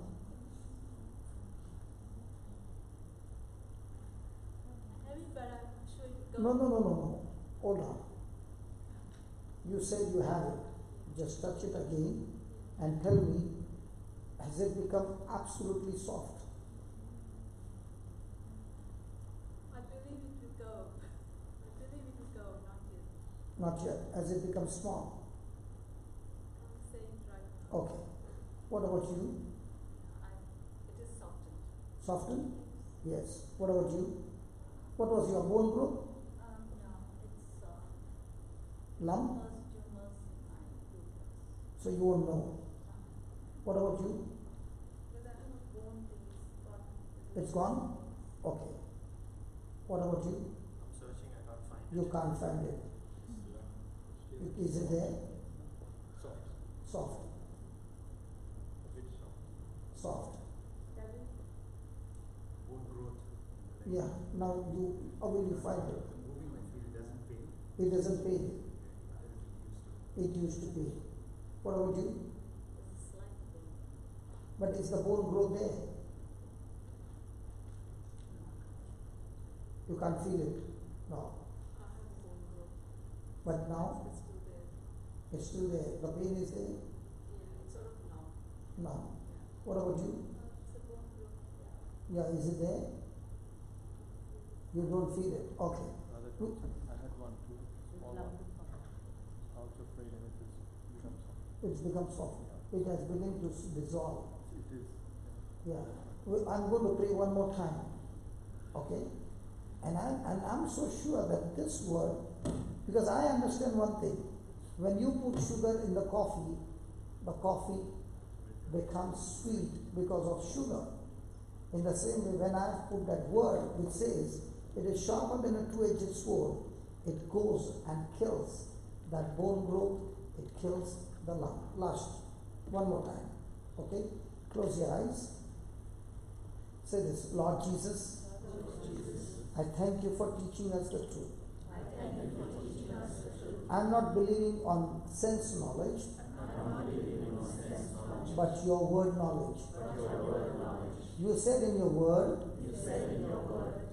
I have it, but I'm sure it goes. No. Hold on. You said you have it. Just touch it again and tell me, has it become absolutely soft? I believe it will go. I believe it will go, not yet. Not yet. Has it become small? I'm saying it right now. Okay. What about you? It is softened. Softened? Yes. What about you? What was your bone growth? No, it's Lump? tumors in my uterus. So you won't know. What about you? Because I have a bone thing, it's gone. It's gone? Okay. What about you? I'm searching, I can't find You can't find it. Is it there? Soft. Soft. A bit soft. Soft. Tell me. Bone growth. Yeah. Now how will you find it? Moving my feet doesn't pain. It doesn't pain. I It used to pay. What about you? It's slight pain. But is the bone growth there? You can't feel it? No. I have a bone growth. But now It's still there. it's still there. The pain is there? Yeah, it's sort of numb. No. Yeah. What about you? It's a bone growth. Yeah. Yeah, is it there? You don't feel it? Okay. I had one too. Small one. I was afraid and it has become soft. It's become soft. It has begun to dissolve. It is. Yeah. I'm going to pray one more time. Okay? And I'm so sure that this word, because I understand one thing. When you put sugar in the coffee becomes sweet because of sugar. In the same way, when I put that word which says, it is sharper than a two-edged sword, it goes and kills that bone growth, it kills the lump. Last, one more time. Okay? Close your eyes. Say this, Lord Jesus, I thank you for teaching us the truth. I'm not believing on sense knowledge, but your word knowledge. You said in your word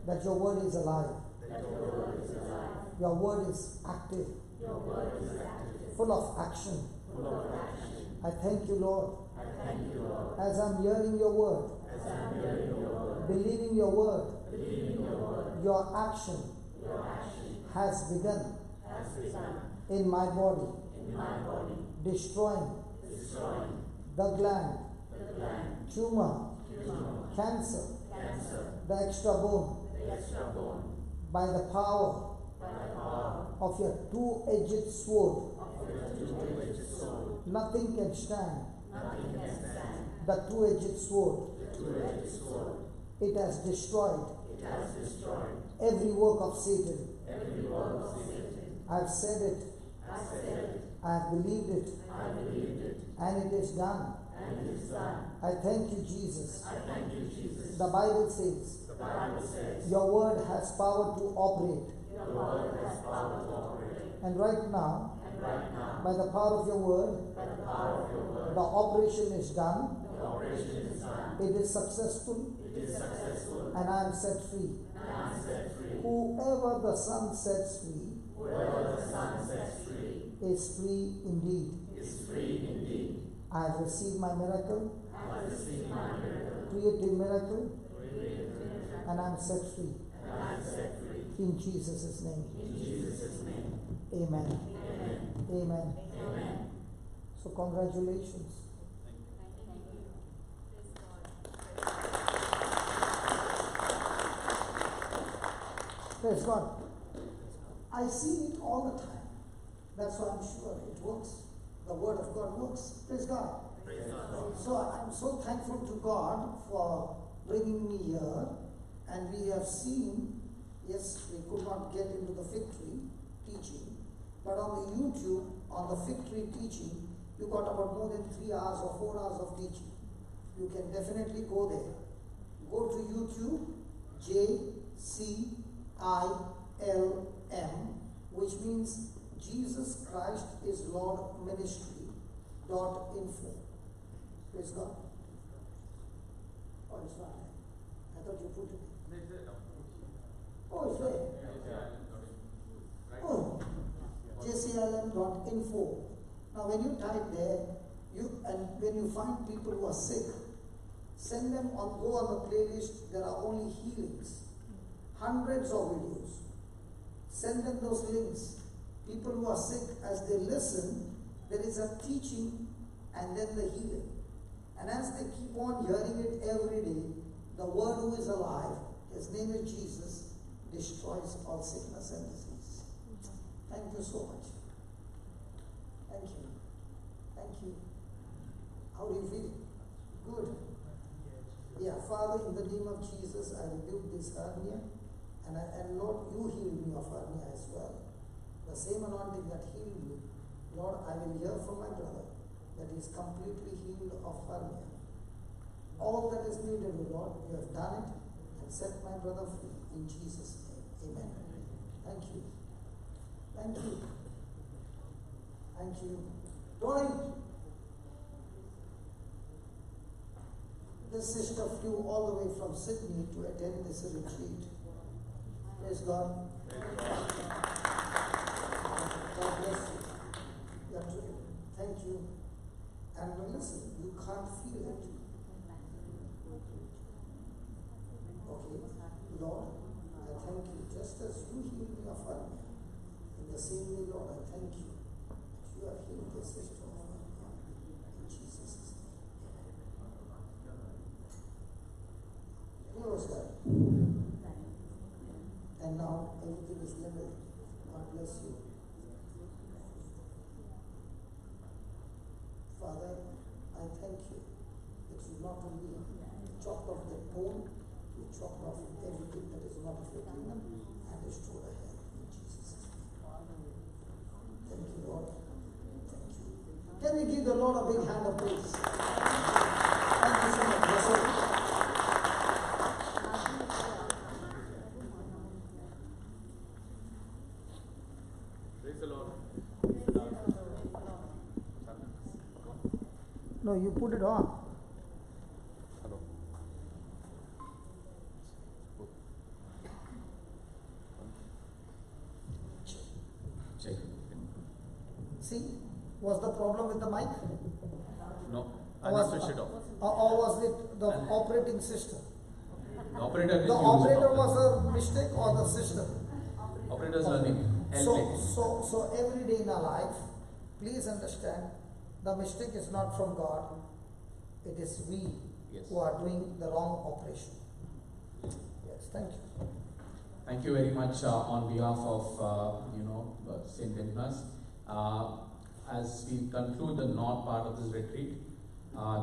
that your word is alive. Your word is active, full of action. I thank you, Lord, as I'm hearing your word, believing your word, your action has begun in my body, destroying the gland, tumor, cancer, the extra bone, by the power of your two-edged sword. Nothing can stand the two-edged sword. It has destroyed every work of Satan. I've said it. I've believed it. And it is done. I thank you, Jesus. The Bible says, your word has power to operate. And right now, by the power of your word, the operation is done. It is successful. And I am set free. Whoever the Son sets free is free indeed. I have received my miracle, creative miracle, and I am set free. In Jesus' name. Amen. Amen. So congratulations. Praise God. I see it all the time. That's why I'm sure it works. The word of God works. Praise God. So I'm so thankful to God for bringing me here, and we have seen, yes, we could not get into the fig tree teaching, but on the YouTube, on the fig tree teaching, you got about more than 3 hours or 4 hours of teaching. You can definitely go there. Go to YouTube, JCILM, which means Jesus Christ is Lord Ministry.info. Praise God. Oh, it's not there. I thought you put it. Oh, it's there. Oh, JCILM.info. Now, when you type there, when you find people who are sick, send them on, go on the playlist. There are only healings, hundreds of videos. Send them those links. People who are sick, as they listen, there is a teaching and then the healing. And as they keep on hearing it every day, the Word who is alive, His name is Jesus, destroys all sickness and disease. Thank you so much. Thank you. Thank you. How do you feel? Good. Yeah, Father, in the name of Jesus, I rebuke this hernia, and Lord, you heal me of hernia as well. The same anointing that healed me, Lord, I will hear from my brother that he is completely healed of hernia. All that is needed, Lord, you have done it and set my brother free in Jesus' name. Amen. Thank you. Thank you. Thank you. Tony, this sister flew all the way from Sydney to attend this retreat. Praise God. God bless you. Thank you. And listen, you can't feel it. Okay, Lord, I thank you. Just as you healed me of hernia, in the same way, Lord, I thank you that you have healed this sister of hernia. In Jesus' name. Close that. And now everything is level. God bless you. Father, I thank you that you not only chopped off the bone, you chopped off everything that is not of your kingdom and restored her health in Jesus' name. Thank you, Lord. Thank you. Can we give the Lord a big hand of praise? Thank you so much. Yes, sir. Praise the Lord. No, you put it on. Hello. Check. See, was the problem with the mic? No, I Or just switched it off. or was it the operating system? The operator The operator was a mistake or the system? Operator's learning. So every day in our life, please understand, the mistake is not from God. It is we who are doing the wrong operation. Yes, thank you. Thank you very much on behalf of St. Nicholas. As we conclude the north part of this retreat,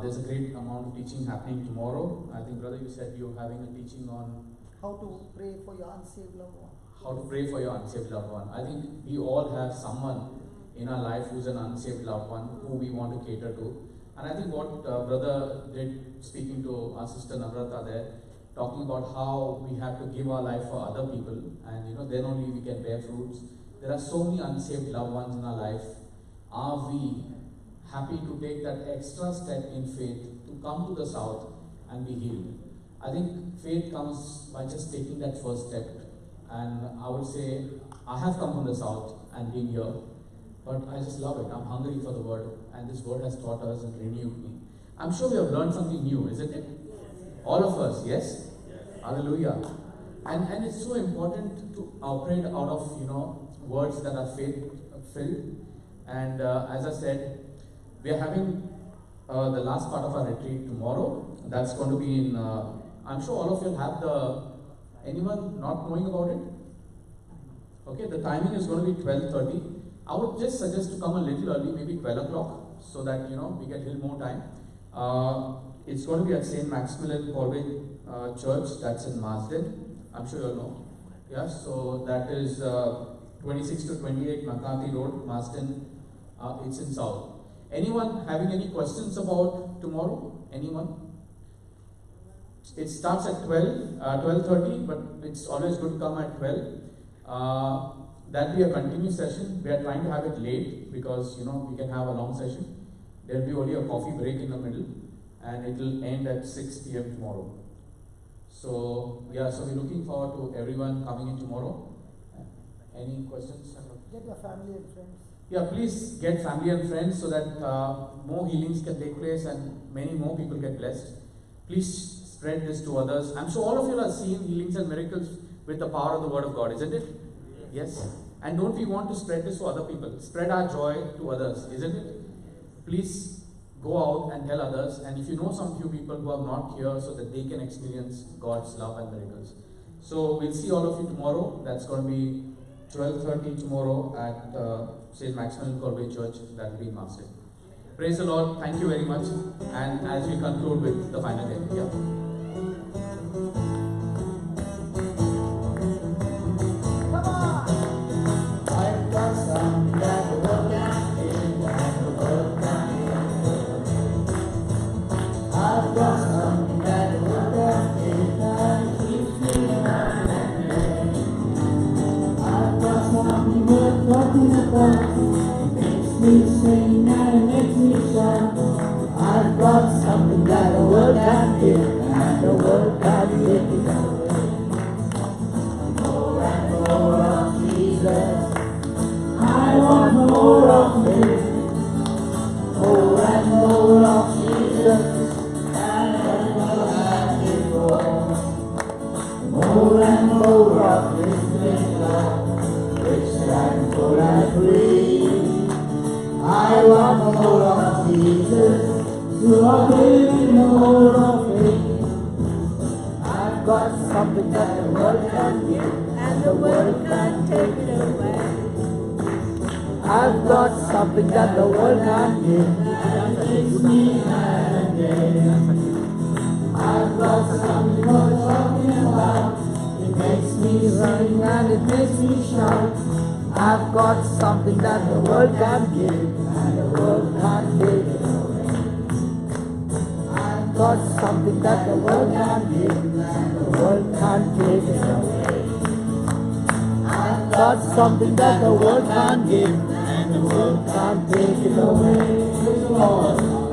there's a great amount of teaching happening tomorrow. I think, brother, you said you're having a teaching on how to pray for your unsaved loved one. How to pray for your unsaved loved one. I think we all have someone in our life who's an unsaved loved one who we want to cater to. And I think what brother did, speaking to our sister Navrata there, talking about how we have to give our life for other people, and then only we can bear fruits. There are so many unsaved loved ones in our life. Are we happy to take that extra step in faith to come to the south and be healed? I think faith comes by just taking that first step. And I would say, I have come from the south and been here, but I just love it. I'm hungry for the word, and this word has taught us and renewed me. I'm sure we have learned something new, isn't it? All of us, yes? Hallelujah. And it's so important to operate out of, words that are faith-filled. And as I said, we are having the last part of our retreat tomorrow. That's going to be in, I'm sure all of you have anyone not knowing about it? Okay, the timing is going to be 12:30. I would just suggest to come a little early, maybe 12 o'clock, so that we get a little more time. It's going to be at St. Maximilian Colvin Church, that's in Marsden. I'm sure you all know. Yeah, so that is 26 to 28 McCarthy Road, Marsden. It's in South. Anyone having any questions about tomorrow? Anyone? It starts at 12:30, but it's always good to come at 12. That'll be a continuous session. We are trying to have it late because we can have a long session. There'll be only a coffee break in the middle, and it will end at 6 p.m. tomorrow. So yeah, so we're looking forward to everyone coming in tomorrow. Any questions? Get your family and friends. Yeah, please get family and friends so that more healings can take place and many more people get blessed. Please spread this to others. I'm sure all of you are seeing healings and miracles with the power of the Word of God, isn't it? Yes. And don't we want to spread this to other people? Spread our joy to others, isn't it? Please go out and tell others. And if you know some few people who are not here so that they can experience God's love and miracles. So we'll see all of you tomorrow. That's going to be 12:30 tomorrow at St. Maximilian Colvin Church. That will be in Marsden. Praise the Lord. Thank you very much. And as we conclude with the final hymn. Yeah. I've got something that the world can give, and the world can take it away. More and more of Jesus, I want more of Him. More and more of Jesus, and the world can give more. More and more of His love, rich and full and free. I want more of Jesus. So I live in more of Him. I've got something that the world can give, and the world can take it away. I've got something that the world can give, and it makes me mad again. I've got something worth talking about. It makes me sing and it makes me shout. I've got something that the world can give, and the world can't take it away. I've got something that the world can give, and the world can't take it away. I've got something that the world can give, and the world can't take it away. Praise the Lord.